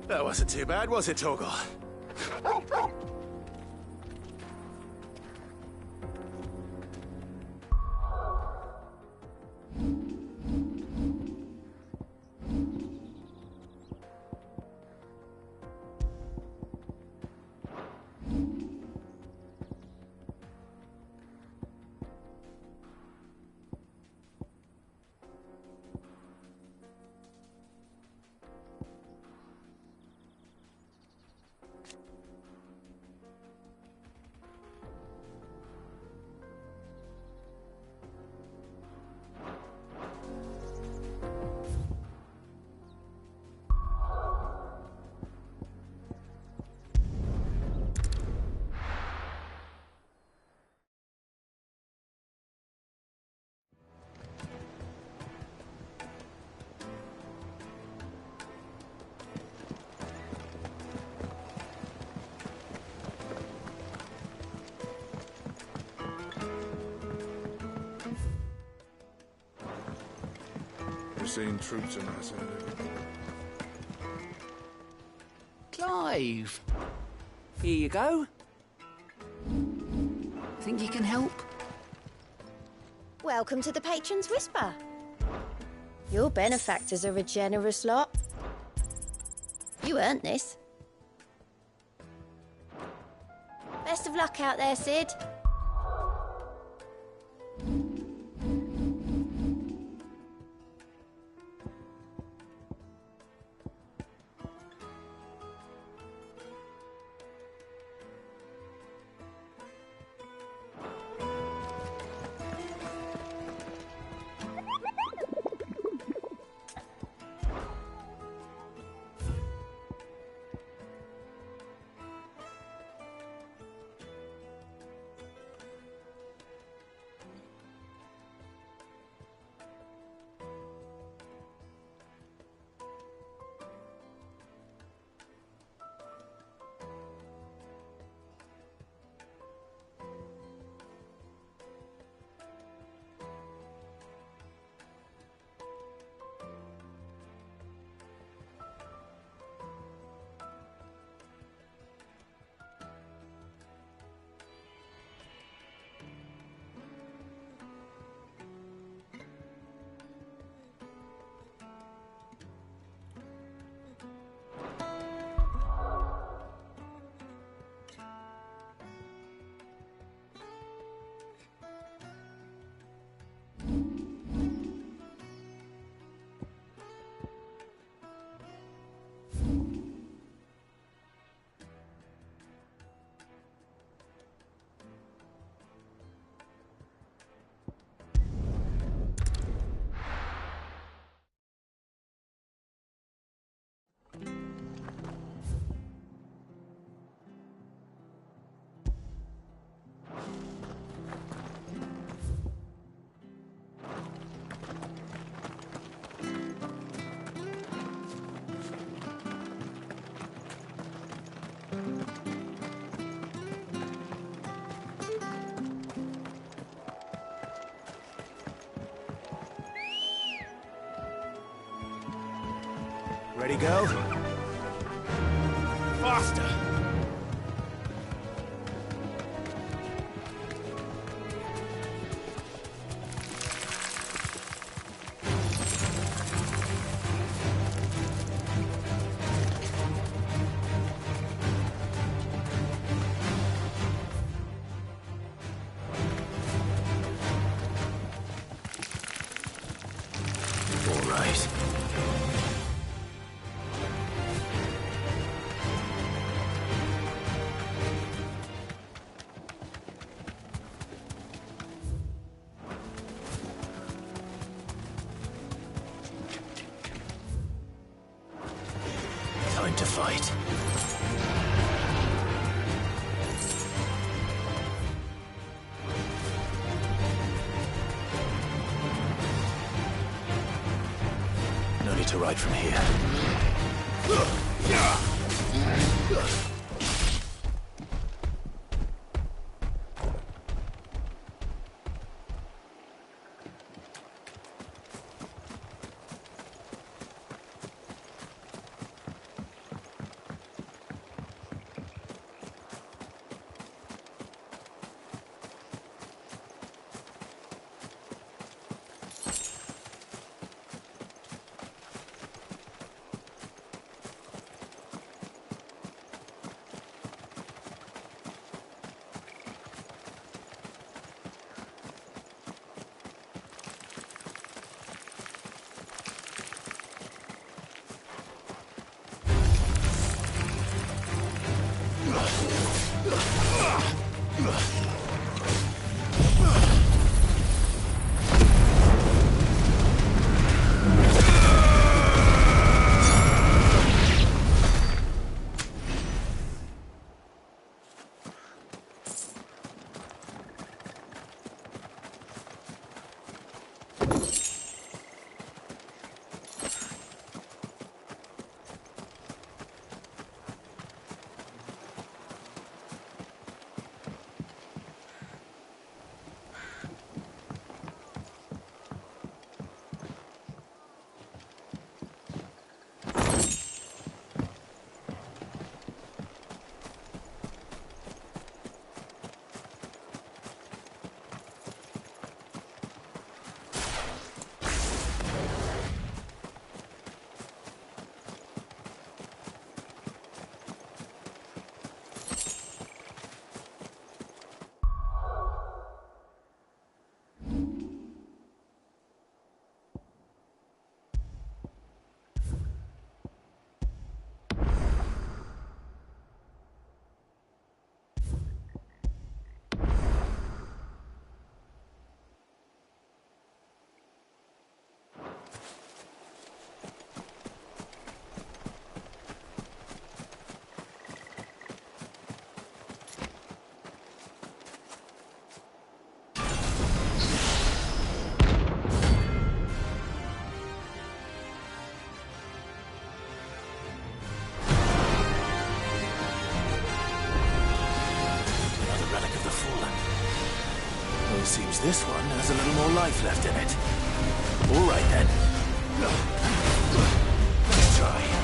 That wasn't too bad, was it, Torgal? seen troops in that area. Clive! Here you go. Think you can help? Welcome to the Patron's Whisper. Your benefactors are a generous lot. You earned this. Best of luck out there, Sid. Ready, go? Faster! All right. Time to fight. No need to ride from here. Seems this one has a little more life left in it. All right then. Let's try.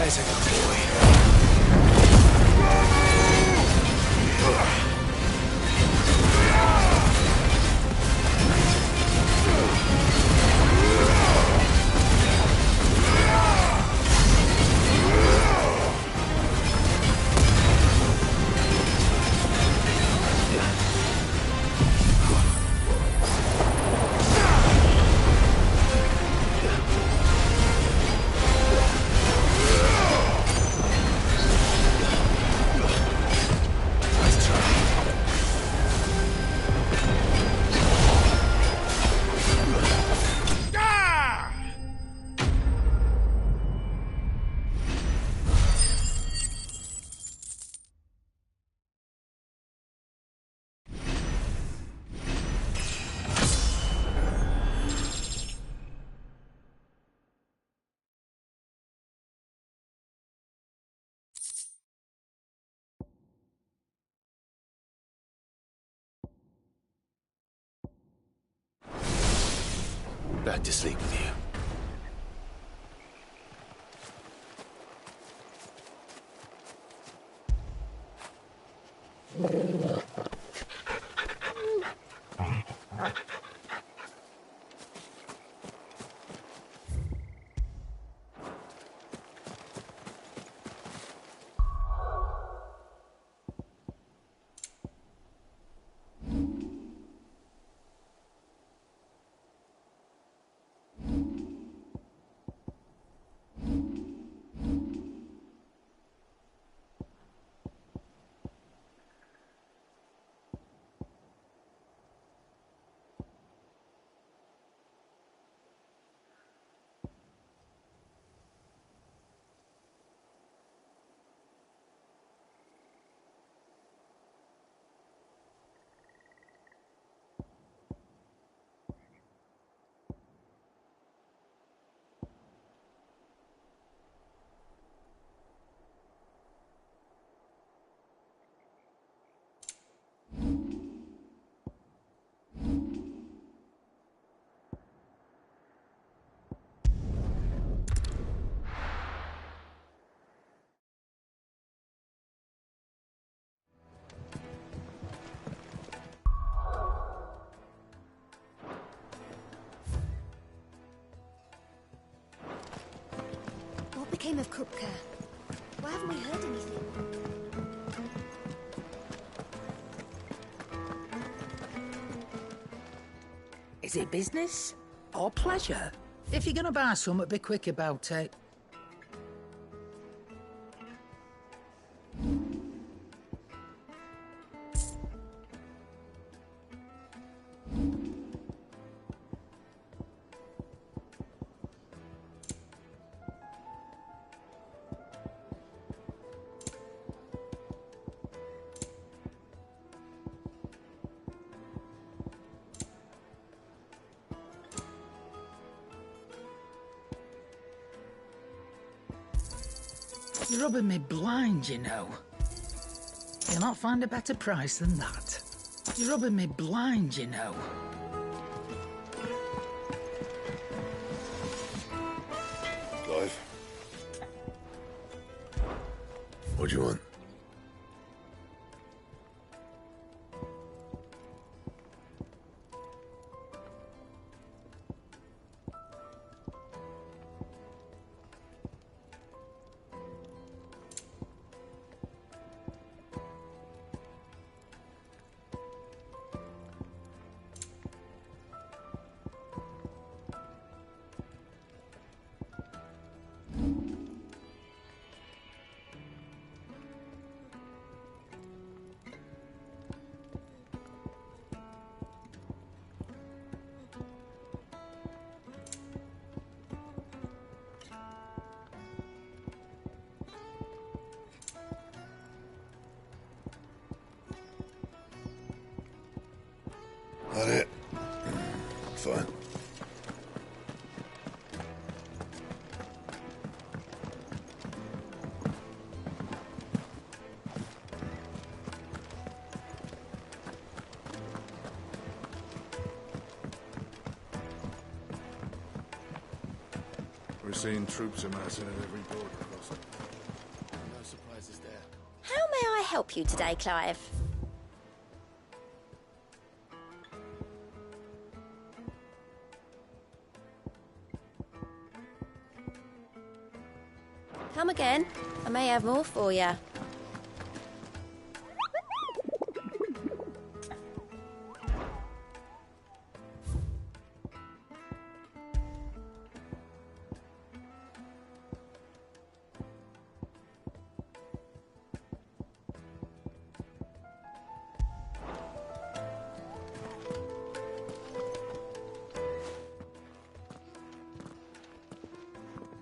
There's a good boy. Back to sleep with you. What became of Kupka? Why haven't we heard anything? Is it business or pleasure? If you're gonna buy something, be quick about it. You're rubbing me blind, you know. You'll not find a better price than that. You're rubbing me blind, you know. Clive? What do you want? seeing troops amassing at every border crossing. No surprises there. How may I help you today, Clive? Come again. I may have more for you.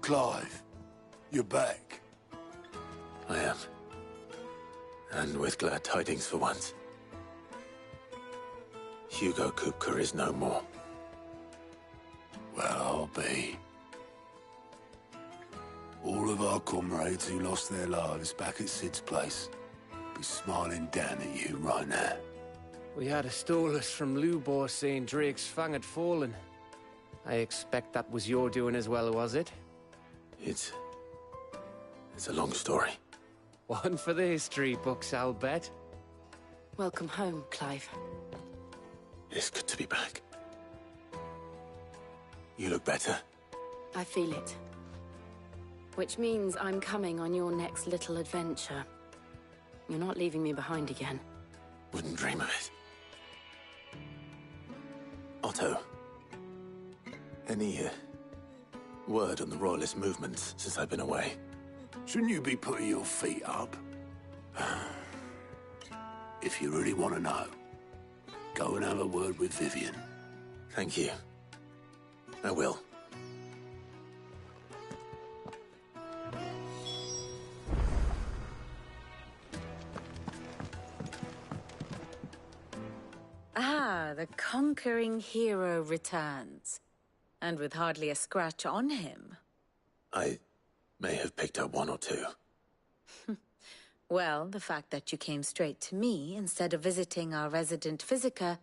Clive, you're back. I am. And with glad tidings for once. Hugo Kupka is no more. Well, I'll be. All of our comrades who lost their lives back at Sid's place be smiling down at you right now. We had a stolus from Lubor saying Drake's fang had fallen. I expect that was your doing as well, was it? It's a long story. One for the history books, I'll bet. Welcome home, Clive. It's good to be back. You look better. I feel it. Which means I'm coming on your next little adventure. You're not leaving me behind again. Wouldn't dream of it. Otto, any word on the Royalist movement since I've been away? Shouldn't you be putting your feet up? If you really want to know, go and have a word with Vivian. Thank you. I will. Ah, the conquering hero returns. And with hardly a scratch on him. I may have picked up one or two. Well, the fact that you came straight to me instead of visiting our resident physiker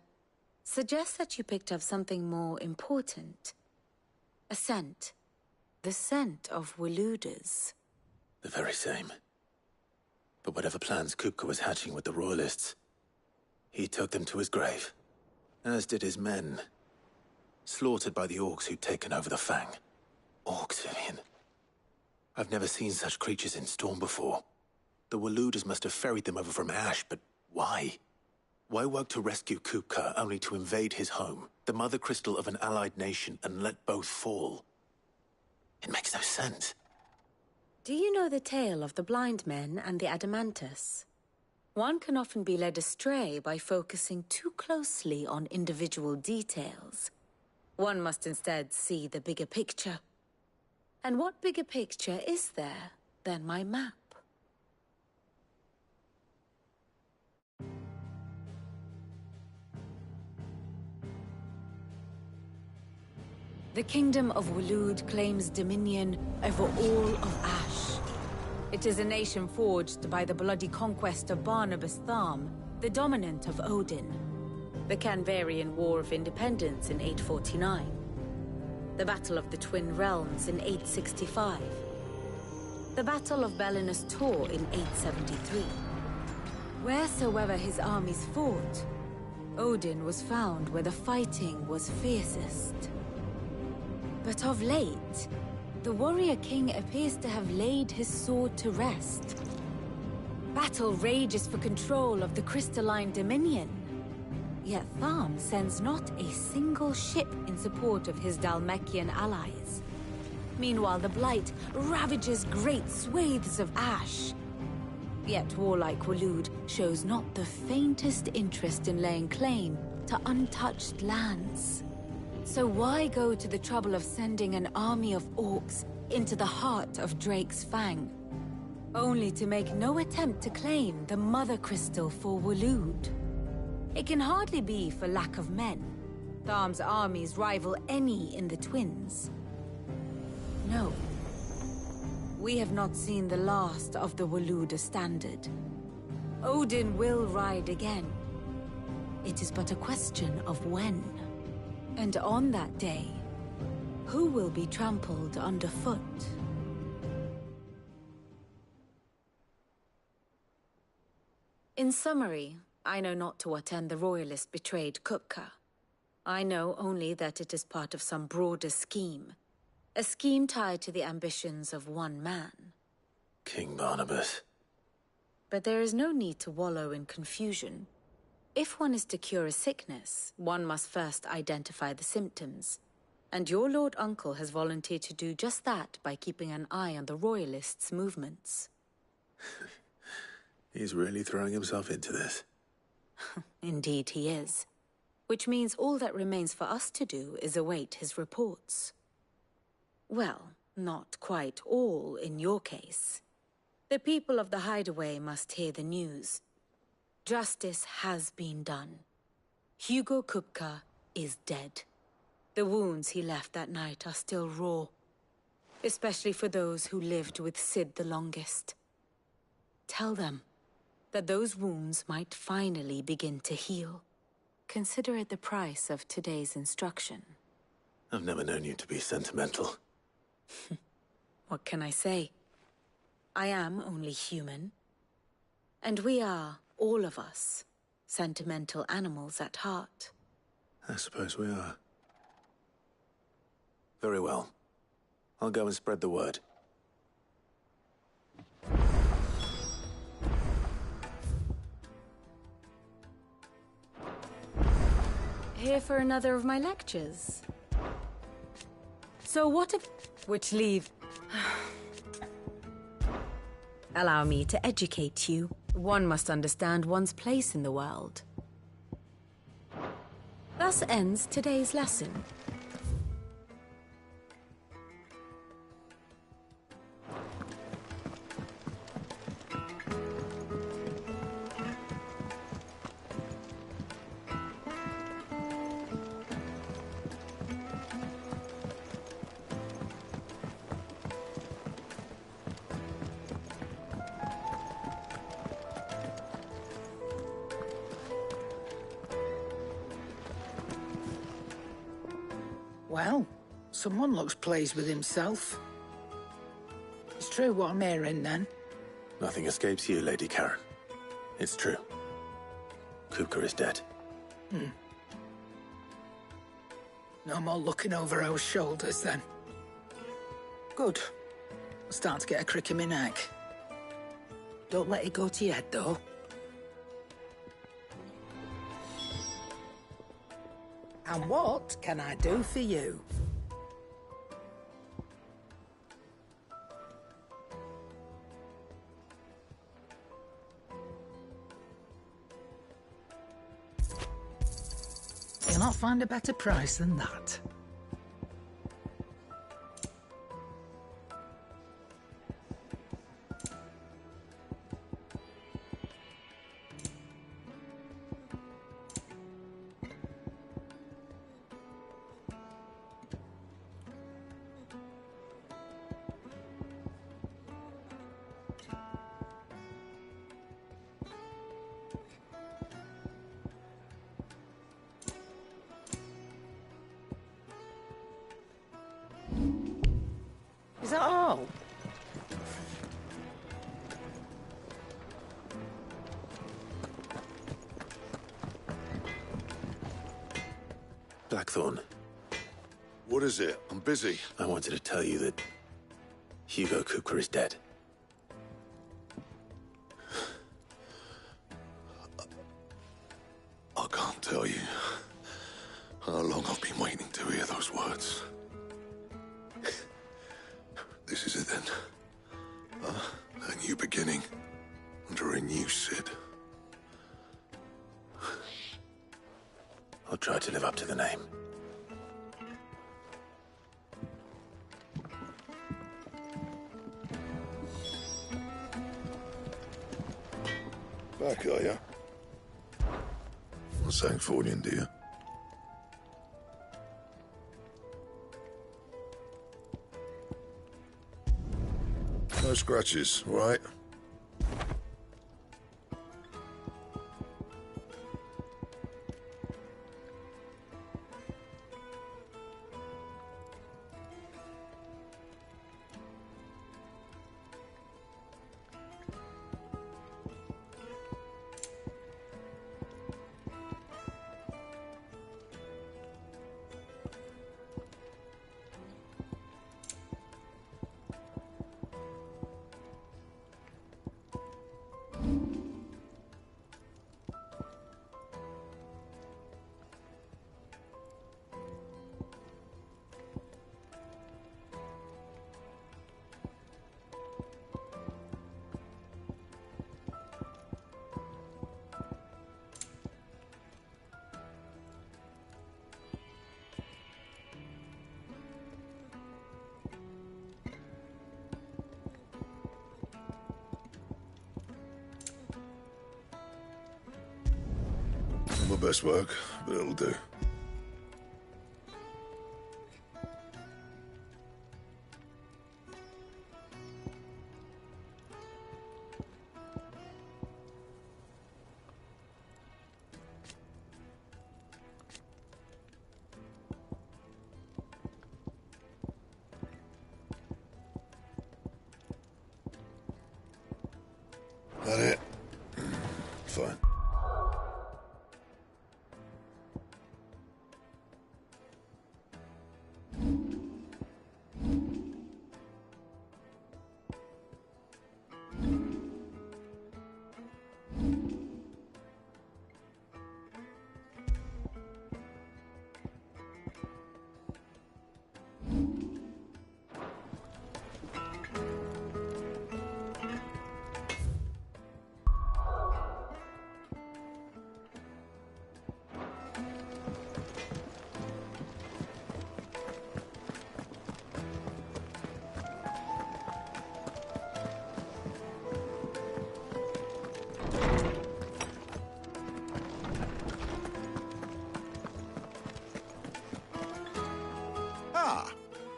suggests that you picked up something more important. A scent. The scent of Waludas. The very same. But whatever plans Kupka was hatching with the Royalists, he took them to his grave. As did his men. Slaughtered by the orcs who'd taken over the Fang. Orcs, Vivian. I've never seen such creatures in Storm before. The Waludas must have ferried them over from Ash, but why? Why work to rescue Kupka only to invade his home, the mother crystal of an allied nation, and let both fall? It makes no sense. Do you know the tale of the blind men and the Adamantus? One can often be led astray by focusing too closely on individual details. One must instead see the bigger picture. And what bigger picture is there than my map? The Kingdom of Waloed claims dominion over all of Ash. It is a nation forged by the bloody conquest of Barnabas Tharm, the dominant of Odin. The Canvarian War of Independence in 849. The Battle of the Twin Realms in 865. The Battle of Belinus Tor in 873. Wheresoever his armies fought, Odin was found where the fighting was fiercest. But of late, the warrior king appears to have laid his sword to rest. Battle rages for control of the crystalline dominion. Yet Tharm sends not a single ship in support of his Dhalmekian allies. Meanwhile, the Blight ravages great swathes of Ash. Yet warlike Waloed shows not the faintest interest in laying claim to untouched lands. So why go to the trouble of sending an army of orcs into the heart of Drake's Fang, only to make no attempt to claim the Mother Crystal for Waloed? It can hardly be for lack of men. Tharm's armies rival any in the Twins. No. We have not seen the last of the Waluda standard. Odin will ride again. It is but a question of when. And on that day, who will be trampled underfoot? In summary, I know not to what end the Royalists betrayed Kupka. I know only that it is part of some broader scheme. A scheme tied to the ambitions of one man. King Barnabas. But there is no need to wallow in confusion. If one is to cure a sickness, one must first identify the symptoms. And your Lord Uncle has volunteered to do just that by keeping an eye on the Royalists' movements. He's really throwing himself into this. Indeed he is. Which means all that remains for us to do is await his reports. Well, not quite all in your case. The people of the Hideaway must hear the news. Justice has been done. Hugo Kupka is dead. The wounds he left that night are still raw. Especially for those who lived with Sid the longest. Tell them that those wounds might finally begin to heal. Consider it the price of today's instruction. I've never known you to be sentimental. What can I say? I am only human. And we are, all of us, sentimental animals at heart. I suppose we are. Very well. I'll go and spread the word. Here for another of my lectures. So what if... Which leave... Allow me to educate you. One must understand one's place in the world. Thus ends today's lesson. Well, someone looks pleased with himself. It's true what I'm hearing, then. Nothing escapes you, Lady Karen. It's true. Kupka is dead. No more looking over our shoulders, then. Good. I'm starting to get a crick in my neck. Don't let it go to your head, though. And what can I do for you? You'll not find a better price than that. Is that all? Blackthorn. What is it? I'm busy. I wanted to tell you that Hugo Kupka is dead. I can't tell you how long I've been waiting to hear those words. This is it then. A new beginning under a new Sid. I'll try to live up to the name. Back, are ya? Not saying forwarding, do you? No scratches, all right? my best work, but it'll do. That it? Fine.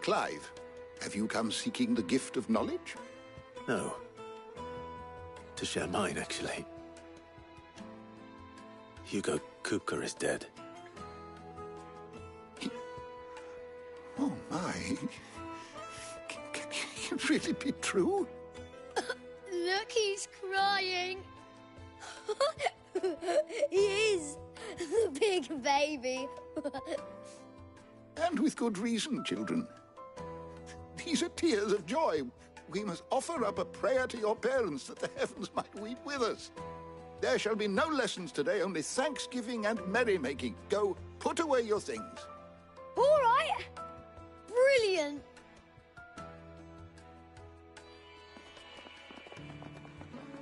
Clive, have you come seeking the gift of knowledge? No. To share mine, actually. Hugo Kupka is dead. Oh, my. Can it really be true? Look, he's crying. He is. The big baby. And with good reason, children. These are tears of joy. We must offer up a prayer to your parents that the heavens might weep with us. There shall be no lessons today, only thanksgiving and merrymaking. Go, put away your things. All right. Brilliant.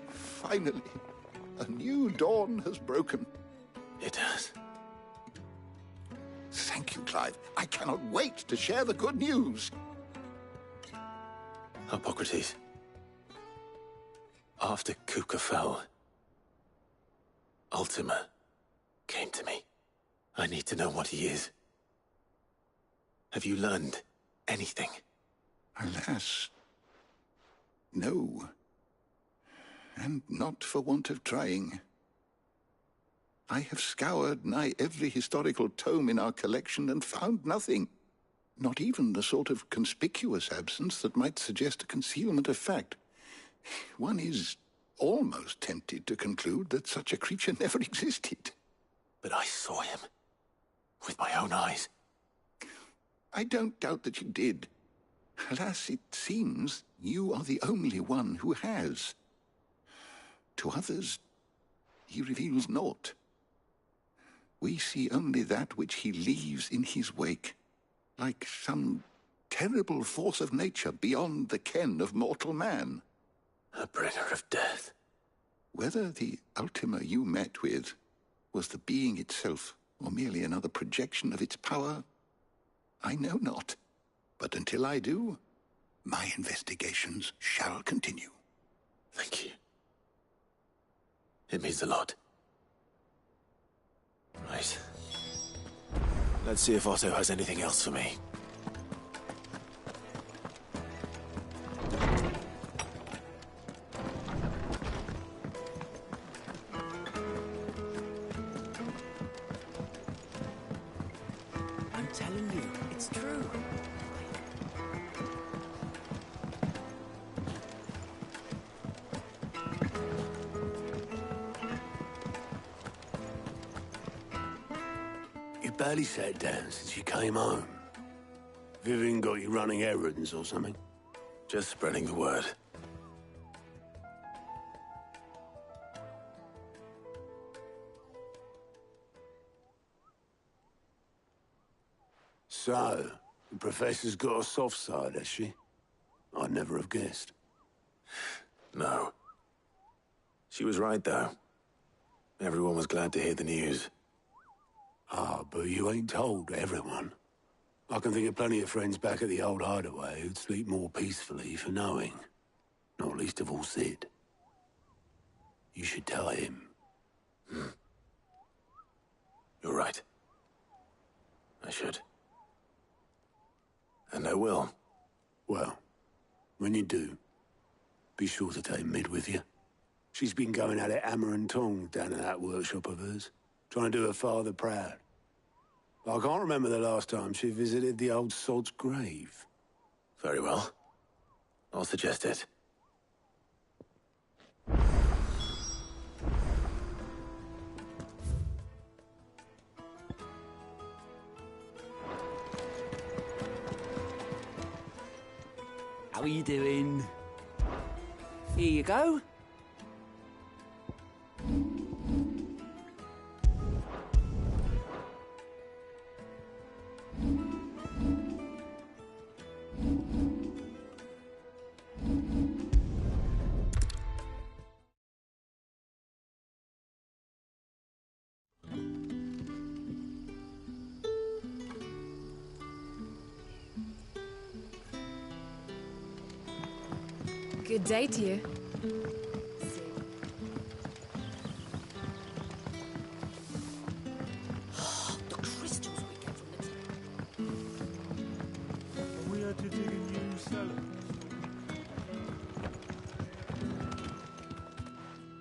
Finally, a new dawn has broken. It has. Thank you, Clive. I cannot wait to share the good news. Hippocrates. After Kupka fell, Ultima came to me. I need to know what he is. Have you learned anything? Alas, no. And not for want of trying. I have scoured nigh every historical tome in our collection and found nothing. Not even the sort of conspicuous absence that might suggest a concealment of fact. One is almost tempted to conclude that such a creature never existed. But I saw him. With my own eyes. I don't doubt that you did. Alas, it seems you are the only one who has. To others, he reveals naught. We see only that which he leaves in his wake. Like some terrible force of nature beyond the ken of mortal man. A bringer of death. Whether the Ultima you met with was the being itself, or merely another projection of its power, I know not. But until I do, my investigations shall continue. Thank you. It means a lot. Right. Let's see if Otto has anything else for me. I'm telling you, it's true. You barely sat down since you came home. Vivian got you running errands or something? Just spreading the word. So, the Professor's got a soft side, has she? I'd never have guessed. No. She was right, though. Everyone was glad to hear the news. Ah, but you ain't told everyone. I can think of plenty of friends back at the old hideaway who'd sleep more peacefully for knowing. Not least of all Sid. You should tell him. You're right. I should. And I will. Well, when you do, be sure to take Mid with you. She's been going at it hammer and tongs down in that workshop of hers, trying to do her father proud. I can't remember the last time she visited the old sod's grave. Very well. I'll suggest it. How are you doing? Here you go. Good day to you. The crystals we get from the We had to dig a new cellar.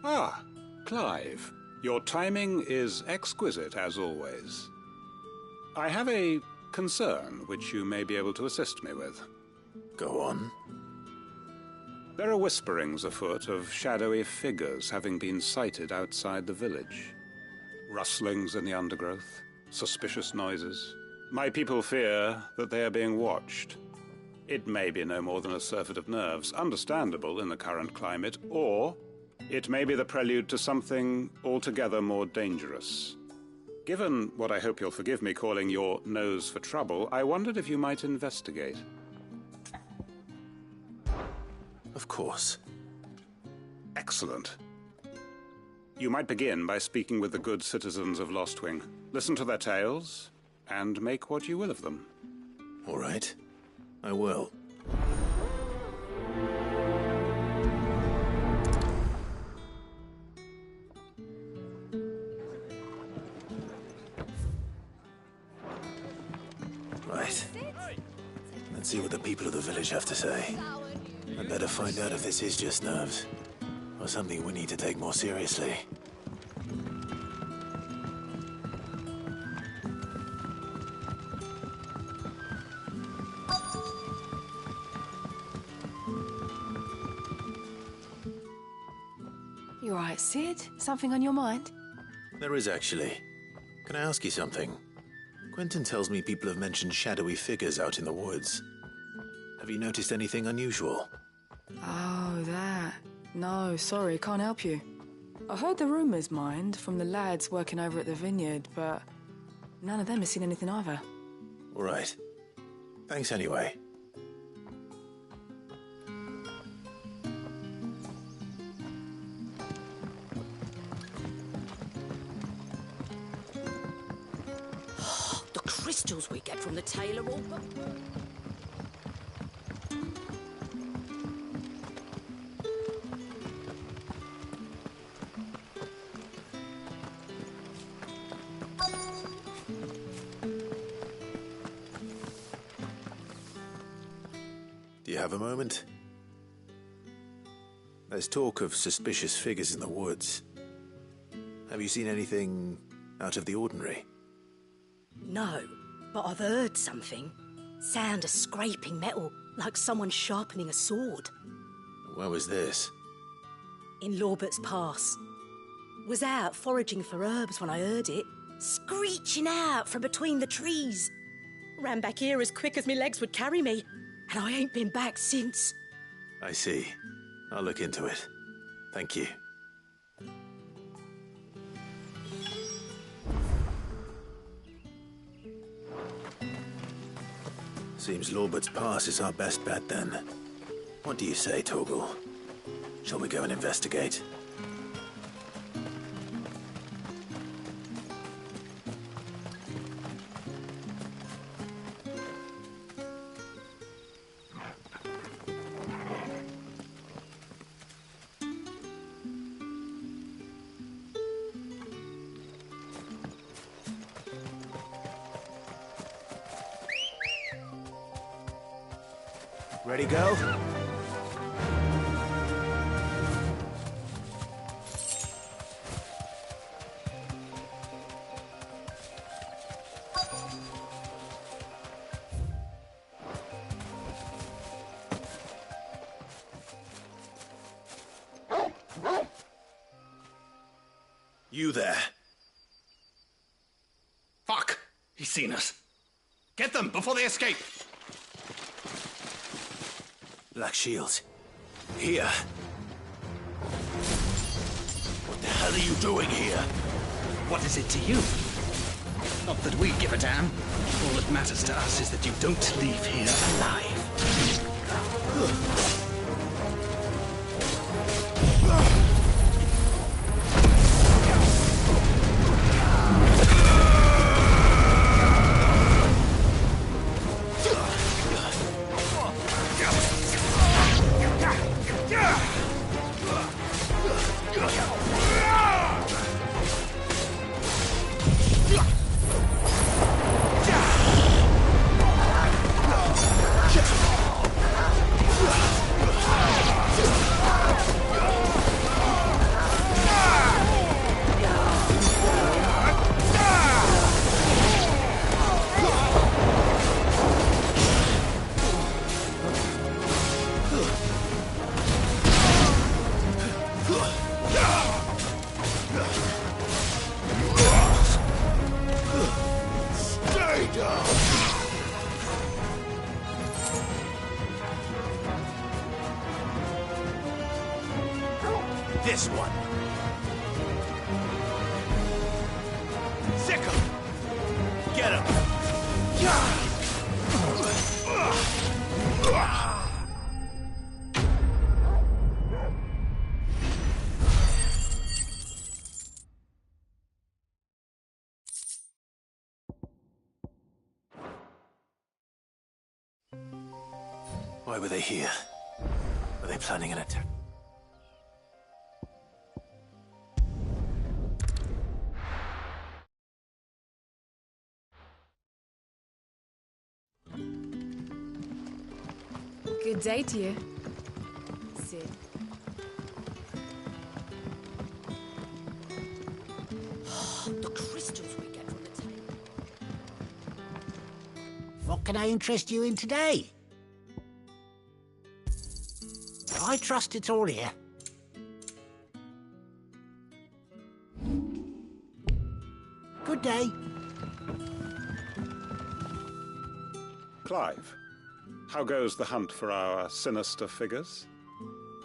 Ah, Clive. Your timing is exquisite, as always. I have a concern which you may be able to assist me with. Go on. There are whisperings afoot of shadowy figures having been sighted outside the village. Rustlings in the undergrowth, suspicious noises. My people fear that they are being watched. It may be no more than a surfeit of nerves, understandable in the current climate, or it may be the prelude to something altogether more dangerous. Given what I hope you'll forgive me calling your nose for trouble, I wondered if you might investigate. Of course. Excellent. You might begin by speaking with the good citizens of Lostwing. Listen to their tales, and make what you will of them. All right. I will. Right. Let's see what the people of the village have to say. I'd better find out if this is just nerves, or something we need to take more seriously. You all right, Sid? Something on your mind? There is, actually. Can I ask you something? Quentin tells me people have mentioned shadowy figures out in the woods. Have you noticed anything unusual? Oh, that. No, sorry, can't help you. I heard the rumours, mind, from the lads working over at the vineyard, but none of them have seen anything either. All right. Thanks anyway. The crystals we get from the tailor all... Do you have a moment? There's talk of suspicious figures in the woods. Have you seen anything out of the ordinary? No, but I've heard something. Sound of scraping metal, like someone sharpening a sword. Where was this? In Lorbert's Pass. Was out foraging for herbs when I heard it, screeching out from between the trees. Ran back here as quick as my legs would carry me, and I ain't been back since. I see. I'll look into it. Thank you. Seems Lorbert's Pass is our best bet then. What do you say, Torgal? Shall we go and investigate? Ready, go? You there. Fuck! He's seen us. Get them before they escape! Black Shields. Here. What the hell are you doing here? What is it to you? Not that we give a damn. All that matters to us is that you don't leave here alive. This one. Sick 'em! Get him! Why were they here? Were they planning an attack? Good day to you, Sid. The crystals we get from the table. What can I interest you in today? I trust it's all here. Good day. Clive, how goes the hunt for our sinister figures?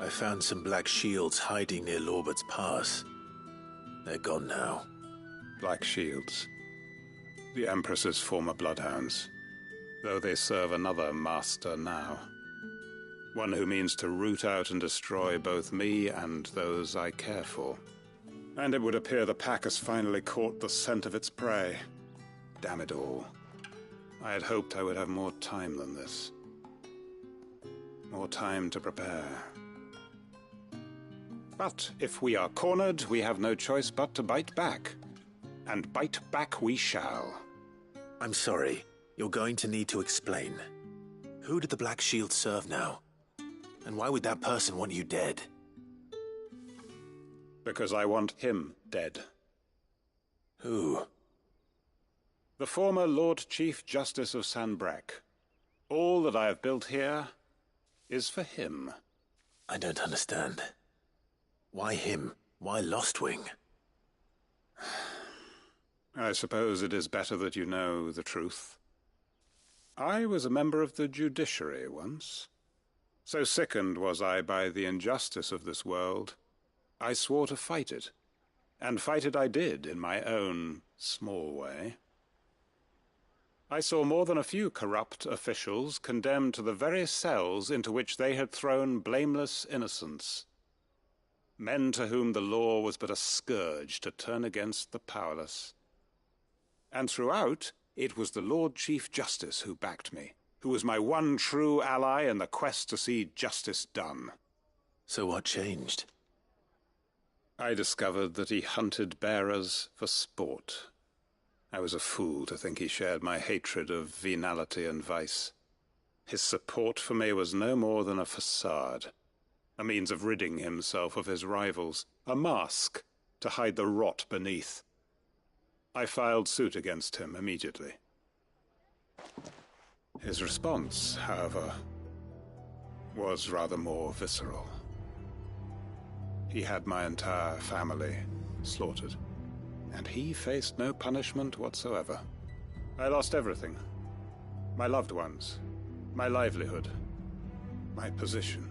I found some black shields hiding near Lorbert's Pass. They're gone now. Black shields. The Empress's former bloodhounds, though they serve another master now. One who means to root out and destroy both me and those I care for. And it would appear the pack has finally caught the scent of its prey. Damn it all. I had hoped I would have more time than this. More time to prepare. But if we are cornered, we have no choice but to bite back. And bite back we shall. I'm sorry. You're going to need to explain. Who did the Black Shield serve now? And why would that person want you dead? Because I want him dead. Who? The former Lord Chief Justice of Sanbreque. All that I have built here is for him. I don't understand. Why him? Why Lostwing? I suppose it is better that you know the truth. I was a member of the judiciary once. So sickened was I by the injustice of this world, I swore to fight it. And fight it I did, in my own small way. I saw more than a few corrupt officials condemned to the very cells into which they had thrown blameless innocents. Men to whom the law was but a scourge to turn against the powerless. And throughout, it was the Lord Chief Justice who backed me, who was my one true ally in the quest to see justice done. So what changed? I discovered that he hunted bearers for sport. I was a fool to think he shared my hatred of venality and vice. His support for me was no more than a facade, a means of ridding himself of his rivals, a mask to hide the rot beneath. I filed suit against him immediately. His response, however, was rather more visceral. He had my entire family slaughtered, and he faced no punishment whatsoever. I lost everything. My loved ones, my livelihood, my position,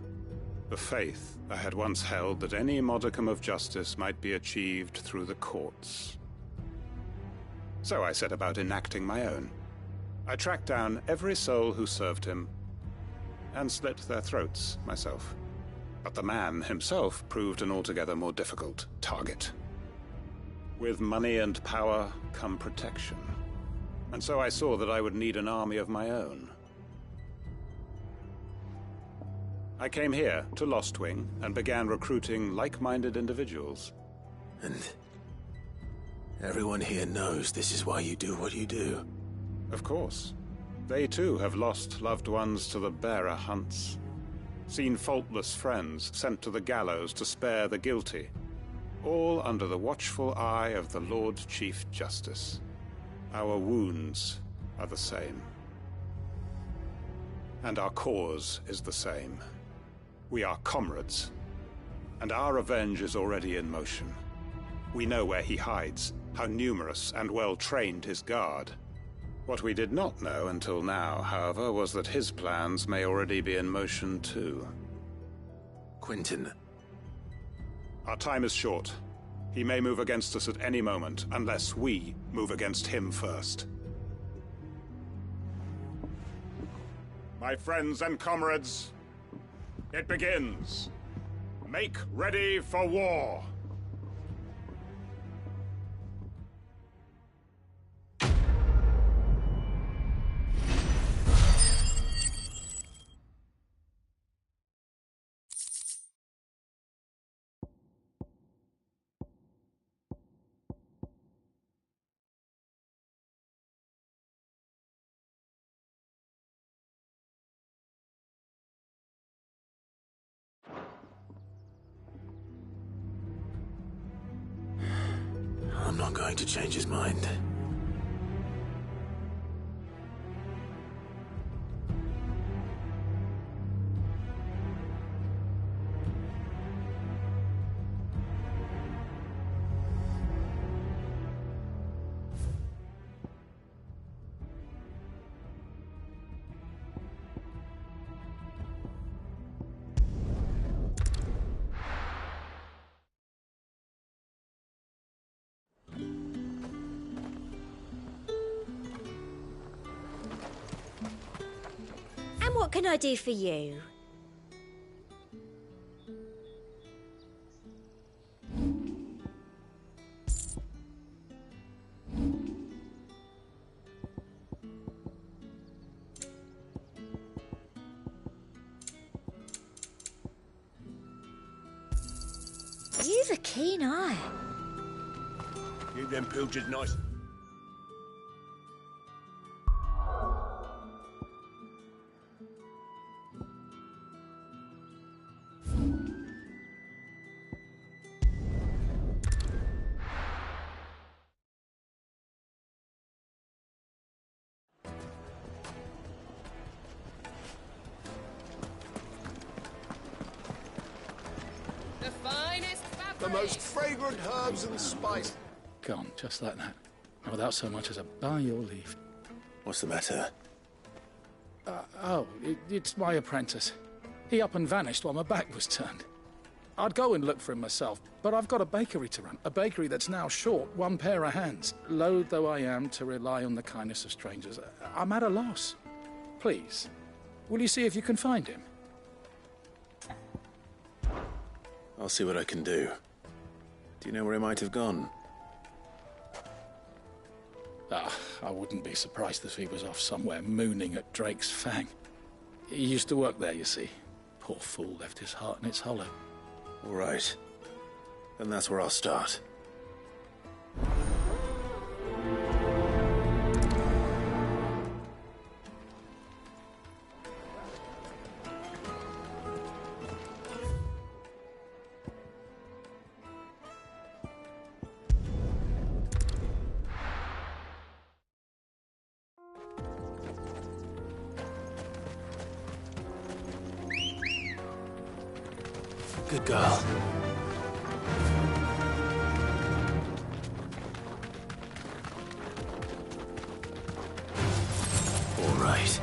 the faith I had once held that any modicum of justice might be achieved through the courts. So I set about enacting my own. I tracked down every soul who served him and slit their throats myself. But the man himself proved an altogether more difficult target. With money and power come protection, and so I saw that I would need an army of my own. I came here to Lostwing and began recruiting like-minded individuals. And everyone here knows this is why you do what you do. Of course. They too have lost loved ones to the bearer hunts. Seen faultless friends sent to the gallows to spare the guilty. All under the watchful eye of the Lord Chief Justice. Our wounds are the same. And our cause is the same. We are comrades, and our revenge is already in motion. We know where he hides, how numerous and well-trained his guard. What we did not know until now, however, was that his plans may already be in motion too. Quentin. Our time is short. He may move against us at any moment, unless we move against him first. My friends and comrades, it begins. Make ready for war. I'm not going to change his mind. And what can I do for you? You've a keen eye. Keep them pilchards nice. The most fragrant herbs and spice. Gone, just like that. And without so much as a by your leave. What's the matter? It's my apprentice. He up and vanished while my back was turned. I'd go and look for him myself, but I've got a bakery to run. A bakery that's now short one pair of hands. Loath though I am to rely on the kindness of strangers, I'm at a loss. Please, will you see if you can find him? I'll see what I can do. Do you know where he might have gone? I wouldn't be surprised if he was off somewhere mooning at Drake's Fang. He used to work there, you see. Poor fool left his heart in its hollow. All right. Then that's where I'll start. Good girl. All right.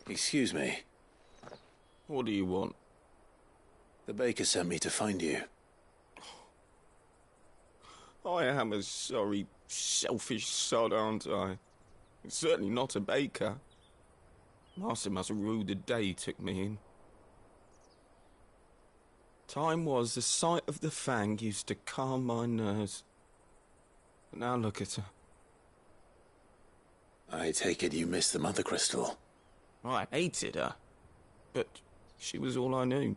Excuse me. What do you want? The baker sent me to find you. I am a sorry, selfish sod, aren't I? I'm certainly not a baker. Master must have ruled the day he took me in. Time was the sight of the fang used to calm my nerves. But now look at her. I take it you missed the Mother Crystal. I hated her, but she was all I knew.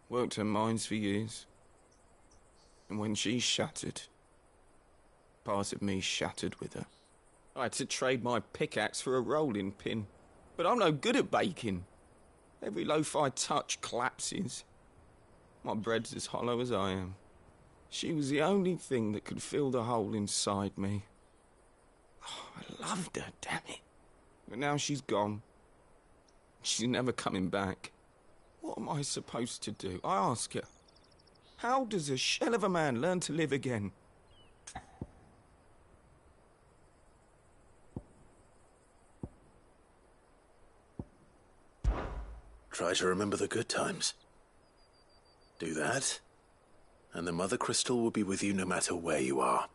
Worked her mines for years. And when she shattered, part of me shattered with her. I had to trade my pickaxe for a rolling pin, but I'm no good at baking. Every loaf I touch collapses. My bread's as hollow as I am. She was the only thing that could fill the hole inside me. Oh, I loved her, damn it. But now she's gone. She's never coming back. What am I supposed to do? I ask her. How does a shell of a man learn to live again? Try to remember the good times. Do that, and the Mother Crystal will be with you no matter where you are.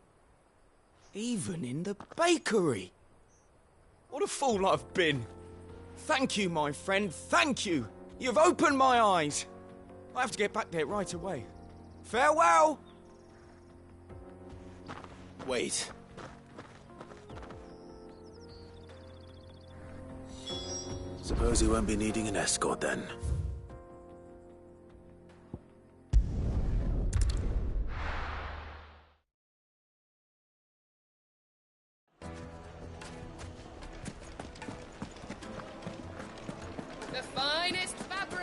Even in the bakery. What a fool I've been. Thank you, my friend, thank you. You've opened my eyes. I have to get back there right away. Farewell! Wait. Suppose you won't be needing an escort then.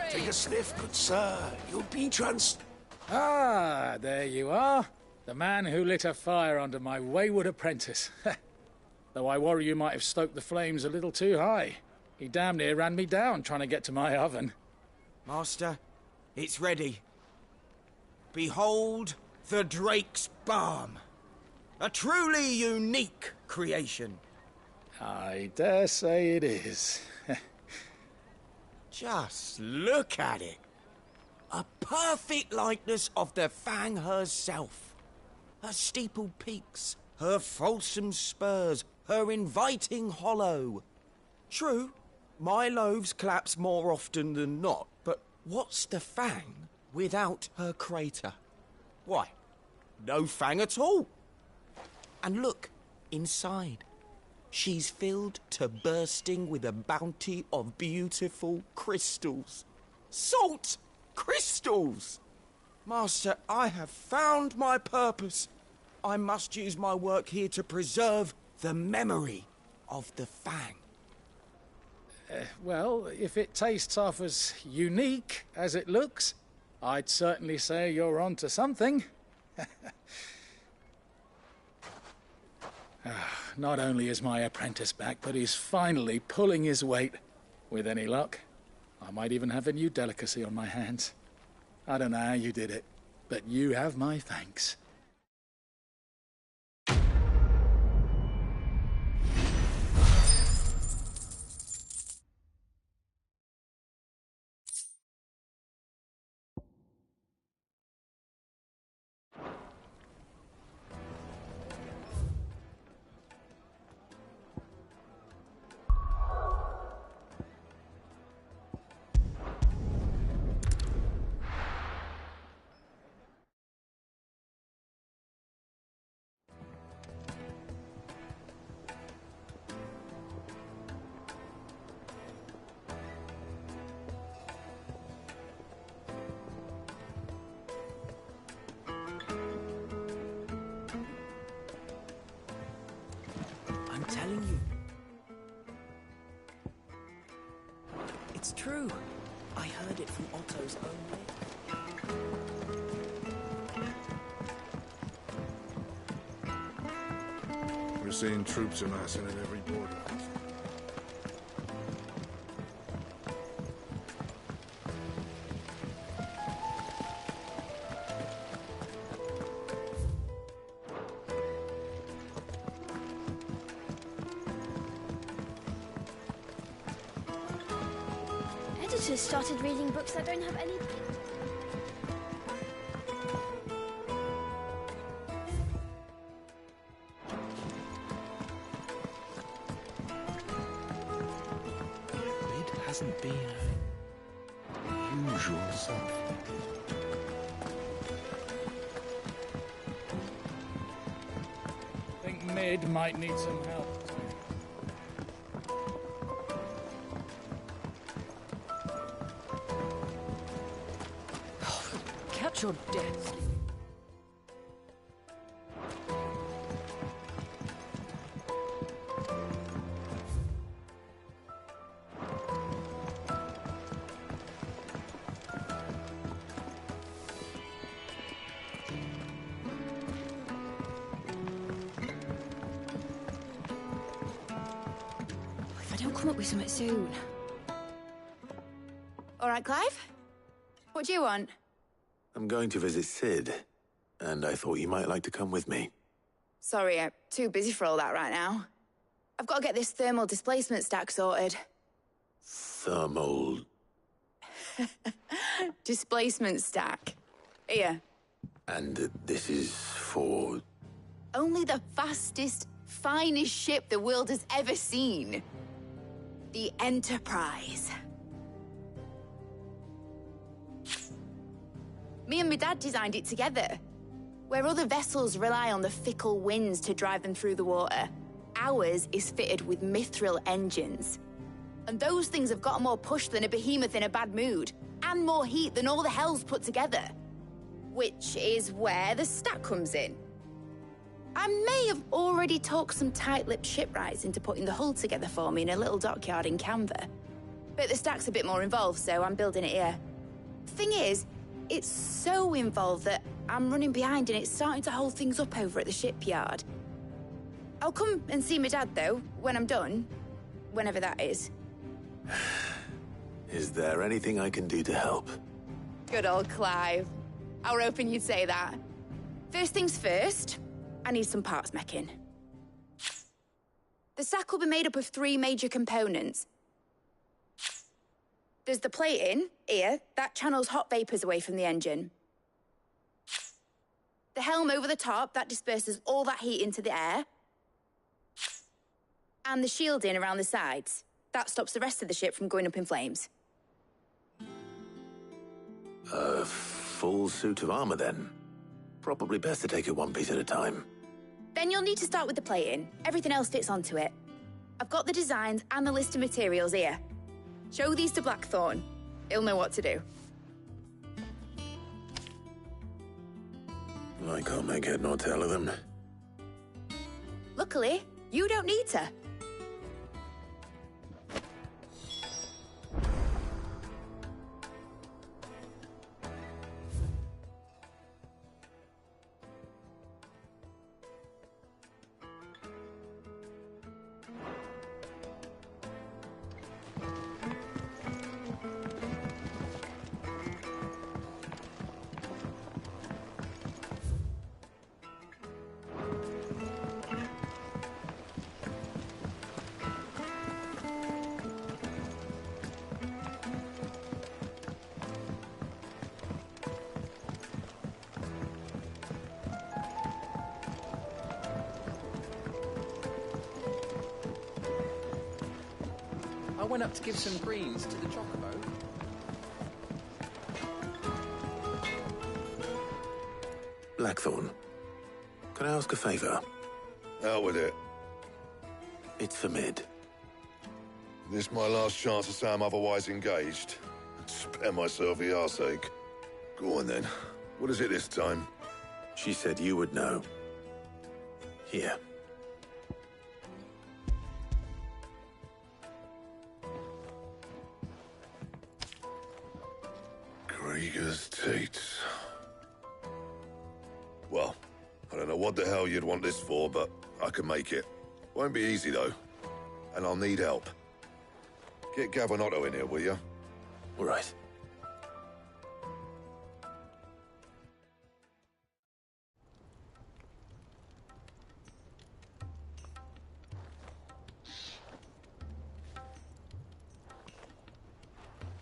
Take a sniff, good sir. You'll be Ah, there you are. The man who lit a fire under my wayward apprentice. Though I worry you might have stoked the flames a little too high. He damn near ran me down trying to get to my oven. Master, it's ready. Behold the Drake's Balm. A truly unique creation. I dare say it is. Just look at it. A perfect likeness of the Fang herself. Her steepled peaks, her fulsome spurs, her inviting hollow. True, my loaves collapse more often than not, but what's the Fang without her crater? Why, no Fang at all. And look, inside. She's filled to bursting with a bounty of beautiful crystals. Salt crystals! Master, I have found my purpose. I must use my work here to preserve the memory of the Fang. Well, if it tastes half as unique as it looks, I'd certainly say you're onto something. Not only is my apprentice back, but he's finally pulling his weight. With any luck, I might even have a new delicacy on my hands. I don't know how you did it, but you have my thanks. telling you. It's true. I heard it from Otto's own lips. We're seeing troops amassing at every border. Editors started reading books that don't have any... It hasn't been her usual self. I think Mid might need some help. Catch your death. If I don't come up with something soon. All right, Clive? What do you want? I'm going to visit Sid, and I thought you might like to come with me. Sorry, I'm too busy for all that right now. I've got to get this thermal displacement stack sorted. Thermal... Displacement stack. Here. And this is for... Only the fastest, finest ship the world has ever seen. The Enterprise. Me and my dad designed it together. Where other vessels rely on the fickle winds to drive them through the water, ours is fitted with mithril engines. And those things have got more push than a behemoth in a bad mood, and more heat than all the hells put together. Which is where the stack comes in. I may have already talked some tight-lipped shipwrights into putting the hull together for me in a little dockyard in Canva. But the stack's a bit more involved, so I'm building it here. Thing is, it's so involved that I'm running behind and it's starting to hold things up over at the shipyard. I'll come and see my dad, though, when I'm done. Whenever that is. Is there anything I can do to help? Good old Clive. I were hoping you'd say that. First things first, I need some parts meching. The stack will be made up of 3 major components. There's the plating, here, that channels hot vapors away from the engine. The helm over the top, that disperses all that heat into the air. And the shielding around the sides. That stops the rest of the ship from going up in flames. A full suit of armor, then. Probably best to take it one piece at a time. Then you'll need to start with the plating. Everything else fits onto it. I've got the designs and the list of materials here. Show these to Blackthorn. He'll know what to do. I can't make head nor tail of them. Luckily, you don't need to. I went up to give some greens to the chocobo. Blackthorn, can I ask a favor? Out with it. It's for Mid. This my last chance to say I'm otherwise engaged. Spare myself the arseache. Go on then. What is it this time? She said you would know. Here. Krieger's teats. Well, I don't know what the hell you'd want this for, but I can make it. Won't be easy, though. And I'll need help. Get Gavin-Otto in here, will you? All right.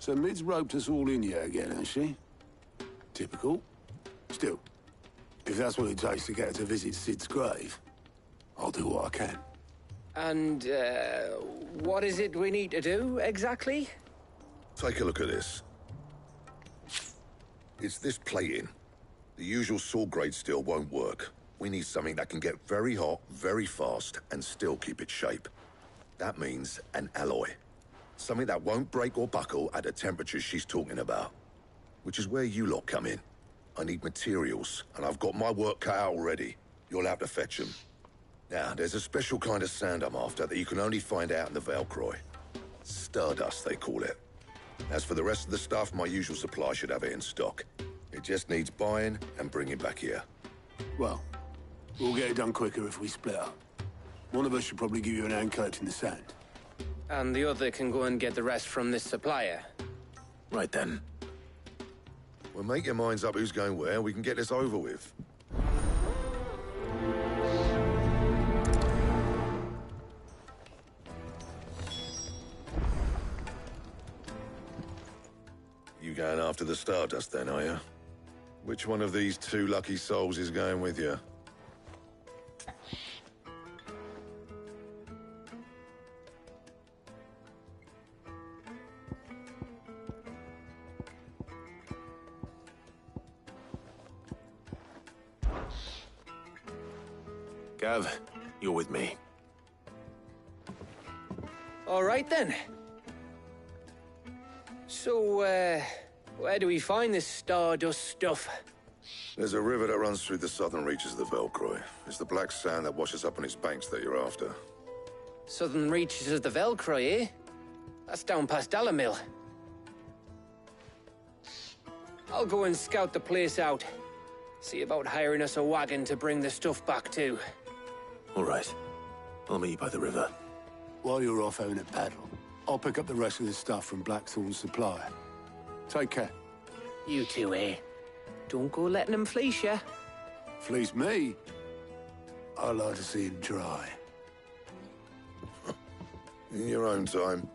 So Mid's roped us all in here again, has she? Typical. Still, if that's what it takes to get her to visit Sid's grave, I'll do what I can. And, what is it we need to do, exactly? Take a look at this. It's this plating. The usual sword grade steel won't work. We need something that can get very hot, very fast, and still keep its shape. That means an alloy. Something that won't break or buckle at the temperatures she's talking about. Which is where you lot come in. I need materials, and I've got my work cut out already. You'll have to fetch them. Now, there's a special kind of sand I'm after that you can only find out in the Velcroy. Stardust, they call it. As for the rest of the stuff, my usual supply should have it in stock. It just needs buying and bringing back here. Well, we'll get it done quicker if we split up. One of us should probably give you an hand coat in the sand. And the other can go and get the rest from this supplier. Right then. Well, make your minds up who's going where, and we can get this over with. You going after the Stardust then, are you? Which one of these two lucky souls is going with you? Gav, you're with me. All right, then. So, where do we find this Stardust stuff? There's a river that runs through the southern reaches of the Velcroy. It's the black sand that washes up on its banks that you're after. Southern reaches of the Velcroy, eh? That's down past Dalamil. I'll go and scout the place out. See about hiring us a wagon to bring the stuff back to. All right. I'll meet you by the river. While you're off having a paddle, I'll pick up the rest of the stuff from Blackthorn's supply. Take care. You two, eh? Don't go letting them fleece you. Fleece me? I like to see him try. In your own time.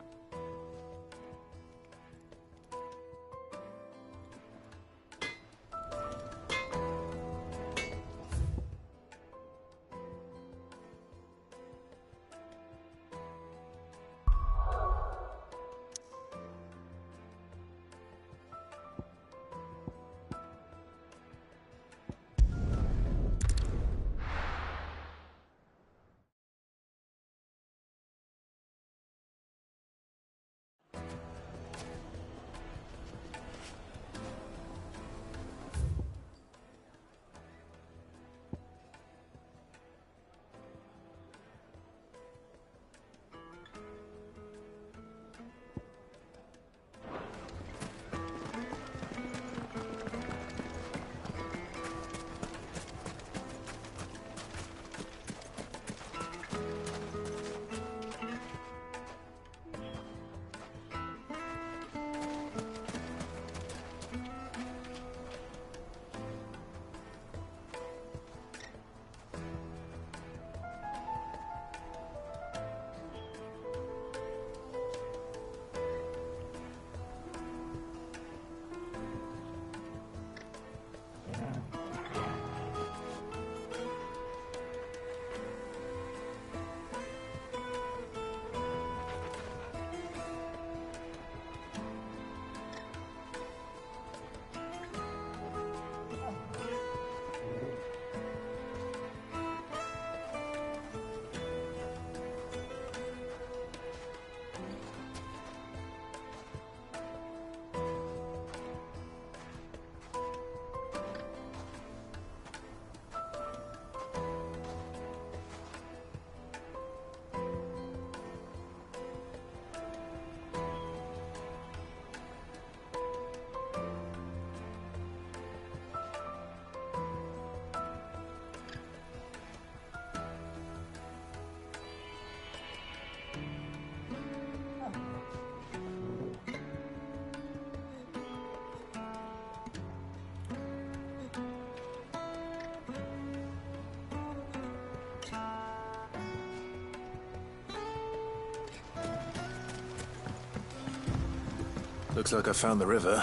Looks like I found the river.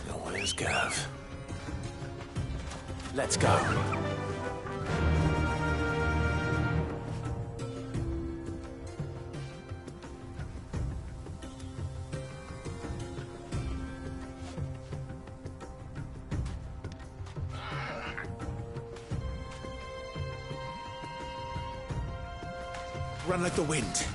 Now where's Gav? Let's go. Run like the wind.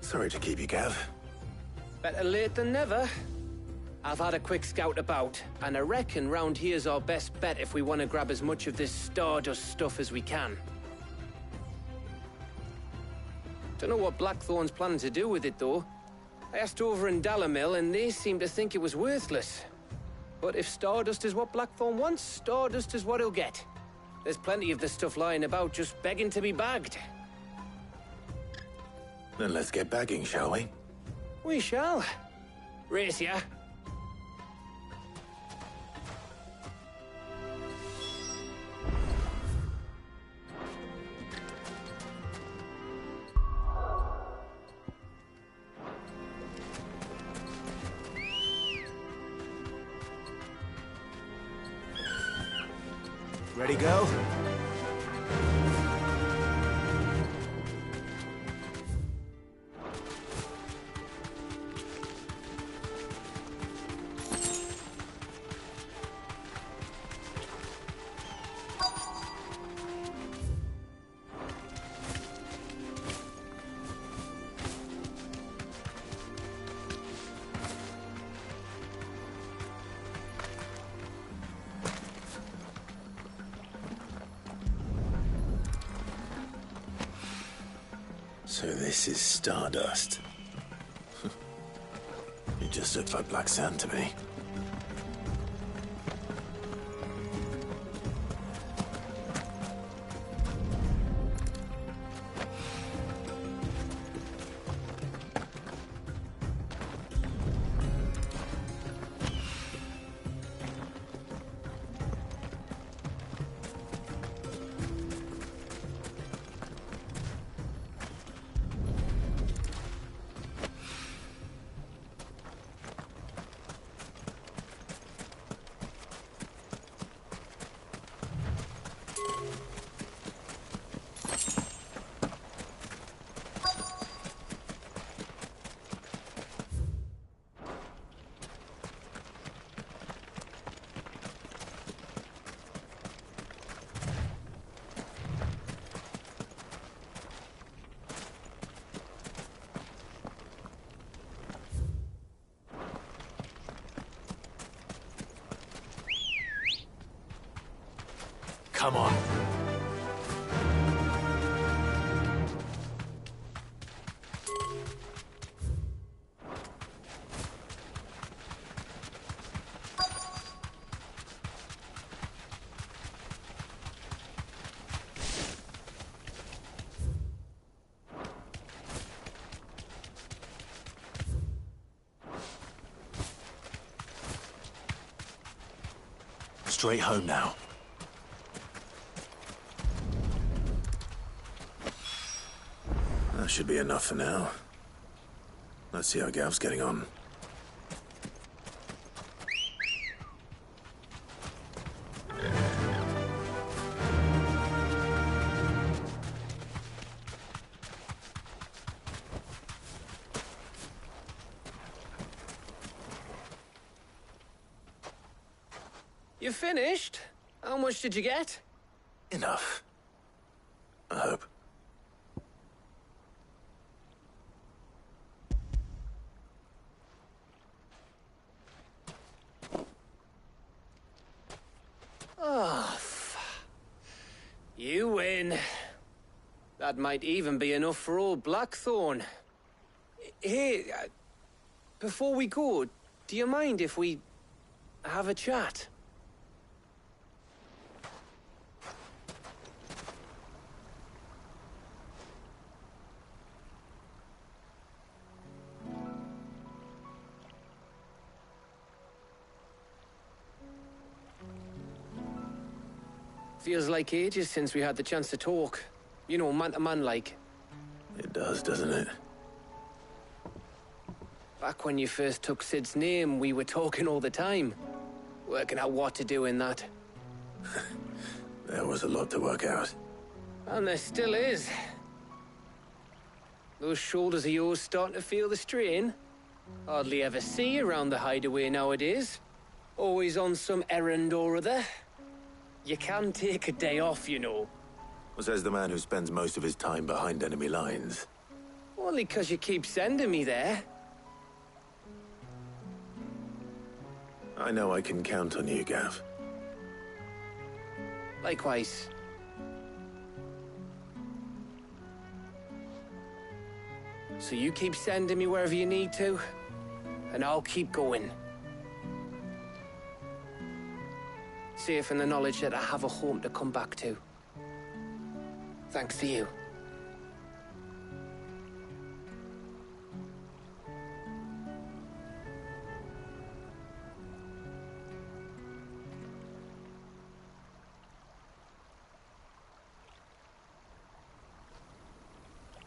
Sorry to keep you, Gav. Better late than never. I've had a quick scout about, and I reckon round here's our best bet if we want to grab as much of this Stardust stuff as we can. Don't know what Blackthorn's planning to do with it, though. I asked over in Dalamil, and they seem to think it was worthless. But if Stardust is what Blackthorn wants, Stardust is what he'll get. There's plenty of this stuff lying about, just begging to be bagged. Then let's get bagging, shall we? We shall. Race ya. Ready, go? So this is Stardust. It just looked like black sand to me. Come on. Straight home now. That should be enough for now. Let's see how Gav's getting on. You finished? How much did you get? Enough. I hope. Oh, you win. That might even be enough for old Blackthorn. Hey, before we go, do you mind if we have a chat? Feels like ages since we had the chance to talk. You know, man to man like. It does, doesn't it? Back when you first took Sid's name, we were talking all the time. Working out what to do in that. There was a lot to work out. And there still is. Those shoulders of yours starting to feel the strain? Hardly ever see you around the hideaway nowadays. Always on some errand or other. You can take a day off, you know. Says the man who spends most of his time behind enemy lines. Only 'cause you keep sending me there. I know I can count on you, Gav. Likewise. So you keep sending me wherever you need to, and I'll keep going. Safe in the knowledge that I have a home to come back to. Thanks to you.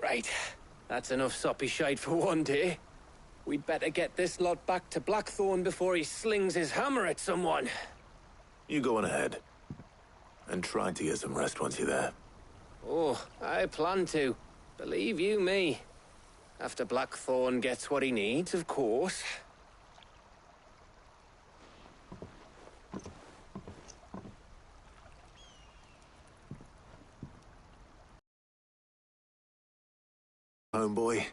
Right. That's enough soppy shite for one day. We'd better get this lot back to Blackthorn before he slings his hammer at someone. You go on ahead. And try to get some rest once you're there. Oh, I plan to. Believe you me. After Blackthorn gets what he needs, of course. Homeboy.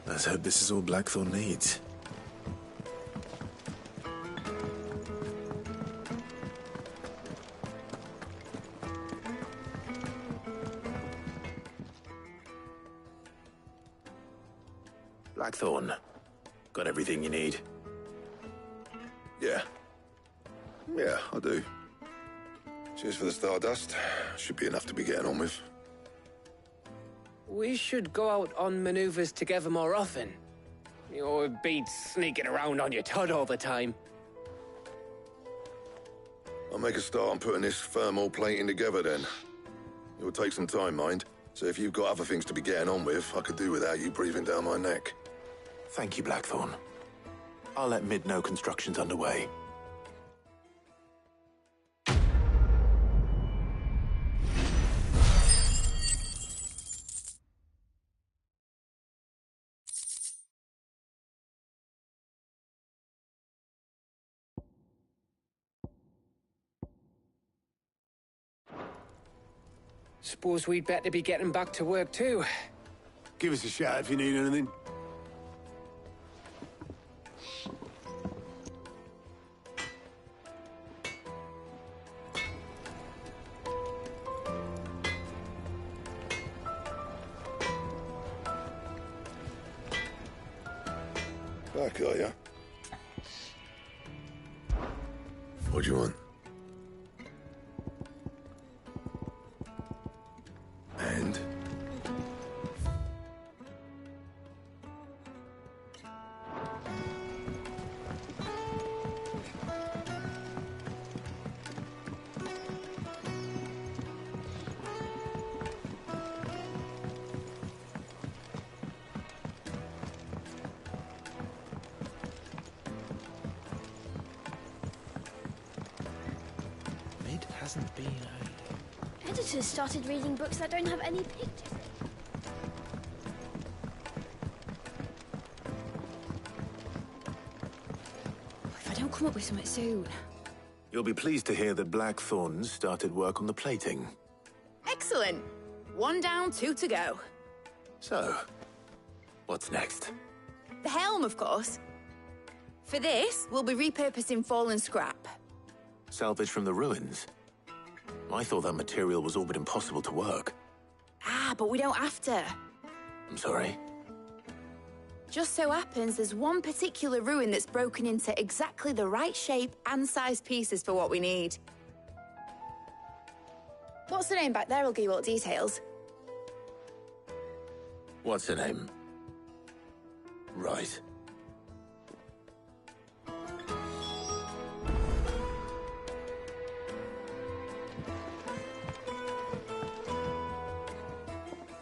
Let's hope this is all Blackthorn needs. Blackthorn, got everything you need? Yeah. Yeah, I do. Cheers for the stardust. Should be enough to be getting on with. We should go out on maneuvers together more often. You know, it beats sneaking around on your tud all the time. I'll make a start on putting this thermal plating together then. It will take some time, mind. So if you've got other things to be getting on with, I could do without you breathing down my neck. Thank you, Blackthorn. I'll let Mid know construction's underway. Suppose we'd better be getting back to work too. Give us a shout if you need anything. Back, are ya? What do you want? And? Mid hasn't been Editors started reading books that don't have any pictures in. If I don't come up with something soon. You'll be pleased to hear that Blackthorn started work on the plating. Excellent. One down, two to go. So, what's next? The helm, of course. For this, we'll be repurposing fallen scrap. Salvage from the ruins. I thought that material was all but impossible to work. Ah, but we don't have to. I'm sorry. Just so happens there's one particular ruin that's broken into exactly the right shape and size pieces for what we need. What's the name back there? I'll give you all the details. What's her name? Right.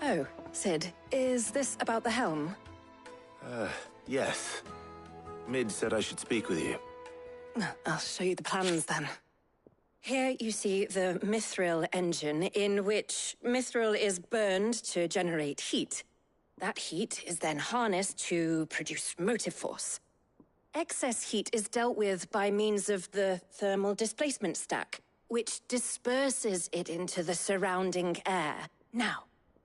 Oh, Sid, is this about the helm? Yes. Mid said I should speak with you. I'll show you the plans then. Here you see the mithril engine, in which mithril is burned to generate heat. That heat is then harnessed to produce motive force. Excess heat is dealt with by means of the thermal displacement stack, which disperses it into the surrounding air. Now,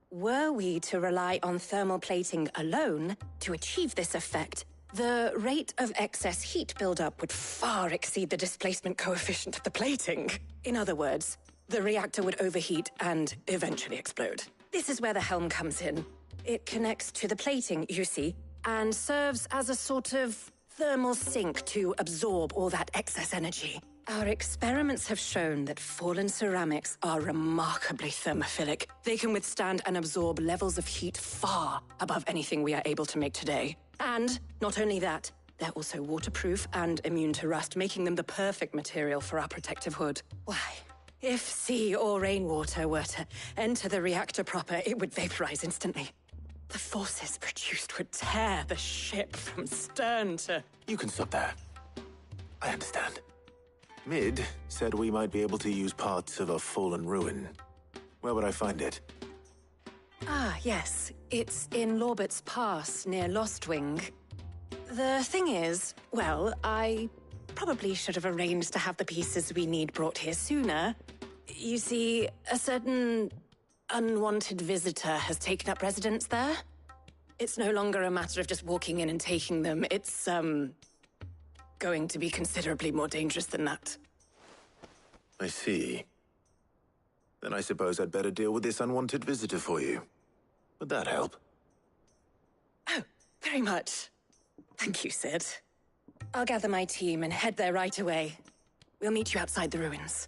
were we to rely on thermal plating alone to achieve this effect, the rate of excess heat buildup would far exceed the displacement coefficient of the plating. In other words, the reactor would overheat and eventually explode. This is where the helm comes in. It connects to the plating, you see, and serves as a sort of thermal sink to absorb all that excess energy. Our experiments have shown that fallen ceramics are remarkably thermophilic. They can withstand and absorb levels of heat far above anything we are able to make today. And not only that, they're also waterproof and immune to rust, making them the perfect material for our protective hood. Why, if sea or rainwater were to enter the reactor proper, it would vaporize instantly. The forces produced would tear the ship from stern to... You can stop there. I understand. Mid said we might be able to use parts of a fallen ruin. Where would I find it? Ah, yes. It's in Lorbert's Pass, near Lostwing. The thing is, well, I probably should have arranged to have the pieces we need brought here sooner. You see, a certain unwanted visitor has taken up residence there. It's no longer a matter of just walking in and taking them. It's, going to be considerably more dangerous than that. I see. Then I suppose I'd better deal with this unwanted visitor for you. Would that help? Oh, very much. Thank you, Sid. I'll gather my team and head there right away. We'll meet you outside the ruins.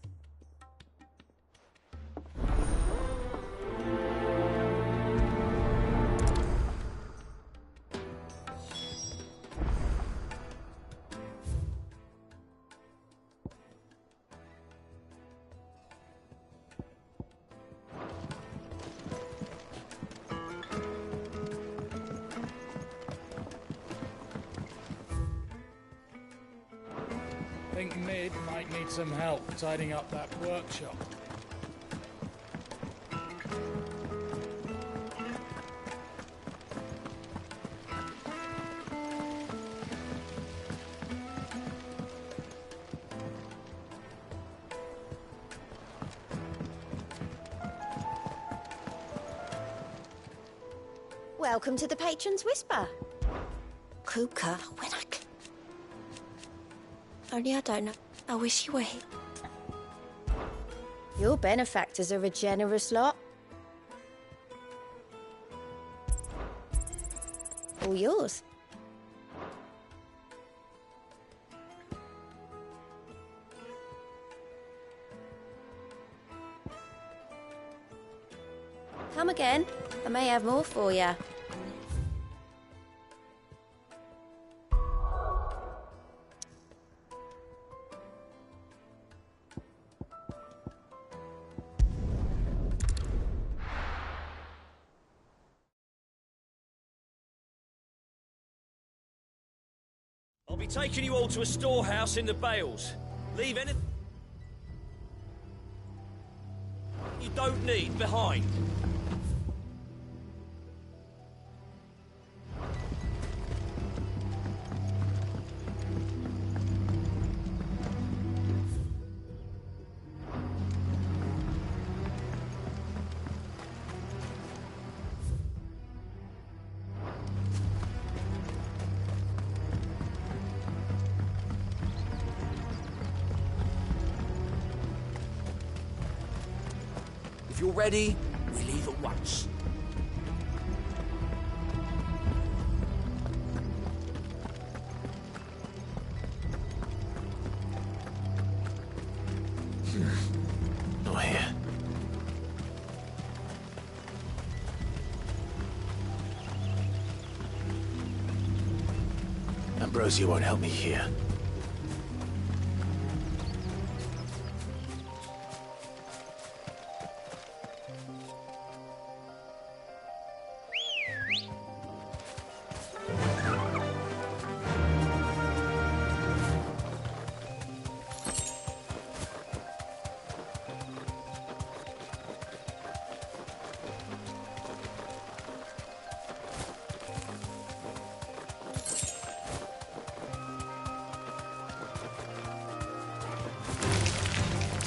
I think Mid might need some help tidying up that workshop. Welcome to the Patron's Whisper. Kuka, when I... Only I don't know. I wish you were here. Your benefactors are a generous lot. All yours. Come again. I may have more for you. I'll be taking you all to a storehouse in the Bales. Leave anything you don't need behind. If you're ready, we leave at once. Not here. Ambrosia won't help me here.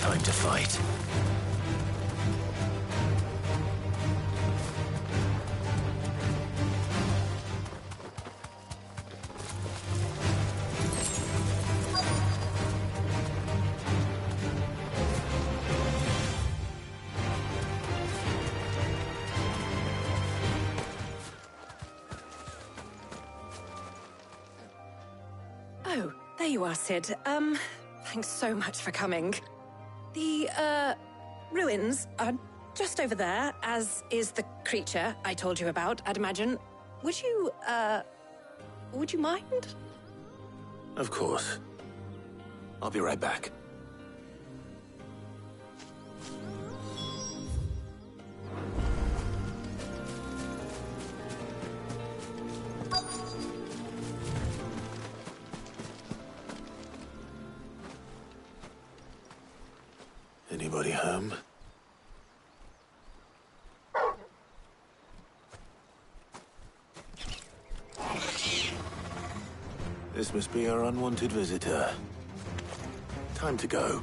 Time to fight. Oh, there you are, Sid. Thanks so much for coming. The, ruins are just over there, as is the creature I told you about, I'd imagine. Would you mind? Of course. I'll be right back. Anybody home? This must be our unwanted visitor. Time to go.